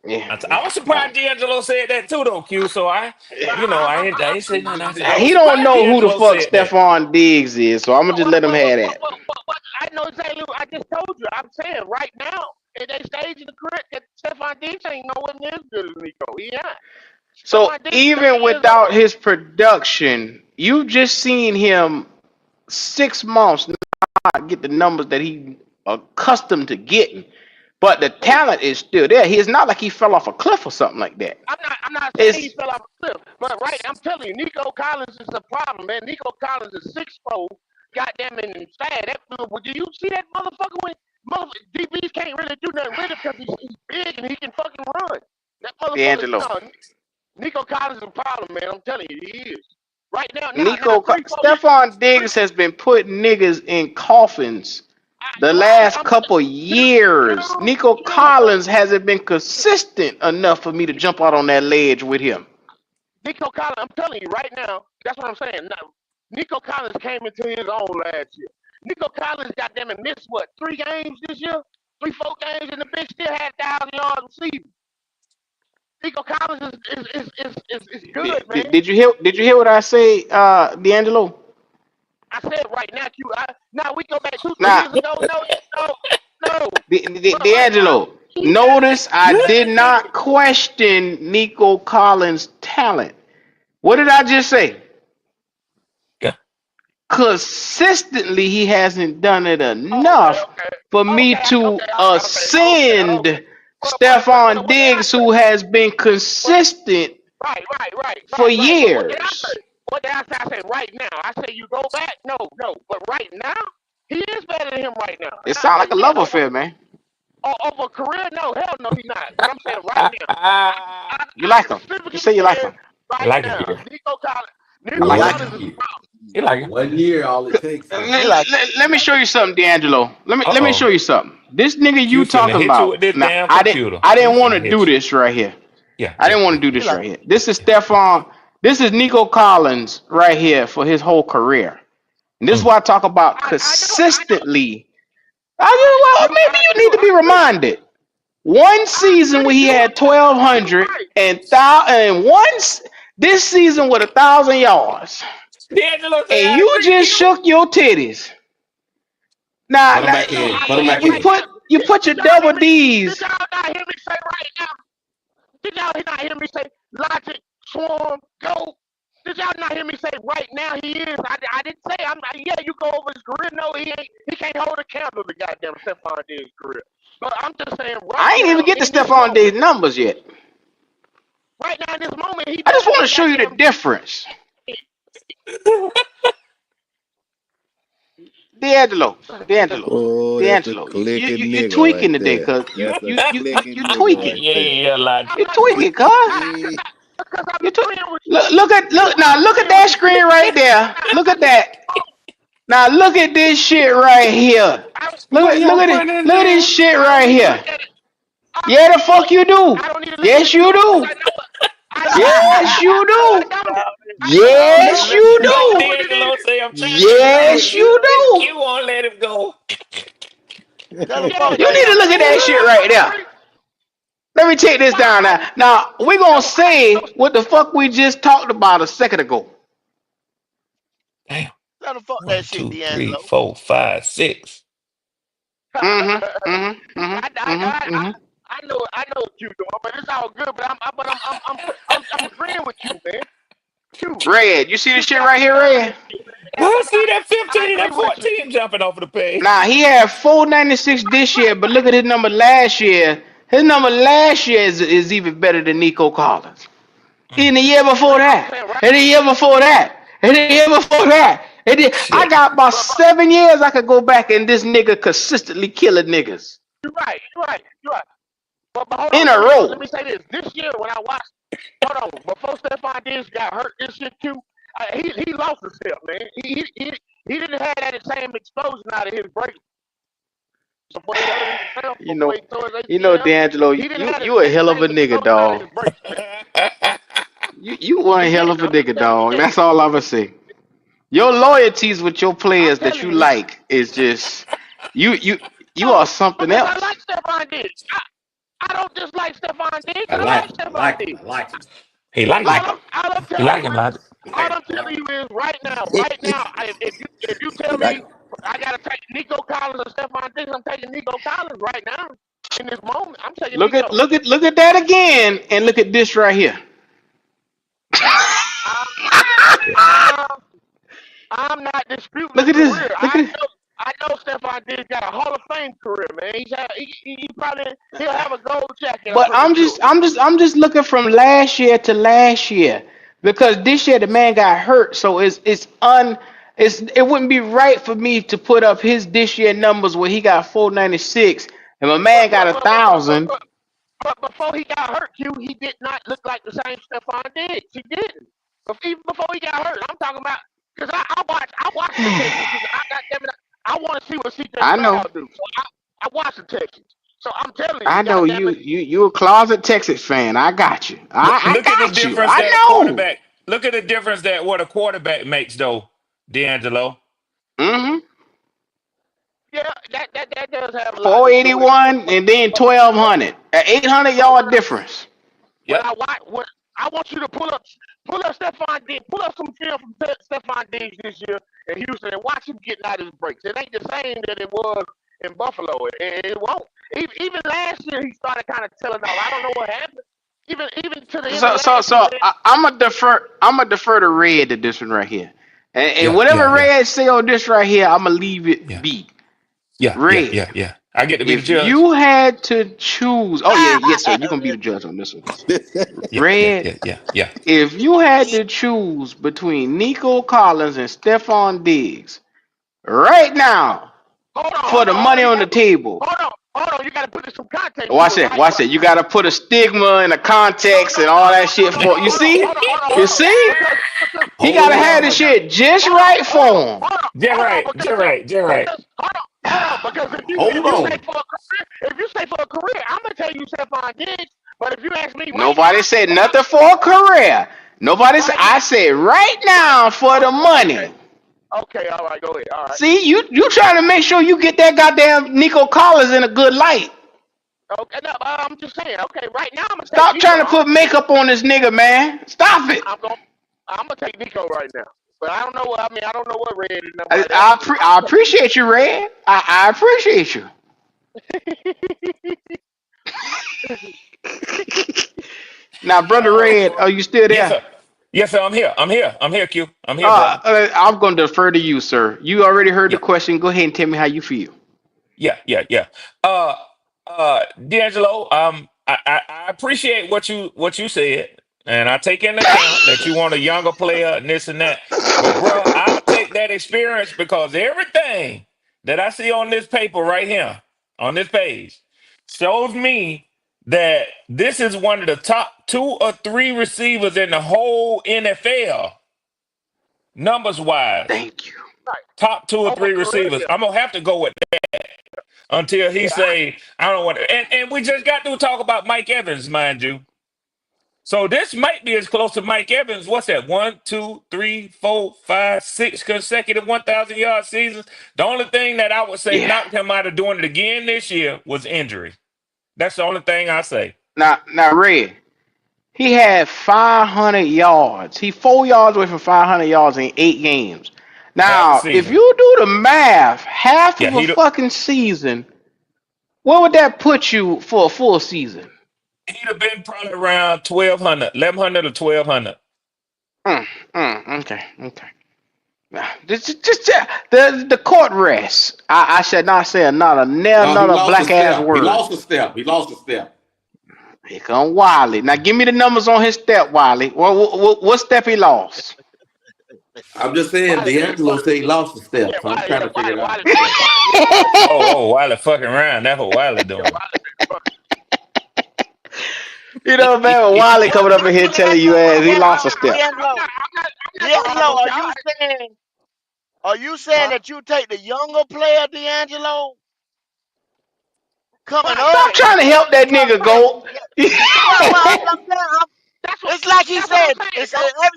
Yeah. I was surprised D'Angelo said that too, though, Q. So I ain't saying nothing. I was He don't surprised know who the D'Angelo fuck said that. Stephon Diggs is, so I'm gonna just let him have that. I know exactly what I just told you. I'm saying right now, at that stage of the career, that Stephon Diggs ain't nowhere near as good as Nico. He not. So Stephon Diggs is 30 even years without old. his production, you just seen him 6 months not get the numbers that he accustomed to getting. But the talent is still there. It's not like he fell off a cliff or something like that. I'm not saying he It's fell off a cliff, but right, I'm telling you, Nico Collins is a problem, man. Nico Collins is 6'4", goddamn in fast. That do you see that motherfucker when DBs can't really do nothing with him because he's big and he can fucking run. That motherfucker, D'Angelo. no, Nico Collins is a problem, man. I'm telling you, he is. Right now, Nico 3-4 years. Stephon Diggs has been putting niggas in coffins the last couple years. Nico Collins hasn't been consistent enough for me to jump out on that ledge with him. Nico Collins, I'm telling you right now, that's what I'm saying. Now, Nico Collins came into his own last year. Nico Collins, goddamn it, missed what, 3 games this year? 3, 4 games, and the bitch still had 1,000 yards receiving. Nico Collins is good, man. Did you hear what I say, D'Angelo? I said right now, now we go back 2, 3 Now, years ago. No. But right now, D'Angelo, notice I did not question Nico Collins' talent. What did I just say? Yeah. Consistently, he hasn't done it enough for me to ascend Stephon Diggs, who has been consistent Right. for But years. what did I say? I said right now. I say you go back. No. But right now, he is better than him right now. It sounds like a love affair, man. Over a career, no, hell no, he's not. But I'm saying right now. You like him? You say you like him? I like now, him. Nico Collins. I Nico like Collins him. is a problem. You like him? 1 year, all it takes. Let me show you something, D'Angelo. Let me Uh-oh. show you something. This nigga you You finna talking hit you with about? this Now, damn I computer. didn't want to Finna hit do you. this right here. Yeah. I didn't want to do this right here. This is Stephon. This is Nico Collins right here for his whole career. And this is why I talk about consistently. Well, maybe you need to be reminded. One season where he had 1,200 and once this season with 1,000 yards, D'Angelo said, and I you agree with just you. shook your titties. Now, Put him back in. Put him back you in. put your double D's. Did y'all not hear me say right now? Did y'all not hear me say Logic, Swarm, Go? Did y'all not hear me say right now he is? I didn't say I'm not. Yeah, you go over his career. No, he ain't. He can't hold a candle to goddamn Stephon Diggs' career. But I'm just saying right I ain't now, even get to in this Stephon Diggs' moment, numbers yet. right now in this moment, he I just better want to than show you the goddamn difference. D'Angelo, Oh, that's a clicking you nigga tweaking right today, there. cause That's a clicking you nigga tweaking. right there. Yeah, Logic. You I'm not tweaking, tweaking cuz. because I'm You tweak. agreeing with you. Look at that screen right there. Look at that. Now look at this shit right here. Boy, y'all Look funny as at this hell. shit I don't right need to here. look at it. Yeah, the fuck you do. I don't need to look at Yes, it you because do. I know Yes, you I do. don't. Yes, you Like do. What it D'Angelo is. say, I'm trying to agree with Yes, you. you do. You won't let him go. Tell him Yeah, fuck You that need to look shit. at that shit right there. Let me take this down now. Now we gonna say what the fuck we just talked about a second ago. Damn. Tell him fuck that 1, shit, 2, 3, D'Angelo. 4, 5, 6. I know what you doing, but it's all good. But I'm agreeing with you, man. Red, you see this You shit gotta right here, learn Red? this shit, man. I see that I 15, agree that with you. 14 jumping off of the page. Now he had 496 this year, but look at his number last year. His number last year is even better than Nico Collins. In the year before But I'm that, saying right, and the year before that, and the year before that. I Shit. got about but 7 years I could go back and this nigga consistently killing niggas you're right. But hold in on, a row. let me say this. This year when I watched, hold on, before Stephon Diggs got hurt this year too, he lost himself, man. He didn't have that same explosion out of his break. Before he hurt himself, You before know, he tore his ACL, D'Angelo, he didn't have you a that hell of same a nigga, explosion out of his dog. break, man. You one He hell didn't. of a I'm just nigga, telling you, dog. he didn't. That's all I'ma say. Your loyalties with your I'm players that telling you you, like is just you are no, something because I else. like Stephon Diggs. I don't dislike Stephon Diggs. I I like like him. I Stephon like him. Diggs. I like him. He like him. Like him. He like him, Logic. All I'm telling you is right now, if you tell Like me him. I gotta take Nico Collins or Stephon Diggs, I'm taking Nico Collins right now. In this moment, I'm taking Nico. Look at that again, and look at this right here. I, I, I'm not disputing the Look at this. career. Look at it. I know Stephon Diggs got a Hall of Fame career, man. He probably he'll have a gold jacket. I'm But pretty sure. I'm just looking from last year to last year because this year the man got hurt, so it wouldn't be right for me to put up his this year numbers where he got 496 and my But man got but a but but but but, thousand. but, but before he got hurt, Q, he did not look like the same Stephon Diggs. He didn't. But even before he got hurt, I'm talking about because I watch the Texans. I got them. I want to see what CJ I know. Stroud do. So I watch the Texans. So So I'm telling you, I know goddamn you it. you a closet Texas fan. I got you. I Look at the got you. difference I that a know. quarterback. Look at the difference that what a quarterback makes, though, D'Angelo. Mm-hmm. Yeah, that does have a lot to do it. 481 and then But 1200. An 800 but yard difference. when Yep. I watch, when I want you to pull up Stephon Diggs, pull up some film from Stephon Diggs this year in Houston and watch him getting out of his breaks. It ain't the same that it was in Buffalo. It won't. Even last year he started kind of telling off. I don't know what happened. Even to the end of last year, man. I'm gonna defer. I'm gonna defer to Red to this one right here, and Yeah. whatever Yeah. Yeah. Red say on this right here, I'm gonna leave it Yeah. be. Yeah. Yeah. Red, Yeah. Yeah. I get to be the if judge. you had to choose, oh yeah, yes sir, you're gonna be the judge on this one. Yeah. Yeah. Red, Yeah. Yeah. Yeah. if you had to choose between Nico Collins and Stephon Diggs right now for the Hold on. money You on the gotta table, hold on. You gotta put some context to watch it, it, right? watch it. You gotta put a stigma and a context and all that shit for you. See, you see. Because He Hold gotta because have on. this because shit just right for him. Just right. Just right. Just right. hold on, because Hold on. if you say for a career, I'm gonna tell you Stephon Diggs. But if you ask me right Nobody now, said nothing for a career. Nobody said. right I now, said right now for the okay, money. all right, go ahead, all right, See, you trying to make sure you get that goddamn Nico Collins in a good light. okay. No, I'm just saying, okay, right now I'm gonna take Stop Nico. trying to put makeup on this nigga, man. Stop it. I'm gonna take Nico right now. But I don't know what I don't know what Red and I, nobody else. I, appre- I appreciate you, Red. I appreciate you. Now, brother Red, are you still Yes, there? sir. Yes, sir. I'm here. I'm here. I'm here, Q. I'm here, brother. I'm going to defer to you, sir. You already heard the Yeah. question. Go ahead and tell me how you feel. Yeah. Yeah. Yeah. D'Angelo, I appreciate what you said, and I take into account that you want a younger player and this and that. But bro, I'll take that experience because everything that I see on this paper right here, on this page, shows me that this is one of the top 2 or 3 receivers in the whole NFL, numbers wise. Thank you. Right. Top 2 or 3 Career, receivers. I'm gonna have to go with until he yeah, say I don't want to. And we just got to talk about Mike Evans, mind you. So this might be as close to Mike Evans. What's that? 1, 2, 3, 4, 5, 6 consecutive 1,000-yard seasons. The only thing that I would say Yeah. knocked him out of doing it again this year was injury. That's the only thing I say. Now, Red, he had 500 yards. He 4 yards away from 500 yards in 8 games. Half a Now, if season. you do the math, half Yeah, of a fucking season, where would that put you for a full season? he'd have been probably around 1,100 or 1,200. Okay. Now, just the court rests. I should not say another No, he lost black a ass step. word. He lost a step. Here come Wiley. Now give me the numbers on his step, Wiley. What step he lost? I'm just saying, D'Angelo said he lost a step, so I'm trying to figure it out. Wiley fucking around. That's what Wiley doing. You know, man, when Wiley coming up in here telling you ass he lost a step. D'Angelo, are you saying that you take the younger player, D'Angelo? Coming Stop up. trying to help that nigga go. It's like he said,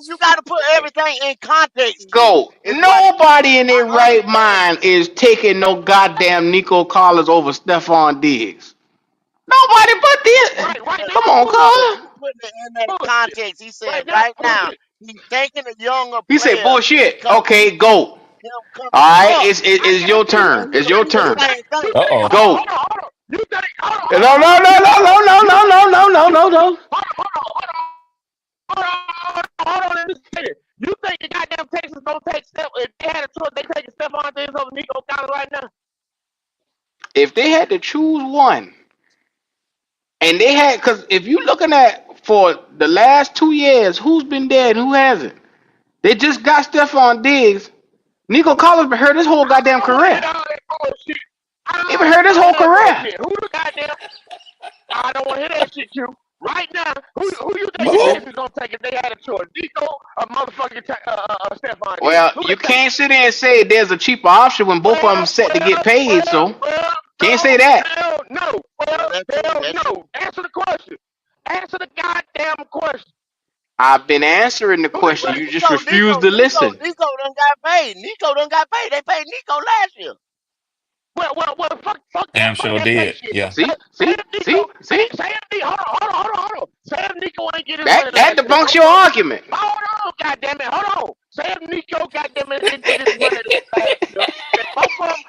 you got to put everything in context. Go. Nobody in their right mind is taking no goddamn Nico Collins over Stephon Diggs. Nobody but this. Come on, cuz. Putting it in that context. He said right now, he's taking a younger player. He said bullshit. Okay, go. All right, it's your turn. It's your turn. Uh-oh. Go. You think? No. Hold on, let me say this. You think the goddamn Texans gonna take step if they had a choice? They take a step on things over Nico Collins right now. If they had to choose one, and they had, because if you looking at for the last 2 years, who's been dead, who hasn't? They just got Stephon Diggs. Nico Collins been hurt his whole goddamn career. He been hurt his whole career. Who the goddamn? I don't want to hear that shit, you. Right now, who you think the Texans gonna take if they had a choice? Nico or motherfucking Stephon? Well, you can't sit there and say there's a cheaper option when both of them set to get paid. So can't say that. No. Well, Well, that's true. hell That's true. no. Answer the question. Answer the goddamn question. I've been answering the Who they question. But You pay? just refuse to listen. Nico done got paid. Nico done got paid. They paid Nico last year. Well, Damn fuck sure that pay did. shit. Yeah. See, Say see, if Nico, see, see. say if Nico, hold on. Say if Nico ain't get his money That last year. debunks your argument. Hold on, goddamn it, hold on. Say if Nico goddamn it didn't get his money last year. And both of them,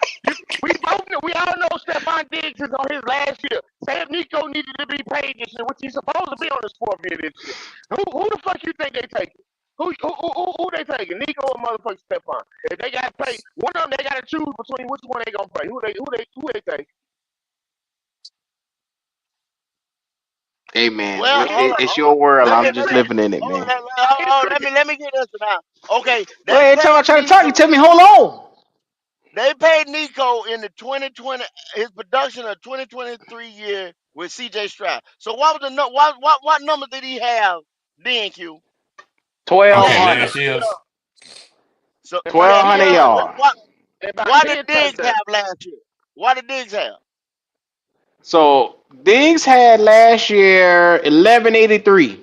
we all know Stephon Diggs is on his last year. Say if Nico needed to be paid this year, which he's supposed to be on his fourth year this year. Who the fuck you think they taking? Who they taking? Nico or motherfucking Stephon? If they got to pay one of them, they got to choose between which one they gonna pay. Who they take? Hey man, Well, hold on. it's your world. Let me I'm let just me living in it, hold man. on, let me get this now. Okay, they Wait, paid trying to talk. You Nico. tell me, hold on. They paid Nico in the 2020 his production of 2023 year with CJ Stroud. So what was the what number did he have then, Q? Okay, Last year. last 1,200. year's. So he About had 1,200 10 yards. about what did 10 Diggs touchdowns. have last year? What did Diggs have? So Diggs had last year 1,183,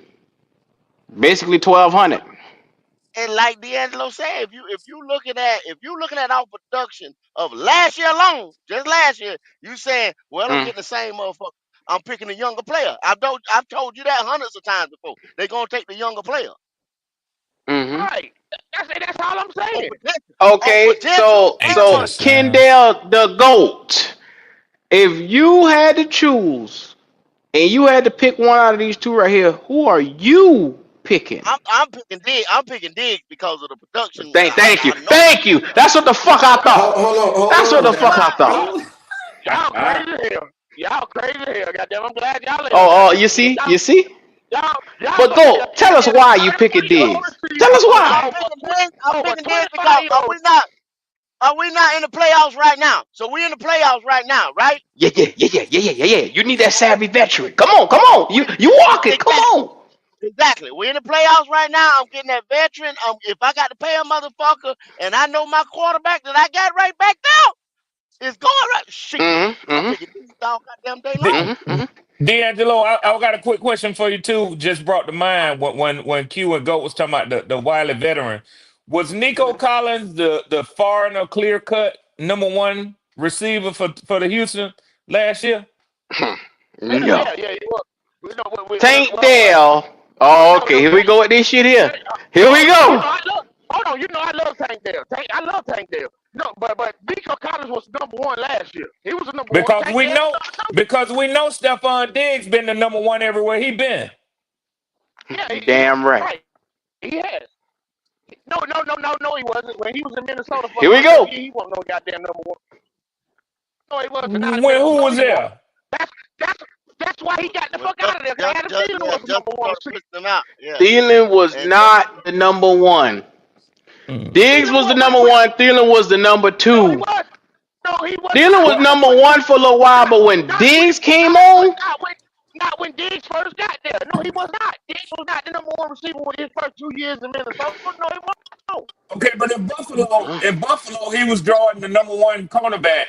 basically 1,200. And like D'Angelo said, if you looking at our production of last year alone, just last year, you saying, well, I'm Mm, getting the same motherfucker. I'm picking a younger player. I've told you that hundreds of times before. They're gonna take the younger player mm-hmm. Right. That's all I'm on saying. potential. On Okay, potential so Eight and so money. touchdowns. Kendall the goat. If you had to choose and you had to pick one out of these two right here, who are you picking? I'm picking Diggs because of the production. Thank you, I know thank you. That's what the fuck I thought. That's what Hold the on fuck I now. thought. Y'all crazy as hell. Y'all crazy as hell. Goddamn, I'm glad y'all ain't on that Oh, with you me. see, Y'all, you see. y'all But gonna be a go, tell us goddamn why you 34 picking year old Diggs. Tell receiver us I'm why. over picking Diggs. I'm over picking Diggs 25 because year old. are we not in the playoffs right now? So we're in the playoffs right now, right? Yeah. You need that savvy veteran. Come on, come on. You walk it. Come Exactly. on. Exactly. We're in the playoffs right now. I'm getting that veteran. If I got to pay a motherfucker and I know my quarterback that I got right back there is going right, shit, I'm Mm-hmm. picking these dog goddamn day D- long. Mm-hmm. D'Angelo, I got a quick question for you too. Just brought to mind when Q and Goat was talking about the wily veteran. Was Nico Collins the foreigner clear cut number one receiver for the Houston last year? Yeah, No. it was. We know Tank what. Dell. Oh, No, okay. Here we Tank. go with this shit here. Here we Hold on, go. I love Tank Dell. I love Tank Dell. No, but Nico Collins was number one last year. He was the number one. Because Tank we Dell know was number two. Stephon Diggs been the number one everywhere he been. Yeah, You damn right. right. He has. No, he wasn't. When he was in Minnesota for Here we most of go. the year, he wasn't no goddamn number one. No, he wasn't not in When Minnesota. who No, was he wasn't. there? That's that's that's why he got the Well, fuck out of there. Cause Adam Thielen was the Justin number one started receiver. pushing them out. Yeah. Thielen was And not the number one. Mm. Diggs was the number one. Thielen was the number No, he two. was. No, he was Thielen not. was Well, number one for a little while, but when Not when, Diggs came not when, on, not when, not when Diggs first got there. No, he was not. Diggs was not the number one receiver with his first 2 years in Minnesota. No, he wasn't. No. okay, but in Buffalo, he was drawing the number one cornerback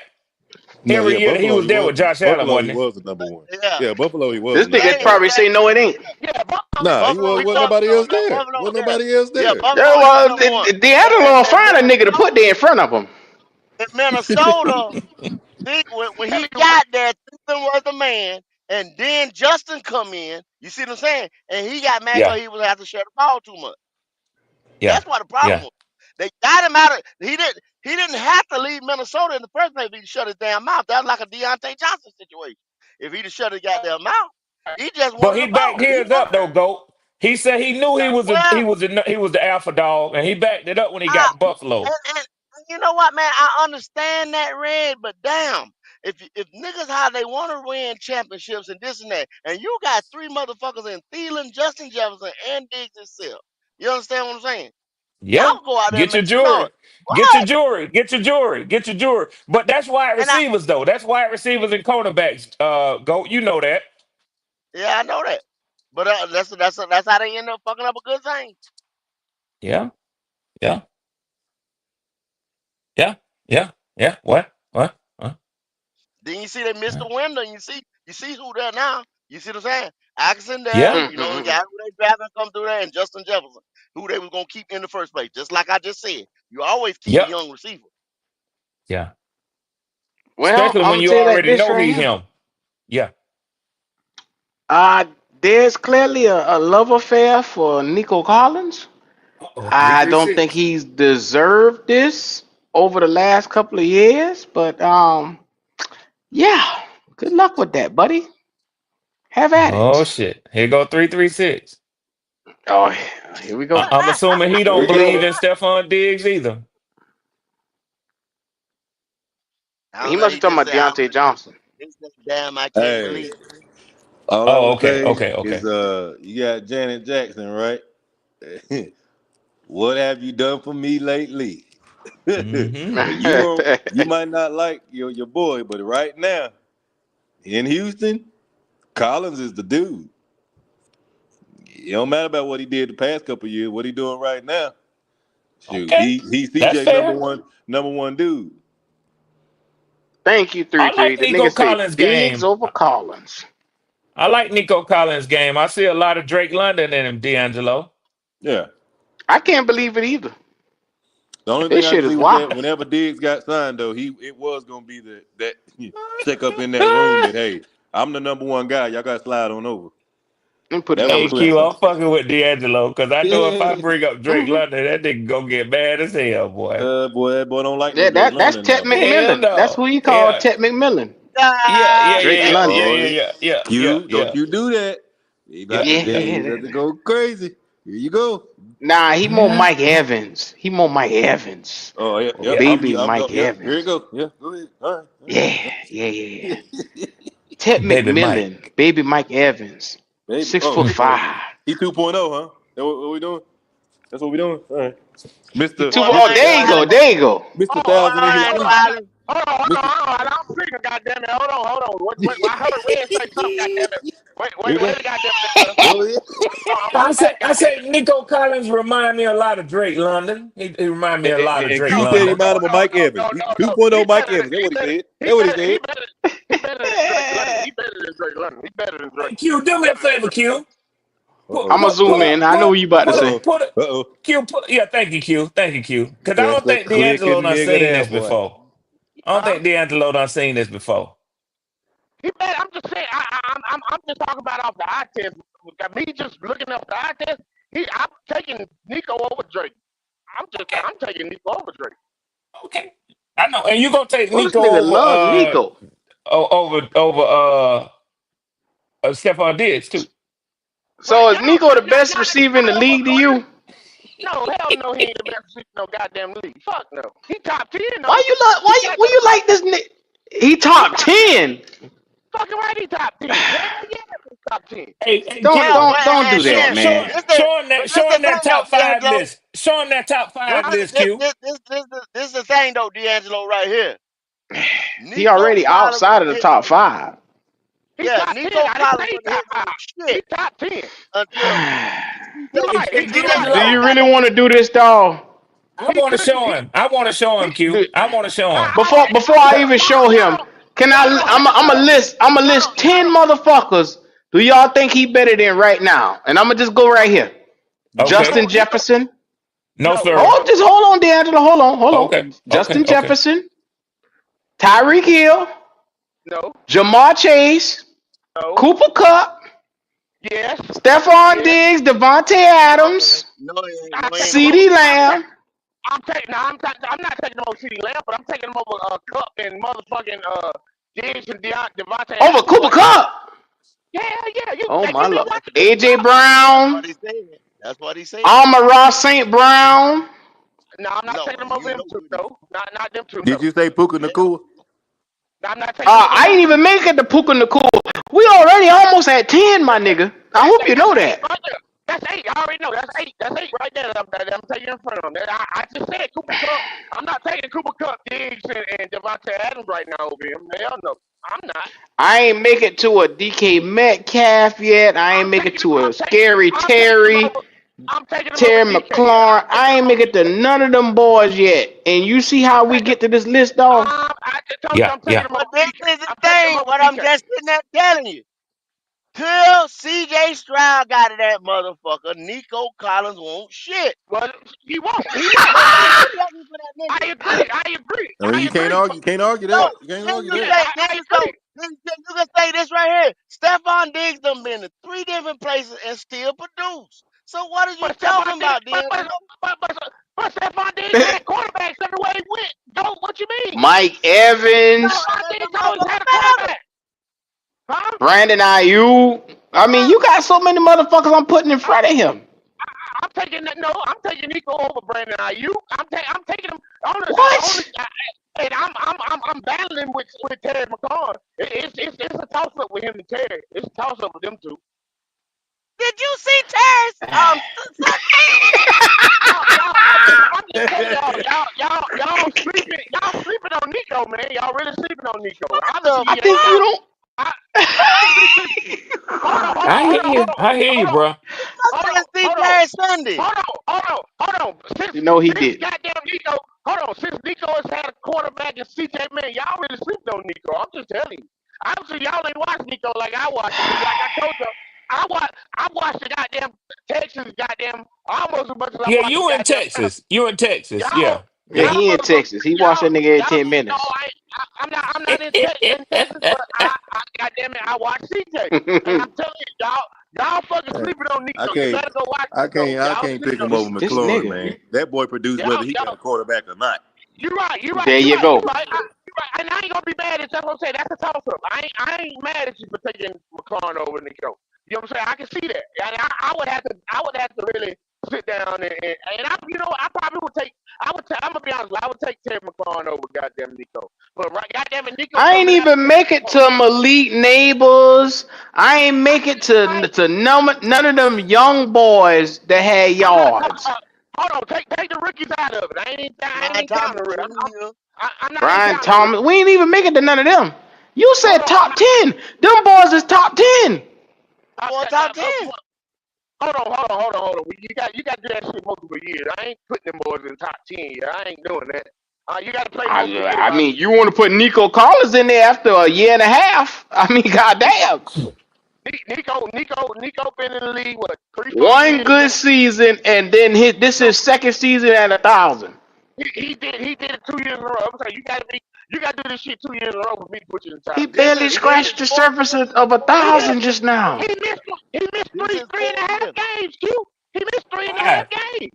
No, every yeah, year that he was there with Josh Allen, Buffalo he wasn't was the number one. yeah, Yeah, Buffalo he was this the number nigga one. probably say no, it ain't. Yeah, Nah, he Buffalo was was wasn't number nobody else no, there. Buffalo, Wasn't yeah. nobody else Yeah, there. Yeah, Buffalo had the well, number one. they had to go find a nigga to put there in front of him. In Minnesota, when he got there, Houston was the man, and then Justin come in. You see what I'm saying? And he got mad yeah, because he was have to share the ball too much. yeah, That's what the problem yeah. was. They got him out of. He didn't have to leave Minnesota in the first place if he shut his damn mouth. That was like a Deontay Johnson situation. If he'd have shut his goddamn mouth, he just But wanted he the backed ball. He his wanted up though, Goat. He said he knew well. he was the alpha dog, and he backed it up when he got I, to Buffalo. and you know what, man? I understand that, Red, but damn, if niggas how they want to win championships and this and that, and you got three motherfuckers in Thielen, Justin Jefferson, and Diggs itself, you understand what I'm saying? Yeah, Y'all go out there and get your make some noise. jewelry, What? get your jewelry. But that's wide And I, receivers though. That's wide receivers and cornerbacks. Goat, you know that. yeah, I know that, but that's how they end up fucking up a good thing. Yeah, yeah, yeah, yeah, yeah. What? What? Then you see they missed the window. And you see who there now. You see what I'm saying? Atkinson there, Yeah. you know, the guy who they drafted come through there, and Justin Jefferson, who they was gonna keep in the first place. Just like I just said, you always keep a Yep. young receiver. Yeah. Well, Especially I'm when gonna you tell you like already this know right he's here. him. Yeah. There's clearly a love affair for Nico Collins. Uh-oh. I don't think 336. he's deserved this over the last couple of years, but yeah. Good luck with that, buddy. Have at Oh it. shit. Here go 336. Oh, here we go. I'm assuming he Here don't we believe go. in Stephon Diggs either. I He don't know. must be He talking just about said, I Deontay don't, Johnson. it's just damn, I can't Hey, believe. all I Oh, would okay. say Okay. is Okay. you got Janet Jackson, right? What have you done for me lately? Mm-hmm. You might not like your boy, but right now in Houston, Collins is the dude. It don't matter about what he did the past couple of years. What he doing right now? Shoot, Okay. he's That's CJ fair. number one dude. Thank you, I 3-3. like The Nico nigga say Collins' Diggs game. over Collins. I like Nico Collins' game. I see a lot of Drake London in him, D'Angelo. Yeah. I can't believe it either. The only This thing I shit can is see was that wild. whenever Diggs got signed, though, it was gonna be that check up in that room that hey, I'm the number one guy. Y'all got to slide on over. Let me put the That was Hey, numbers clear. back Q, up. I'm fucking with D'Angelo because I know if I Yeah. bring up Drake London, that nigga gonna get mad as hell, boy. Boy, that boy don't like no Yeah, Drake that's London Ted now, boy. Hell McMillan. That's no. who he called Yeah. Ted McMillan. Yeah, yeah, Ah, yeah, Drake yeah, yeah, London. yeah, Oh, yeah, yeah, yeah, Q, don't yeah, you do that? You yeah. about to, you Yeah. about to go crazy. Here you go. Nah, he more Yeah. Mike Evans. He more Mike Evans. Oh yeah, Or yep. Yeah. baby Mike Yep. Here you Evans. go. Yeah, go ahead. All right. Yeah, yeah. Ted Baby McMillan, Mike. baby Mike Evans. Baby. Six foot Oh, five. he 2.0, huh? That what we doing? That's what we doing. All right, He Mister two. boy, Oh, I ain't Mister there you go. smiling. There you go. Mister Oh, hold Thousand in I his ain't on, feet. smiling. Mister. I'm speaking, goddamn it. Hold on. I heard Red say something, goddamn it. Here you go. Wait, goddamn it. Go ahead. I'm back, I goddamn said it. Nico Collins remind me a lot of Drake London. He remind me a lot of And Drake Q No, said he London. reminded him of Mike Evans. He no. 2.0 Mike Evans. That's what he said. That's what he said. He better than Drake London. He better than Drake London. He better than Drake. Hey, Q, do He me a better than favor, Drake. Q. Uh Put oh. I'ma put Uh zoom put oh. in. a I know put what you about to Uh put a say. oh. put a Uh oh. Q put yeah, thank you, Q. Thank you, Q. Because I That's don't the think D'Angelo quickest done nigga seen there, this boy. before. I don't Huh? think D'Angelo done seen this before. He better. I'm just saying. I'm just talking about off the eye test. Me just looking up the eye test. I'm taking Nico over Drake. Okay, I'm taking Nico over Drake. okay. I know. And you gonna take Well, this Nico nigga over love Nico. over Stephon Diggs too. So Right? is Nico the best receiver in the league to you? No, hell no, he ain't the best receiver in no goddamn league. Fuck no. He top 10 Why though. you love? He Why got you like this nigga? He he top top 10. 10. Fucking right, he top 10. Hell yeah, he's top 10. Hey, Don't Yeah, Q. don't well, don't do and that, then Show man. show him the that thing though, top five D'Angelo. list. Show him that top five Right, list, Q. this is the thing though, D'Angelo, right here. He Nico already Collins outside of wasn't the hitting top no, five. He yeah, top 10. Nico I didn't Collins say he wasn't top hitting 5. no He shit top 10. until He Hey, right. hey, CJ Do D'Angelo. Stroud you got really no. want to do this, dog? I He want to shouldn't. show him. I want to show him, He Q. I want to show him. Before I even show him, can I? I'm a list 10 motherfuckers. Do y'all think he better than right now? And I'm gonna just go right here. Okay. Justin Jefferson. No, No. sir. Oh, just hold on, D'Angelo. Hold Okay. on. Okay. Justin Okay. Jefferson, Tyreek Hill, No. Jamar Chase, No. Cooper Kupp, Yes. Stephon Yes. Diggs, Devontae No, he ain't. Adams, I No, he take ain't. him over. CeeDee Lamb. I'm not taking him over CeeDee Lamb, but I'm taking him over Cup and motherfucking Diggs and Devontae Over Adams Cooper right now. Kupp. Yeah. Oh Hey, my you be lord. watching this AJ stuff. That's Brown, what he said. That's what he said. Amon-Ra St. Brown. No, I'm not No, taking him over you them know two. goodness. No, not them two. Did No, you say Puka Yeah. Nakua? I'm not taking him over I them ain't two. even make it to Puka Nicole. We already almost at 10, my nigga. I hope you know That's eight that. right there. That's 8. I already know. That's eight right there. That I'm taking in front of him. I just said Cooper Cup. I'm not taking Cooper Cup, Diggs, and Devontae Adams right now over him. Hell no, I'm not. I ain't make it to a DK Metcalf yet. I ain't make it to a Scary I'm taking him Terry, over. I'm taking him over Terry DK. McLaurin. I'm I taking ain't him make over. it to none of them boys yet. And you see how we get to this list, dog? I just told you Yeah, I'm taking yeah. him But over this DK. is the I'm taking him thing. over What I'm DK. just sitting there telling you. Till CJ Stroud got to that motherfucker, Nico Collins won't shit. Well, he won't. He No, won't. I'm just telling you for that I nigga. agree. I agree. I mean, I you can't agree. argue. You can't argue So that. You can't then argue you that. say, Yeah, I agree. then you can say this right here. Stephon Diggs done been to 3 different places and still produce. So what are you But talking Stephon Diggs, about, D'Angelo? but Stephon Diggs had quarterbacks everywhere he went. Don't what you mean? Mike No, Evans, Don't I let think them he's always had a motherfucker better. quarterback. Huh? Brandon Ayuk. I mean, you got so many motherfuckers I'm putting in front of him. I'm taking that. No, I'm taking Nico over Brandon Ayuk. I'm taking him on What? and I'm battling with Terry McLaurin. It's a toss up with him and Terry. It's a toss up with them two. Did you see Terry's I'm just telling y'all sleeping on Nico, man. Y'all really sleeping on Nico. Obviously, I you ain't think you got. don't. I, obviously, I hear you. I hear you, bro. I didn't see hold on. Terry Sunday? Hold on. You know he Since did. goddamn Nico, since Nico has had a quarterback and CJ, man, y'all really sleeping on Nico. I'm just telling you. Obviously, y'all ain't watched Nico like I watched him. Like I told you, I watched the goddamn Texas, goddamn almost as much as I Yeah, watched the you in goddamn. Texas. You in Texas. Y'all, Yeah. Yeah, Yeah. y'all he in motherfuckers, Texas. He watched that nigga every 10 no, minutes. I'm not in Texas, but I goddamn it, I watch CJ, and I'm telling you, y'all fucking sleeping on I Nico. You can't. better go watch I Nico. can't. I Y'all can't pick sleeping him on this over Nico. this McLaurin, nigga. man. That boy produced whether he got a quarterback or not. You're right. There you go. You're right. And I ain't gonna be mad at that's what I'm saying. That's a toss up. I ain't mad at you for taking McLaurin over Nico. You know what I'm saying? I can see that. And I would have to really sit down and I probably would take. I'm gonna be honest. I would take Terry McLaurin over goddamn Nico. But right, goddamn it, Nico I ain't coming out. even make it to Malik Neighbors. I ain't make it to none of them young boys that had I'm not talking yards. about. Hold on, take the rookies out of it. I ain't Brian even counting Thomas the rookies. Jr. I'm not even Brian counting the rookies. Thomas. We ain't even make it to none of them. You said Hold on, top 10. Them boys is top 10. For top 10. Hold on. You got to do that shit multiple years. I ain't putting them boys in top 10 yet. I ain't doing that. You got to play multiple years. I mean, you want to put Nico Collins in there after a year and a half? I mean, goddamn. Nico been in the league what 3-4 One years good now. season, and then this is second season at 1,000. He did it 2 years in a row. I'm saying you got to do this shit 2 years in a row for me to put you in the He top 10. barely This is scratched the fourth surface year. of He 1,000 missed just now. he missed This is three and fourth a half year. games. Q. He missed three and a half 5. games.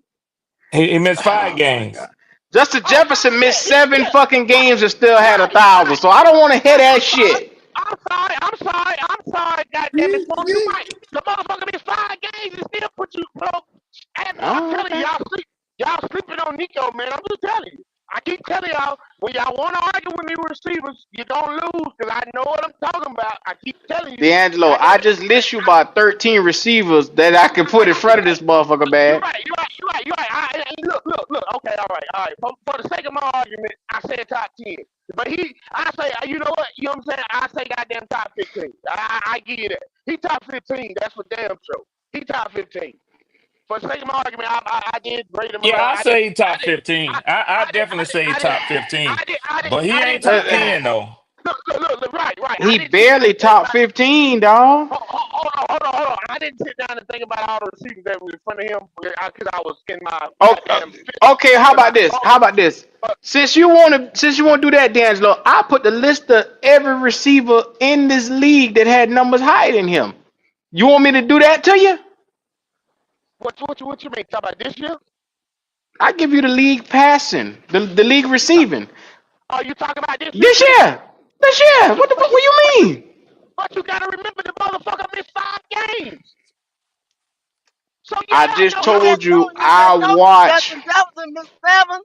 He missed 5 Oh my games. god. Justin Oh, Jefferson missed yeah, 7 fucking games and still had right, 1,000. So I don't want to hear that I'm sorry. shit. I'm sorry. God damn it, Smoke, you right. The motherfucker missed 5 games and still put you, bro. I'm Oh, telling you, okay. y'all sleeping on Nico, man. I'm just telling you. I keep telling y'all, when y'all want to argue with me receivers, you don't lose, because I know what I'm talking about. I keep telling you. D'Angelo, God damn I it. just list you about 13 receivers that I can put in front of this motherfucker, You're man. right. Look. Okay, all right. For the sake of my argument, I said top 10. But I say, you know what? You know what I'm saying? I say goddamn top 15. I give you that. He top 15. That's for damn sure. He top 15. For the sake of my argument, I did grade him. Yeah, I I did. say top 15. I I did. definitely say top 15. But he I ain't didn't put top him. 10 though. Look. Right. I He didn't sit down barely and think top about. 15, dog. Hold on. I didn't sit down and think about all the receivers that was in front of him because I was in my Oh, goddamn okay. How in my about this? phone. How about this? But Since you want to do that, D'Angelo, I put the list of every receiver in this league that had numbers higher than him. You want me to do that to you? what you mean? Talk about this year? I give you the league passing, the league receiving. Are you talking about this year This too? year. This year. What the fuck? What you mean? But you gotta remember the motherfucker missed 5 games. So I yeah, just no, told you You just I told me watch Justin Jefferson missed 7.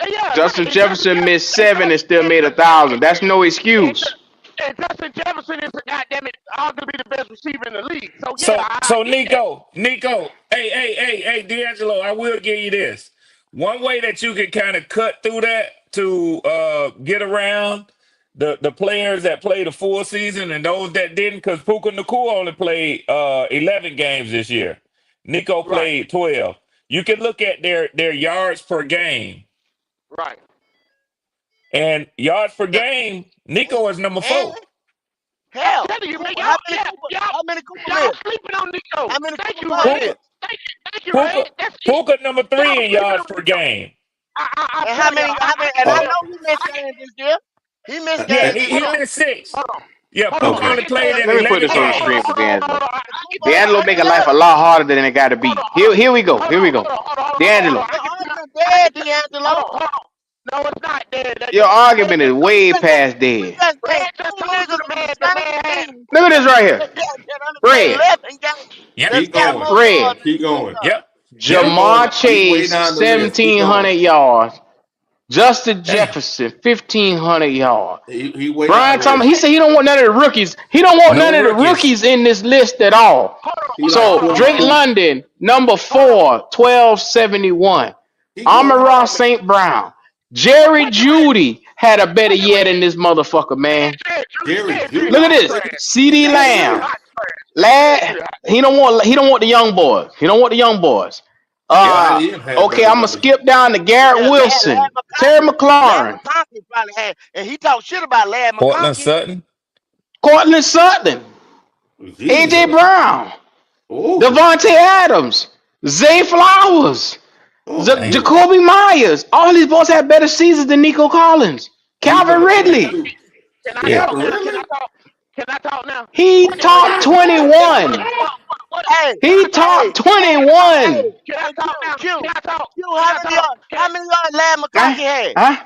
yeah, Justin right. And Jefferson missed 7 and still made 1,000. That's no And, excuse. and Justin Jefferson is, goddamn it, arguably the best receiver in the league. So yeah, So I so get that. Nico, hey, D'Angelo, I will give you this. One way that you can kind of cut through that to get around the players that played a full season and those that didn't, because Puka Nakua only played 11 games this year. Nico Right. played 12. You can look at their yards per game. Right. And yards per The, game, Nico is number and 4. I'm hell, telling you, man, Cooper, how many Cooper y'all miss? sleeping on Nico. How many Thank Cooper you, Cup Ray. miss? Thank you, Puka, Ray. That's it. Puka number Y'all 3 in sleeping yards on per Nico. game. I And tell how you, many? How many? And I Uh, know he missed games this year. He missed yeah, games he, this he year. missed 6. hold on. Yeah, Hold on. Puka I Okay. only didn't say played in Let me put 11 this on the And screen games. for D'Angelo. Cooper D'Angelo Cup making miss. life a lot harder than it got to be. Here we go. Here we go. D'Angelo, Your argument dead, D'Angelo. No, it's not dead. your argument is way past We dead. just Red named just two told you niggas the on the man. The same man had. team Look at this right here. that only played Red. 11 games. Yep, That's Keep got going. more yards Red. than Keep Cooper going. Cup. yep, Keep yep. Jamar going. He's way Chase, down the list. Keep 1,700 going. yards. Justin Damn. Jefferson, 1,500 yards. He way down Brian the Thomas, list. he said he don't want none of the rookies. He don't want No none of the rookies. rookies in this list at all. He like So Drake 22. London, number 4, 1,271. He Amon good. Ross St. Brown. Jerry Judy had a better year than this motherfucker, man. Jerry Judy. Look at this. CD Lamb. Lad, he don't want the young boys. He don't want the young boys. Yeah, he had Okay, better I'm gonna numbers. skip down to Garrett Yeah, Wilson, Lad Terry Lad McLaurin, McConkey probably had, and he talked shit about Lad Portland McConkey. Sutton. Cortland Sutton, AJ Jesus. Brown, Oh. Devontae Adams, Zay Flowers, Oh, Damn. Jacoby Myers. All these boys had better seasons than Nico Collins. Calvin Ridley, Can I Yeah. talk now? Really? Can I talk now? he top 21. Hey, He top 21. hey, Can I talk now? Q, Can I talk? Q, how many yards Lad McConkey had? Huh?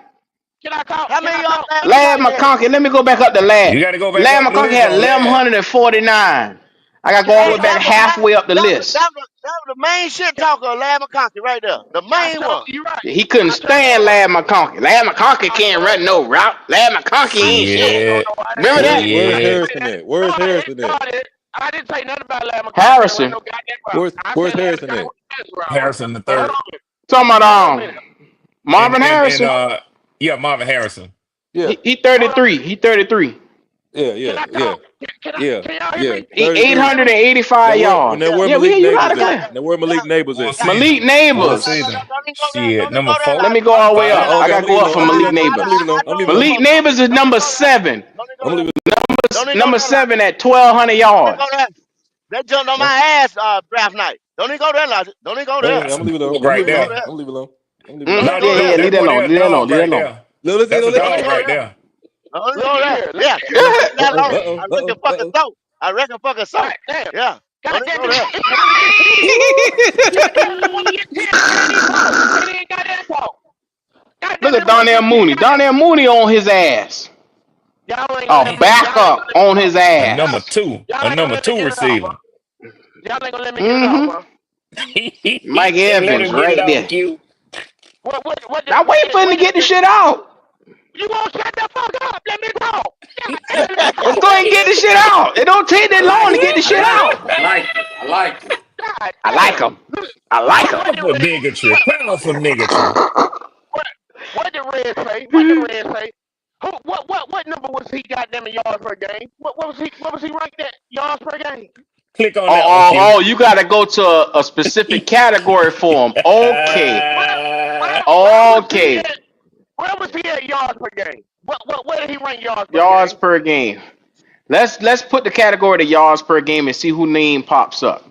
Can I talk? How many yards Lad McConkey had? McConkey. Let me go back up to Lad. You got to go back Lad up the McConkey list had on Lad. 1,149. I got to go all the way back halfway up the list. That was the main shit talker of Lad McConkey right there. The main one. You right. He couldn't stand Lad McConkey. Lad McConkey can't run no route. Lad McConkey ain't shit. Shit. Remember that? Where's Yeah. Harrison at? Where's Harrison at? I didn't say nothing about Lad McConkey. Harrison. No goddamn route. Where's I said Harrison Lad at? McConkey route. Harrison the But hold third. on. Talking about Marvin And, Harrison. yeah, Marvin Harrison. Yeah, He 33. He 33. yeah, Can yeah, I yeah, talk? Can y'all hear yeah. me? He 33. 885 yards. Now where Yeah, we Malik hear you Neighbors loud and at? Now where Malik Neighbors at? Season. Malik One Neighbors. season. Don't even go there. Shit, Don't even number go there. 4. Let me go all the way up. Okay, I got to go up for Malik Neighbors. I'm leaving on. Malik Neighbors is number 7. I'm leaving. Number 7 at 1,200 yards. They jumped on my ass draft night. Don't even go there, Logic. Don't even go there. I'm leaving alone. Right there. I'm leaving alone. Yeah, leave that alone. Leave that alone. Leave that alone. Let's That's go a there. dog right there. Don't even go there. Yeah. Uh-oh. I reckon fucking so. I reckon fucking so. God damn. Yeah. God Don't even damn go there. Look at Donnell Mooney. Donnell Mooney on his ass. Oh, back up on his A number ass. 2. A number 2 receiver. Y'all ain't gonna let me get it off, bro. Mike Let him Evans get right it out, there. Q. What Now wait for him to get the shit out. You won't shut the fuck up. Let me talk. Let's go ahead and get the shit out. It don't take that long to get the shit out. I like it. I like it. God, I like him. I like him. Powerful niggatry. Powerful niggatry. What did Red say? What did Red say? What number was he goddamn yards per game? What was he ranked at yards per game? Click on that one, Q. Oh, you gotta go to a specific category for him. Okay. Okay. Where was he at yards per game? Where did he rank yards per Yards game? per game. Let's put the category to yards per game and see who name pops up.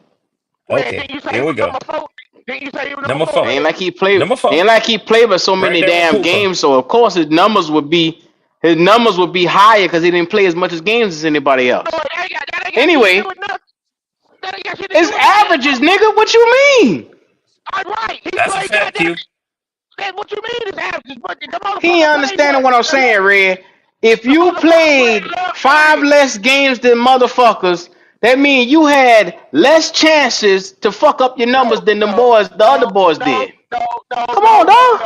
Okay, Didn't you say here he we was go. number 4? Didn't you say he was Number number 4. 4? Ain't like he played. Number 4. Ain't like he played with so many Right there damn with Cooper. games. So of course his numbers would be higher because he didn't play as much as games as anybody else. No, that ain't got Anyway, shit to do with nothing. That ain't got shit to do it's with averages, nigga. What you mean? All right. He That's a played fact, Q. goddamn. That's what you mean is averages. But the motherfucker He ain't understanding what I'm saying, Red. If you played 5 less games than motherfuckers, that means you had less chances to fuck up your numbers than the other boys did. Come on, dog.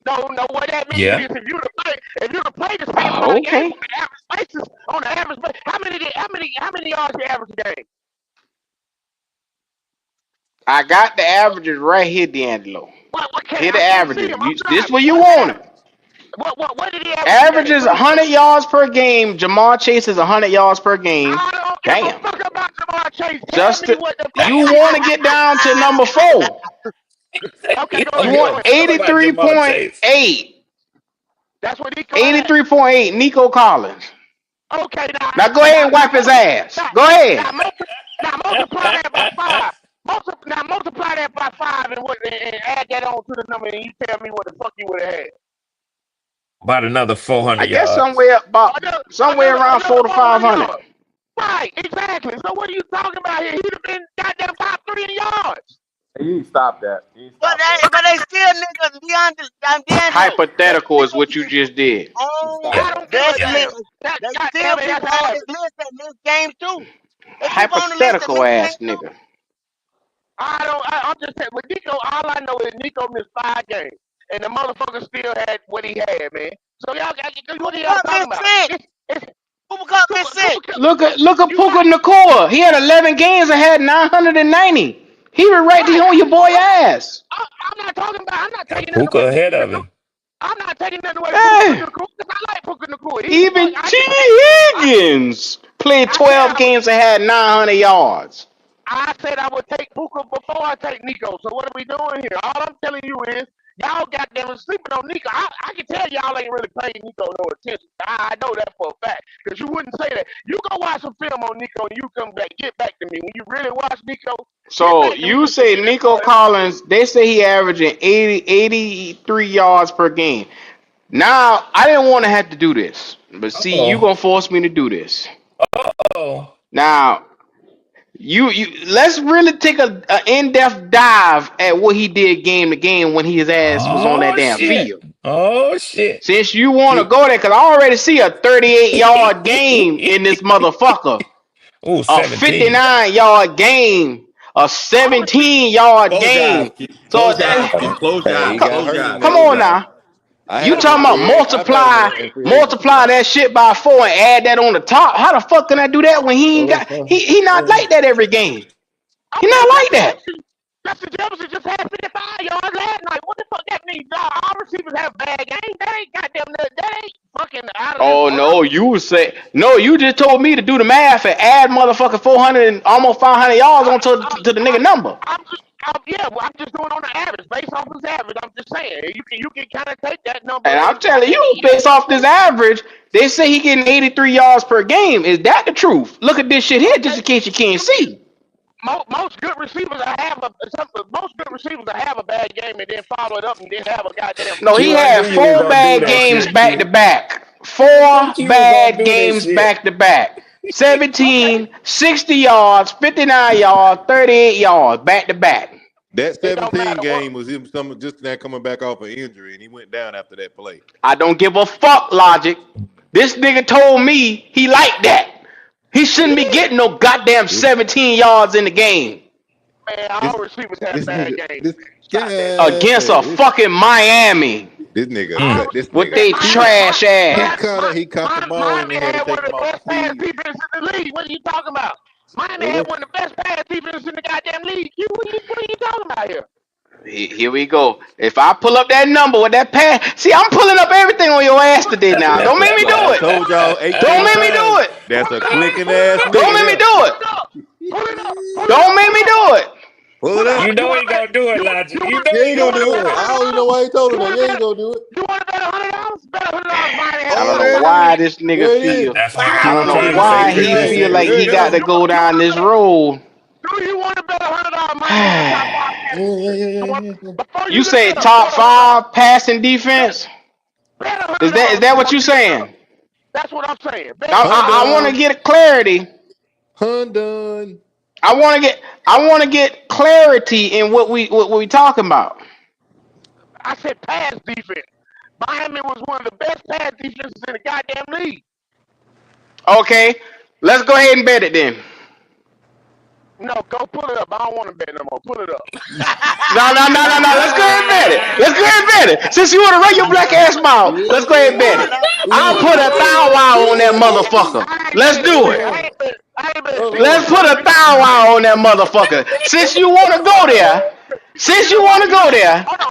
No, what that means Yeah. is if you to play the same amount of Okay. games on the average basis, how many yards you average a game? I got the averages right here, D'Angelo. What can Here I the can't see averages. him. I'm This driving. where you want it. What did he average? Averages 100 yards per game. Jamar Chase is 100 yards per game. I don't give a Damn. fuck about Jamar Chase. Tell Justin, me what the fuck. you want to get down to number 4. Okay, go You ahead. want Go ahead. About Jamar Chase. 83.8. That's what Nico had. 83.8, Nico Collins. Okay, Now go ahead and wipe his ass. Go ahead. Now multiply that by 5. Multiply that by 5 and add that on to the number, and you tell me what the fuck you would have had. About another 400 I guess yards. somewhere around 400 to 500. Right, exactly. So what are you talking about here? He'd have been goddamn top 3 in yards. He stopped that. But they still niggas DeAndre. Hypothetical is what you just did. Oh, I don't give a damn. they still people on this list that miss games too. They keep on the list that Hypothetical miss ass games nigga. I'm just saying, with Nico, all I know is Nico missed 5 games. And the motherfucker still had what he had, man. So y'all got what are y'all talking about? Cooper Kupp missed 6. Look at Puka Nacua. He had 11 games and had 990. He was right there on your boy ass. I'm not talking about. I'm not taking Puka nothing away ahead from of Puka. him. I'm not taking nothing away Hey. from Puka Nacua. I like Puka Nacua. Even T. Higgins played 12 games and had 900 yards. I said I would take Puka before I take Nico. So what are we doing here? All I'm telling you is y'all goddamn sleeping on Nico. I can tell y'all ain't really paying Nico no attention. I know that for a fact. Because you wouldn't say that. You go watch some film on Nico and you come back, get back to me. When you really watch Nico. So you say Nico Collins, they say he averaging 83 yards per game. Now, I didn't want to have to do this. But see, you going to force me to do this. Oh. Now, you let's really take a in-depth dive at what he did game to game when his ass was on that damn field. Oh shit! Since you want to go there, because I already see a 38-yard game in this motherfucker, Ooh, a 17. 59-yard game, a 17-yard game. So Close Hey, he got hurt in come that. on now. I You had talking him in about free agent. multiply that shit by 4 and add that on the top? How the fuck can I do that when he ain't got he not like that every game? He not like that. Justin Jefferson just had 55 yards last night. What the fuck that means? All receivers have bad games. That ain't goddamn. That ain't fucking out of Oh no, you just told me to do the math and add motherfucking 400 and almost 500 yards onto to the nigga number. I'm just doing on the average, based off his average. I'm just saying, you can kind of take that number. And I'm telling you, based off this average, they say he getting 83 yards per game. Is that the truth? Look at this shit here, just in case you can't see. Most good receivers have a bad game and then follow it up and then have a goddamn. No, he had 4 bad games back to back. 4 bad games back to back. 17, 60 yards, 59 yards, 38 yards back to back. That 17 game was him just now coming back off an injury, and he went down after that play. I don't give a fuck, Logic. This nigga told me he liked that. He shouldn't be getting no goddamn 17 yards in the game. Man, all receivers have bad games. Against a fucking Miami. This nigga. With they trash ass. He caught the ball and he had to take him off the field. Defense in the league. What are you talking about? Miami had one of the best pass defenses in the goddamn league. What are you talking about here? Here we go. If I pull up that number with that pass, see, I'm pulling up everything on your ass today now. Don't make me do it. I told y'all 18 Don't make me do it. That's a clicking ass. Don't make me do it. Pull it up. Don't make me do it. Pull it up. You know he gonna do it, Logic. You know He ain't gonna do it. I don't even know why he told him that. He ain't gonna do it. You want to bet $100? Bet $100. I don't know why this nigga feel. I don't know why he feel like he got to go down this road. Do you want to bet $100 money? You say top 5 passing defense? Is that what you saying? That's what I'm saying. I want to get clarity. Undone. I want to get clarity in what we talking about. I said pass defense. Miami was one of the best pass defenses in the goddamn league. Okay, let's go ahead and bet it then. No, go pull it up. I don't want to bet no more. Pull it up. No. Let's go ahead and bet it. Let's go ahead and bet it. Since you want to run your black ass mouth, let's go ahead and bet it. I'll put a $1,000 on that motherfucker. Let's do it. Let's put a $1,000 on that motherfucker. Since you want to go there. Hold on.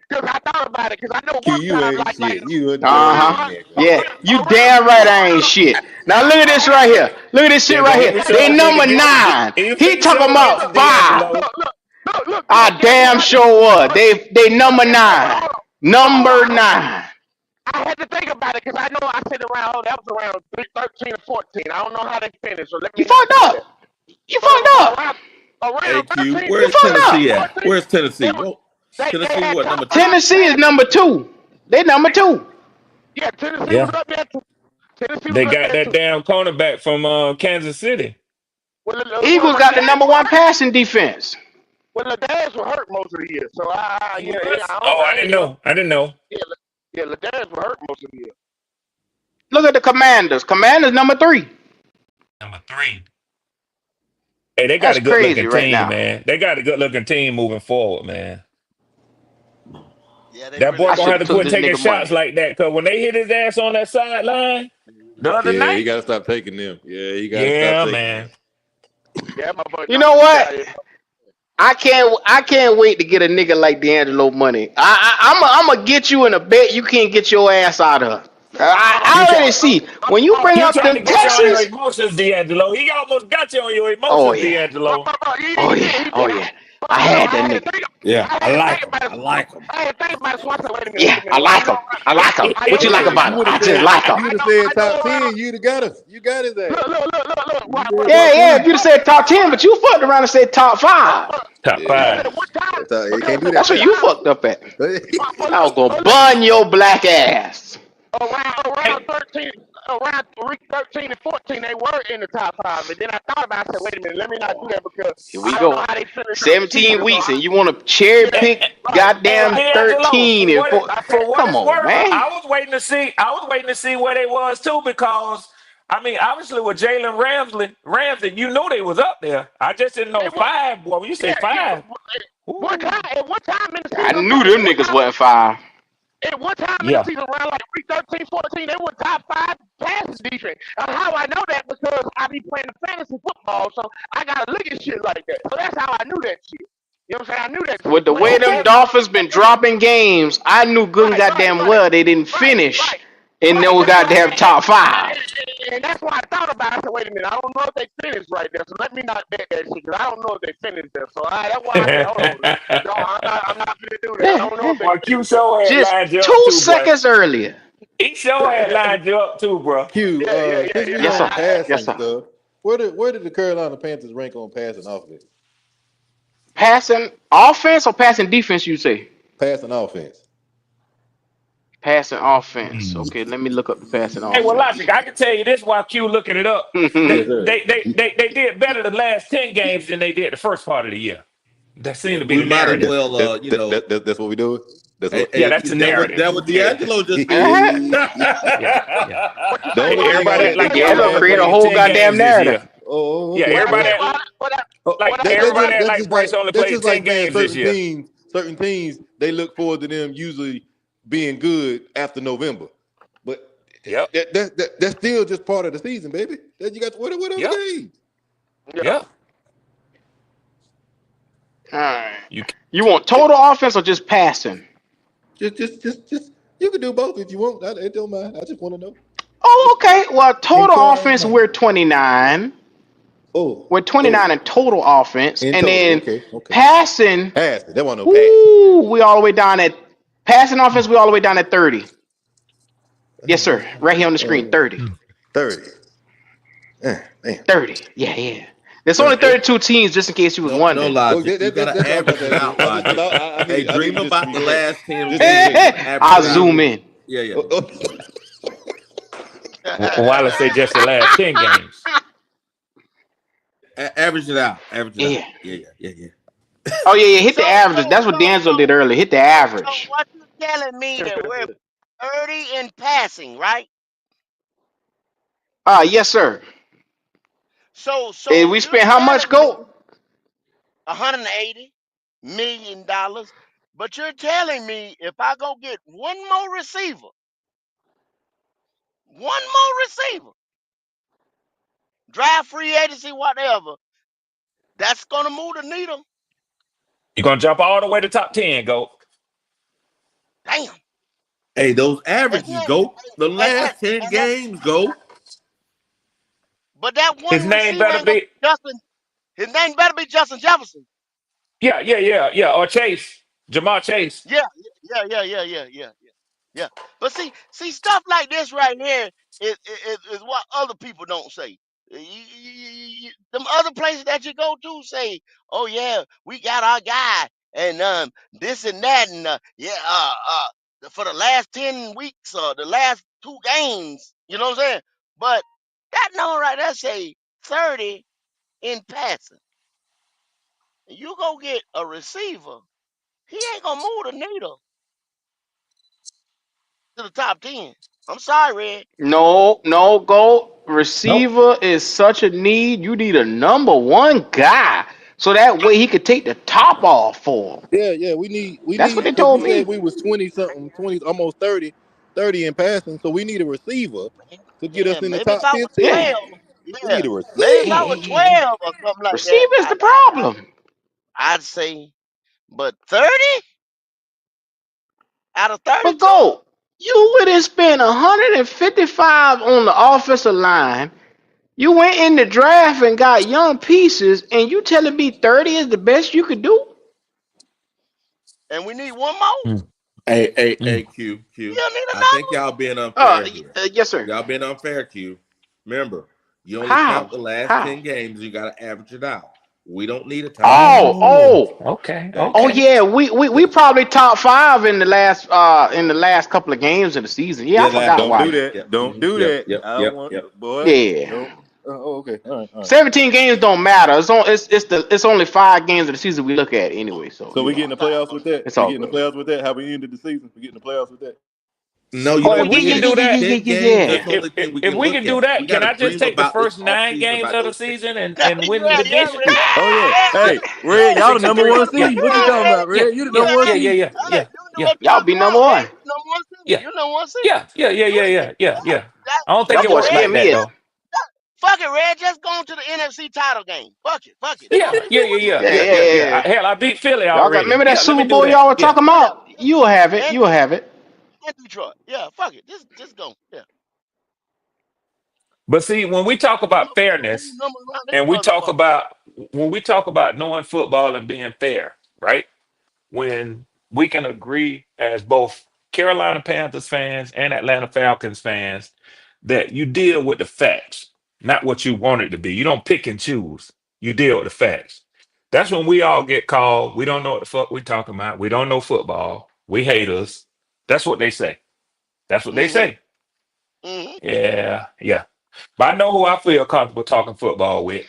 Because I thought about it. Because I know one You time, ain't shit. You a Yeah, you damn right I ain't shit. Now look at this right here. Look at this shit Yeah, right but he here. was They showing number finna get nine. he was He finna talking show about Memphis, 5. D'Angelo. Look. I damn sure was. They number 9. Hold on. Number 9. I had to think about it because I know I said around that was around 13 or 14. I don't know how they finished, so let You me not fucked say that. up. You But fucked up. around Hey, Q, 13, You where's 15, fucked Tennessee up. at? 14, Where's Tennessee? they was Well, they Tennessee, had what, top number 2? 5 Tennessee is passes. number 2. They number 2. Yeah, Tennessee was Yeah. up there too. Tennessee was They up got there that too. damn cornerback from Kansas City. Well, Eagles got the number 1 passing defense. the dads were hurt most of the year, so He was? Oh, I didn't know. I didn't know. Yeah, the dads were hurt most of the year. Look at the Commanders. Commanders number 3. Number 3. Hey, they got That's a good crazy looking right team, now. man. They got a good looking team moving forward, man. Yeah, they That really boy I gonna should have do. have to took quit this taking nigga shots money. like that, cause when they hit his ass on that sideline the other Yeah, you night, gotta stop taking them. Yeah, you gotta stop yeah, taking man. them. Yeah, my boy. You know what? I can't wait to get a nigga like D'Angelo money. I'm gonna get you in a bet you can't get your ass out of. You I try, already see when you bring you up trying the to get you on your Texans. emotions, D'Angelo. He almost got you on your Oh emotions, yeah, D'Angelo. oh yeah, oh yeah. I had that nigga. Yeah, I I like had to him. think I about it. like him. I had to think about it. So I said, wait a Yeah, I minute. like him. I like him. I What you know like around. about You him? would I have just said like him. you would have I said top know around. 10, you'd have got us. You got his ass. Look. You said Yeah, top yeah. If 10. you'd have said top 10, but you fucked around and said top 5. Top Yeah, Because 5. at one time, you can't do That's that what now. you fucked up at. I was gonna look, bun your black ass. around Hey, 13, around week 13 and 14, they were in the top 5. And then I thought about it. I said, wait a minute, let me not do that because Here we I don't know go. how they finished up the 17 season. So weeks, and you want to cherry yeah, hey, pick right, hey, goddamn right. D'Angelo, 13 and 4. I for what Come it's on, worth, man. I was waiting to see. I was waiting to see where they was too, because I mean, obviously with Jalen Ramsey, you knew they was up there. I just didn't know They were, 5. Boy, when you say yeah. 5, At one time in the I season, knew them niggas wasn't 5. at one time in the yeah. season, around like week 13, 14, they were top 5 passes defense. And how I know that because I be playing the fantasy football, so I gotta look at shit like that. So that's how I knew that shit. You know what I'm saying? I knew that With shit. the Playing way them Okay. fantasy. Dolphins been dropping games, I knew good and goddamn well they didn't finish Right. in those goddamn top 5. And that's why I thought about it. I said, wait a minute, I don't know if they finished right there, so let me not bet that shit because I don't know if they finished there. So that's why I said, hold on. No, I'm not gonna do that. I don't know if they Boy, Q finished there. show had Just lined you up 2 too, boy. seconds earlier. He show had lined you up too, bro. Q, since we Yes, on sir. passing Yes, sir. stuff, where did the Carolina Panthers rank on passing offense? Passing offense or passing defense, you say? Passing offense. Passing offense. Okay, let me look up the passing Hey, well, offense. Logic, I can tell you this while Q looking it up. Yes, They, sir. they did better the last 10 games than they did the first part of the year. That seemed to be We the might as narrative. well, That's what we doing. That's hey, what. Yeah, hey, that's the that narrative. what D'Angelo just Uh-huh. did. Yeah. The only thing Everybody I act like the they only D'Angelo already thing, create a played whole 10 goddamn games this narrative. year. oh, Yeah, okay. everybody act like Bryce only That's played just 10 like saying games this year. certain teams, they look forward to them usually being good after November. But Yep. that's still just part of the season, baby. That you got what other Yep. games? Yep. All right. You You want total offense or just passing? Just you can do both if you want. It don't matter. I just want to know. Oh, okay. Well, In total total, offense, we're 29. We're 29 in total offense. in And total. then Okay. passing, Pass it. That wasn't no pass. ooh, we all the way down at passing offense, we all the way down at 30. Yes, sir. Right here on the screen, 30. 30. Damn. 30. Yeah. There's only 32 teams, just in case you was No wondering. logic. You gotta That's all average it out, logic. Hey, dream about the last 10 games. I'll zoom in. Yeah. Wallace say just the last 10 games. Average it out. Yeah. Yeah. Oh, yeah. Hit the averages. That's what D'Angelo did earlier. Hit the So average. what you telling me that we're 30 in passing, right? Yes, sir. So And we you're spent how much, telling me Goat? $180 million, but you're telling me if I go get one more receiver, draft free agency, whatever, that's gonna move the needle. You're going to jump all the way to top 10, go. Damn. Hey, those And averages then, go. The and, last 10 and that, games go. But that His one name receiver better ain't gonna be be Justin. His name better be Justin Jefferson. yeah. Or Chase. Jamar Chase. Yeah, yeah. Yeah. But see, stuff like this right here is what other people don't say. Them other places that you go to say, "Oh yeah, we got our guy," and this and that, and for the last 10 weeks or the last 2 games, you know what I'm saying? But that number right there say 30 in passing. You go get a receiver, he ain't gonna move the needle to the top 10. I'm sorry, Red. No, go. Nope. Receiver is such a need. You need a number one guy. So that way he could take the top off for him. Yeah. We That's what need they because you told said me. we was 20 something, 20 almost 30 in passing. So we need a receiver to get us Yeah, in the maybe if top I was 12. Yeah. 12, We need yeah, a maybe if Yeah, I receiver. was yeah, yeah. 12 or something like that, Receiver is the problem. I'd say, but 30 out of But 32? go. You would have spent 155 on the offensive line. You went in the draft and got young pieces, and you telling me 30 is the best you could do? And we need one more? Mm, Hey, mm. Q. You need I think another? y'all being unfair here. Yes, sir. Y'all being unfair, Q. Remember, you only count How? the last How? 10 games. You got to average it out. We don't need a top 10. Oh, Oh, oh, okay, Okay. oh okay. yeah. We probably top five in the last couple of games of the season. Yeah, I Yeah, last forgot Don't why. do couple. that. Yep. Don't Mhm. do Yep. that. Yep. I don't Yep. want, Yep. boy. Yeah. Don't. Oh, okay. All right. 17 games don't matter. It's only 5 games of the season we look at anyway. So So we get in the playoffs with that. it's We all get in the good. playoffs with that. How we ended the season. We get in the playoffs with that. No, you Oh, Oh if don't yeah, we yeah, can get it. yeah, do yeah, that, yeah, 10 yeah, games, yeah, that's yeah. the only thing we if can we look can do at. that, We got can to I just dream take the about this first nine offseason games about of the those 10 season games. and win the division? Red. Oh yeah. Red, Hey, Red, y'all the number 62-63. one Yeah, seed. What you talking about, yeah, Red? You the yeah, number one yeah, yeah, seed. yeah, Hey, yeah, you know yeah, what Y'all y'all be number want? Hey, one. you number one seed. yeah, You number one seed. yeah. That, I don't think Y'all it boys worked scare like me. that As though. fuck it, Red. Just go to the NFC title game. Fuck it. Just go Yeah, ahead. yeah, yeah, yeah, Yeah, yeah, yeah, yeah, yeah, yeah. yeah. Hell, I beat Philly Y'all got already. remember that Yeah, let me Super do Bowl that. y'all were Yeah. talking about? You will have it. And, You will have it. and Detroit. Yeah, fuck it. Just go. Yeah. But see, when we talk Put about them fairness numbers around this and motherfucker. when we talk about knowing football and being fair, right? When we can agree as both Carolina Panthers fans and Atlanta Falcons fans that you deal with the facts, not what you want it to be. You don't pick and choose. You deal with the facts. That's when we all get called. We don't know what the fuck we talking about. We don't know football. We haters. That's what they say. That's what they Mm-hmm. say. Mm-hmm. Yeah, yeah. But I know who I feel comfortable talking football with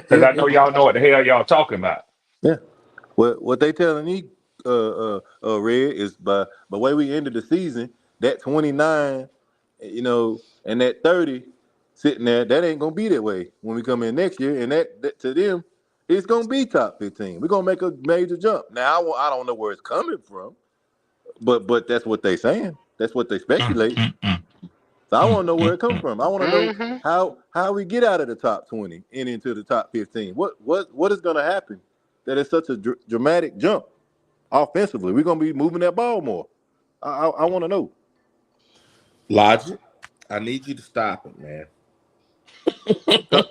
because I Yeah. know y'all know what the hell y'all talking about. Yeah. What they telling me, Red, is by way we ended the season, that 29, and that 30 sitting there, that ain't gonna be that way when we come in next year, and that to them, it's gonna be top 15. We're gonna make a major jump. Now I don't know where it's coming from, but that's what they saying. That's what they Mm, speculate. mm, mm, So I mm, want to know where mm, it come mm. from. I want to know Hmm. how we get out of the top 20 and into the top 15. What is going to happen that it's such a dramatic jump offensively? We're going to be moving that ball more. I want to know. Logic, I need you to stop it, man.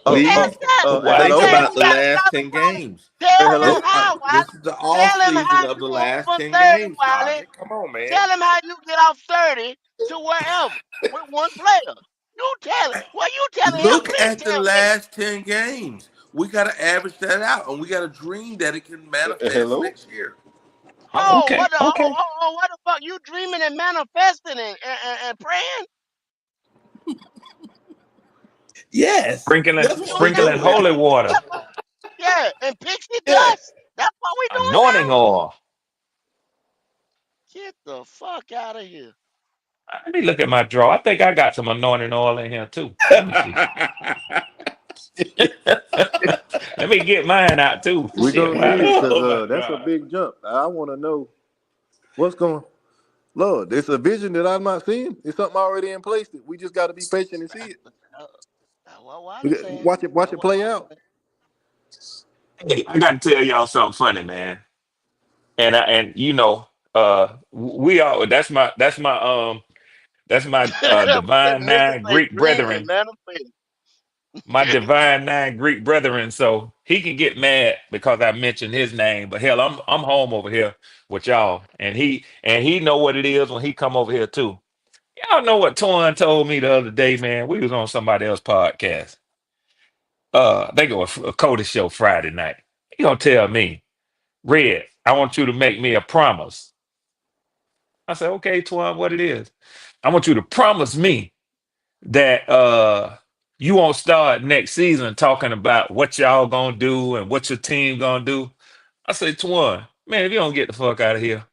Oh, Tell, Please tell, hey, Why? think hello, tell him about he the gotta last stop it, 10 Wiley. games. hey, Tell hello. him how, This Wiley. is the off Tell him how season of you the went last from 10 30, games, Wiley. Logic. Come on, man. Tell him how you get off 30 to wherever with one player. You tell him. Well, you telling him, Look please at the tell me. last 10 games. We got to average that out, and we got to dream that it can manifest Hello. next year. Oh, Okay, okay. what the fuck? You dreaming and manifesting and praying? Yes, that's what we're Sprinkling Okay. doing. holy water, Yeah, and pixie Yeah. dust. That's what we doing anointing now? oil. Get the fuck out of here. Let me look at my drawer. I think I got some anointing oil in here too. Let me see. Let me get mine out too. We're Shit, going to need Wiley. it Oh my because that's a God. big jump. I want to know what's going Lord, it's a vision that I'm not seeing. It's something already in place that we just got to be patient and see it. Uh, what Wiley saying? Watch That's it what play Wiley out. saying. Hey, I got to tell y'all something funny, man. And you know, we all that's my That boy divine nine nigga say Greek dream and brethren. manifest. my divine nine Greek brethren, so he can get mad because I mentioned his name. But hell, I'm home over here with y'all, and he know what it is when he come over here too. Y'all know what Twan told me the other day, man. We was on somebody else's podcast. They go a Cody show Friday night. He gonna tell me, Red, I want you to make me a promise. I said, okay, Twan, what it is? I want you to promise me that you won't start next season talking about what y'all gonna do and what your team gonna do. I said, Twan, man, if you don't get the fuck out of here.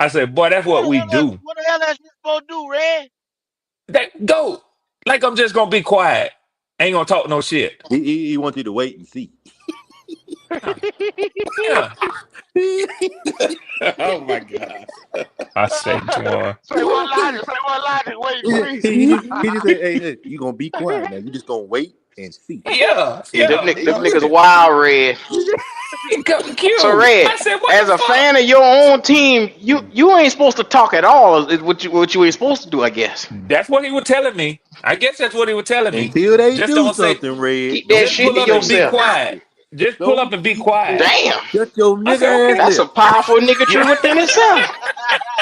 I said, boy, that's what we do. What the hell that shit supposed to do, Red? That go. Like I'm just gonna be quiet. Ain't gonna talk no shit. He wants you to wait and see. Yeah. Oh my God. I say, Twan. Say what logic, wait, He please. just said, hey, you gonna be quiet now. You just gonna wait and see. Yeah, See, them, yeah. them niggas wild, Red. Cute. So, Red, I said, what as the a fuck? fan of your own team, you ain't supposed to talk at all. Is what you ain't supposed to do, I guess. That's what he was telling me. I guess that's what he was telling me. Until they Just do don't say. something, Red. Keep that Just shit pull to up and be yourself. quiet. Just pull up and be quiet. Damn, Shut your I said, nigga okay. ass that's a lip. powerful nigga tree within itself.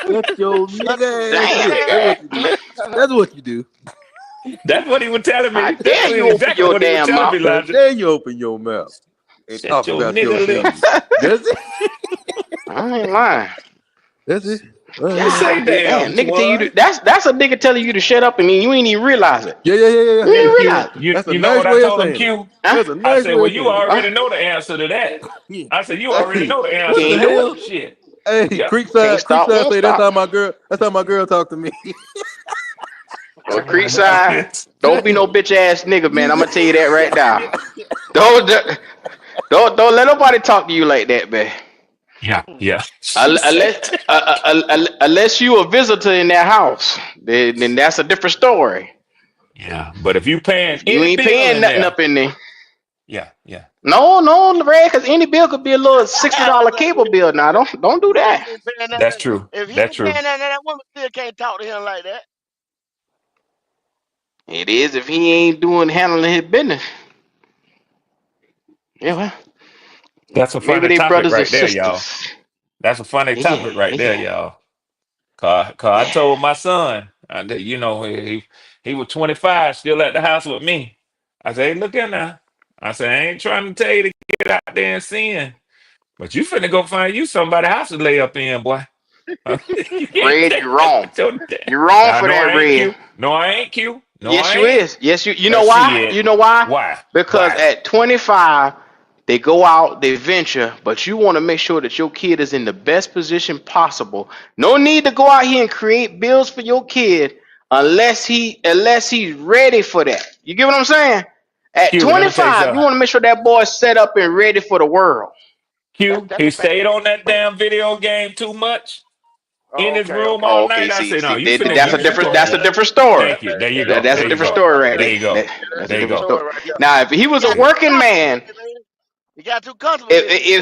Shut your nigga ass Damn. lip. That's what you do. That's what he was telling How me. dare That's you open exactly your what he was damn telling mouth? me, How Logic. dare you open your mouth and Shut talk your about your nigga team? lips. That's it. I ain't lying. That's it. Just say God damn, damn, nigga tell you Twan. that's a nigga telling you to shut up and you ain't even realize it. Yeah. You ain't Hey, even Q, realize it. you, That's a you know nice what I way of told him, saying it. Q? Huh? That's a I nice said, way well, of you saying it. already know the answer to that. I said, you already Hey, know the what answer the to Can't do that. it. hell? Shit. Hey, Yep. Can't stop, Creekside won't say stop. that's how my girl talk to me. Well, Creekside, don't be no bitch ass nigga, man. I'm gonna tell you that right now. Don't don't let nobody talk to you like that, man. Yeah, yeah. Unless you a visitor in that house, then that's a different story. Yeah, but if you paying You any ain't bill paying in nothing there, up in there. yeah, yeah. No, Red, because any bill could be a little $60 cable bill. Now, don't do If that. he ain't paying that, That's true. if he That's ain't true. paying that woman still can't talk to him like that. It is if he ain't doing handling his business. Yeah, well, That's a maybe funny they topic brothers and right there, y'all. sisters. That's a funny Yeah, topic right there, yeah, y'all. Cause I yeah. told my son, he was 25, still at the house with me. I said, hey, look here now. I said, I ain't trying to tell you to get out there and sin, but you finna go find you somebody house to lay up in, boy. You can't Red, take you're that wrong. with your dad. You're wrong Now, for no, that, I ain't Red. Q. No, I ain't Q. No, Yes, I you ain't. is. Yes, you know why? Shit. You know why? Why? Because Why? at 25, they go out, they venture, but you want to make sure that your kid is in the best position possible. No need to go out here and create bills for your kid unless he's ready for that. You get what I'm saying? At Q, let me tell you 25, you something. want to make sure that boy's set up and ready for the world. Q, That's he a fact. stayed on that damn video game too much in Oh, his okay, room okay. all Oh, okay, night. I see, said, no, you finna, that's a you different supposed that's a to. different story. Thank you. There you Yeah, go. That's a There you different go. story right There there. you go. That's There a you different go. story. story right there. Now, if he was He a got Yeah. too working comfortable, man, man. He got too comfortable, didn't he?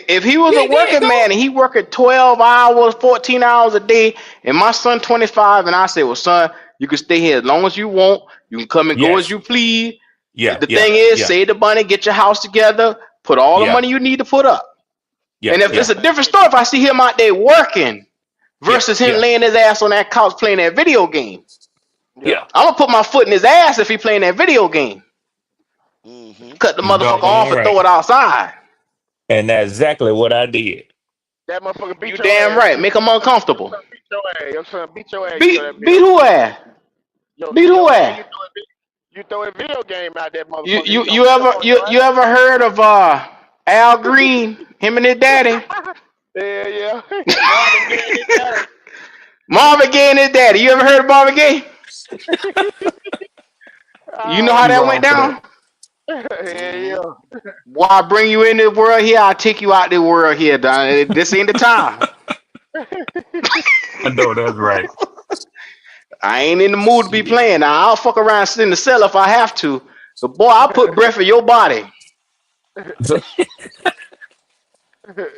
if he was Yeah, a he did, working go. man and he working 12 hours, 14 hours a day, and my son 25, and I say, well, son, you can stay here as long as you want. You can come and go as Yes. you please. Yeah, The yeah, thing is, yeah, save the money, get your house together, put all the yeah, money you need to put up. yeah, And if yeah, it's a different story, if I see him out there working yeah, versus him yeah, laying his ass on that couch playing that video game, Yeah. yeah. I'm gonna put my foot in his ass if he playing that video game. Mm-hmm. Cut the You motherfucker doggone off all and throw right. it outside. And that's exactly what I did. That motherfucker You beat your damn ass right. too. Make him uncomfortable. Beat your ass. Your son beat your ass. You throw that Beat video who game. ass? Yo, Beat who your ass. ass? You throw a video game out that You motherfucker. you He gonna you beat up ever on you your you ever heard of Al Green? Him and his daddy. ass. Yeah. Marvin Gaye and his daddy. Marvin Gaye and his daddy. You ever heard of Marvin Gaye? You know Oh how You that shit. went wrong for that. down? Mm-hmm. Yeah. While I bring you in the world here, I'll take you out the world here, Don. This ain't the time. I know that's right. I ain't in the mood to be Shit. playing. Now I'll fuck around and sit in the cell if I have to. But boy, I'll put breath in your body. So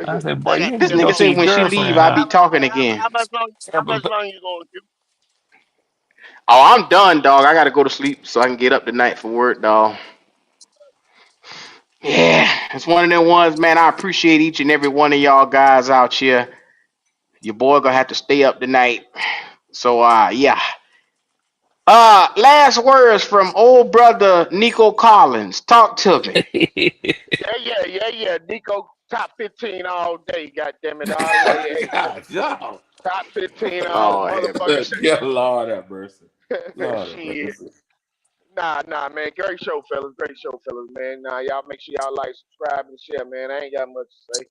I said, boy, I you got need This to two go nigga songs. see say your when she leave, girlfriend, I huh? be talking again. How much long you going to do? Oh, I'm done, dog. I gotta go to sleep so I can get up tonight for work, dog. Yeah, it's one of them ones, man. I appreciate each and every one of y'all guys out here. Your boy gonna have to stay up tonight. So yeah. Last words from old brother Nico Collins. Talk to me. Yeah. Nico, top 15 all day. Goddamn it, dog. Hey, God, y'all. top 15 all Oh, have motherfucking mercy. Yeah, Lord have mercy. day. Lord have Shit. mercy. Nah, man. Great show, fellas. Great show, fellas, man. Nah, y'all make sure y'all like, subscribe, and share, man. I ain't got much to say.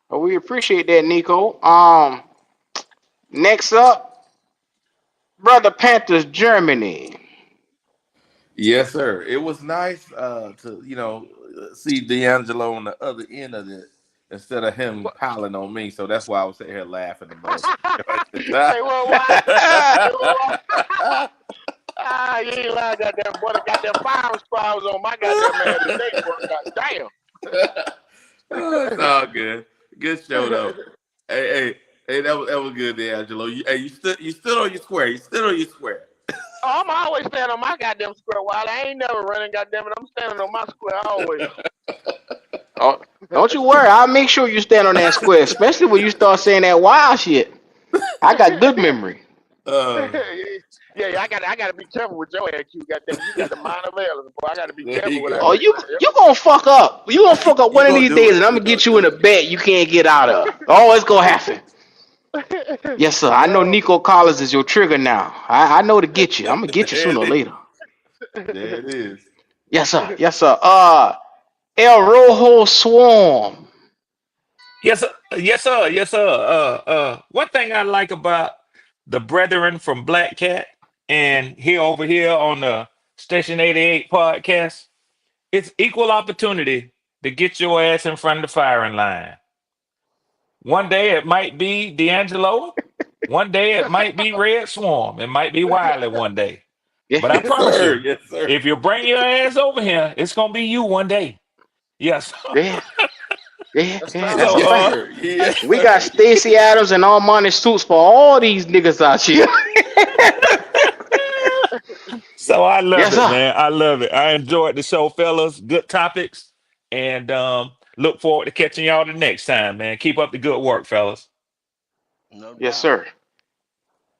Well, we appreciate that, Nico. Next up, brother Panthers Germany. Yes, sir. It was nice to see D'Angelo on the other end of it instead of him But, piling on me. So that's why I was sitting here laughing about hey, what? it. You ain't lying, goddamn boy. The goddamn firing squad was on my goddamn ass today, boy. Oh, it's Goddamn. all good. Good show though. Hey, that was good, D'Angelo. You stood on your square. You stood on your square. Oh, I'm always standing on my goddamn square, Wild. I ain't never running, goddamn it. I'm standing on my square always. Oh, don't you worry. I'll make sure you stand on that square, especially when you start saying that wild shit. I got good memory. Uh, Yeah, I gotta be careful with your ass, you goddamn. You got the mind of Alice, boy. I gotta be there careful you what I Oh, go. say, you gonna fuck up. You gonna fuck up You one of gonna these do days, it. and I'm You gonna gonna get you in do a it. bet you can't get out of. Oh, it's gonna happen. man. Yes, sir. I know Oh, Nico Collins is your trigger now. I know to get you. I'm gonna get you There sooner or it is. later. There it is. Yes, sir. Yes, sir. El Rojo Swarm. Yes, sir. Yes, sir. Yes, sir. One thing I like about the brethren from Black Cat and here over here on the Station 88 podcast, it's equal opportunity to get your ass in front of the firing line. One day it might be D'Angelo. One day it might be Red Swarm. It might be Wiley one day. Yeah, But I Yes, promise sir. you, Yes, sir. if you bring your ass over here, it's gonna be you one day. Yes. yeah, yeah, that's yeah. not That's So a Yes, fact. sir. Yes, We got sir. Stacey Adams and Armani suits for all these niggas out here. so I love Yes, it, sir. man. I love it. I enjoyed the show, fellas. Good topics. And look forward to catching y'all the next time, man. Keep up the good work, fellas. No Yes, doubt. sir.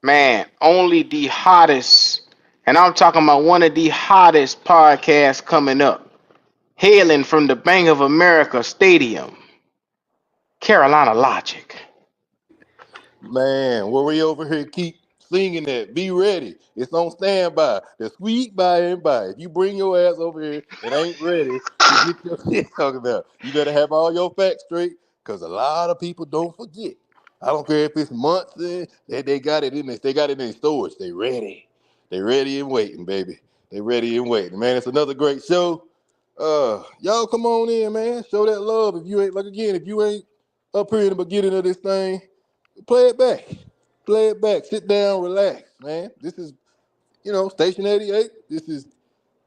Man, only the hottest, and I'm talking about one of the hottest podcasts coming up, hailing from the Bank of America Stadium, Carolina Logic. Man, where we over here keep singing that. Be ready. It's on standby. The sweet by and by. If you bring your ass over here and ain't ready to get your shit talking about, you better have all your facts straight because a lot of people don't forget. I don't care if it's months in, they got it in this, they got it in storage. They ready. They ready and waiting, baby. They ready and waiting. Man, it's another great show. Y'all come on in, man. Show that love. If you ain't like again, if you ain't up here in the beginning of this thing, play it back. Play it back. Sit down, relax, man. This is, Station 88. This is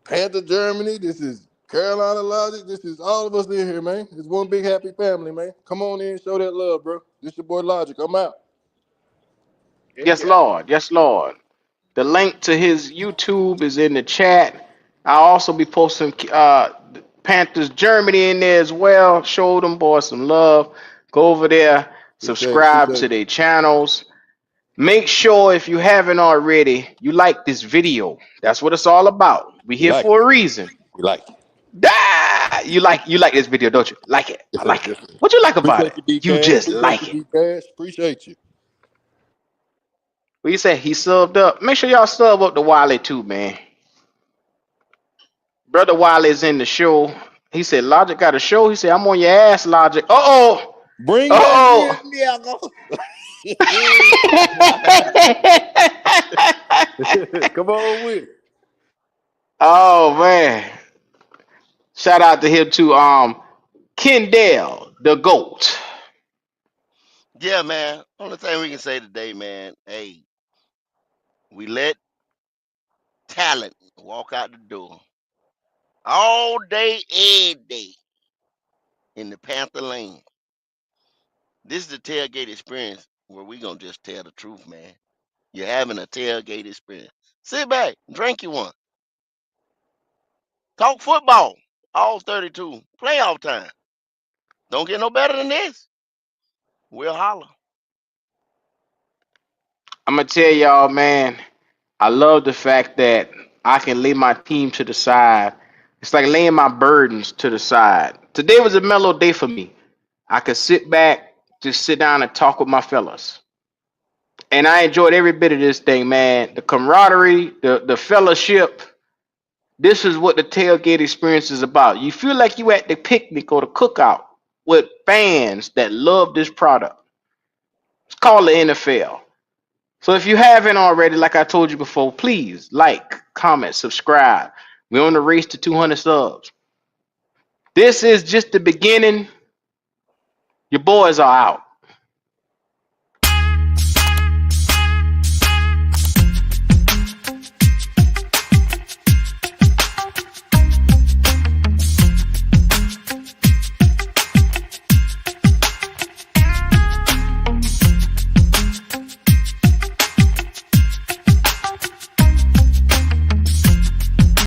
Panther Germany. This is Carolina Logic. This is all of us in here, man. It's one big happy family, man. Come on in, show that love, bro. This your boy Logic. I'm out. Yes, yeah. Lord. Yes, Lord. The link to his YouTube is in the chat. I'll also be posting Panthers Germany in there as well. Show them boys some love. Go over there, subscribe to Appreciate their channels. Make sure if you haven't already, you like this video. That's what it's all about. We We here like it. for a reason. We like it. Ah, you like this video, don't you? Like it. I Yes, sir. like it. Yes, sir. What you like about Appreciate it? you, D You Cash. just Appreciate you, like it. D Cash. Appreciate you. What you say? He subbed up. Make sure y'all sub up to Wiley too, man. Brother Wiley is in the show. He said Logic got a show. He said I'm on your ass, Logic. Uh oh. Bring Uh that oh. shit, Diego. Come on with it. Oh man. Shout out to him too. Kendall, the GOAT. Yeah, man. Only thing we can say today, man. Hey, we let talent walk out the door all day, every day in the Panther lane. This is the tailgate experience where we gonna just tell the truth, man. You're having a tailgate experience. Sit back, drink you one. Talk football. All 32. Playoff time. Don't get no better than this. We'll holler. I'm gonna tell y'all, man. I love the fact that I can lay my team to the side. It's like laying my burdens to the side. Today was a mellow day for me. I could sit back, just sit down and talk with my fellas. And I enjoyed every bit of this thing, man. The camaraderie, the fellowship. This is what the tailgate experience is about. You feel like you at the picnic or the cookout with fans that love this product. It's called the NFL. So if you haven't already, like I told you before, please like, comment, subscribe. We're on the race to 200 subs. This is just the beginning. Your boys are out.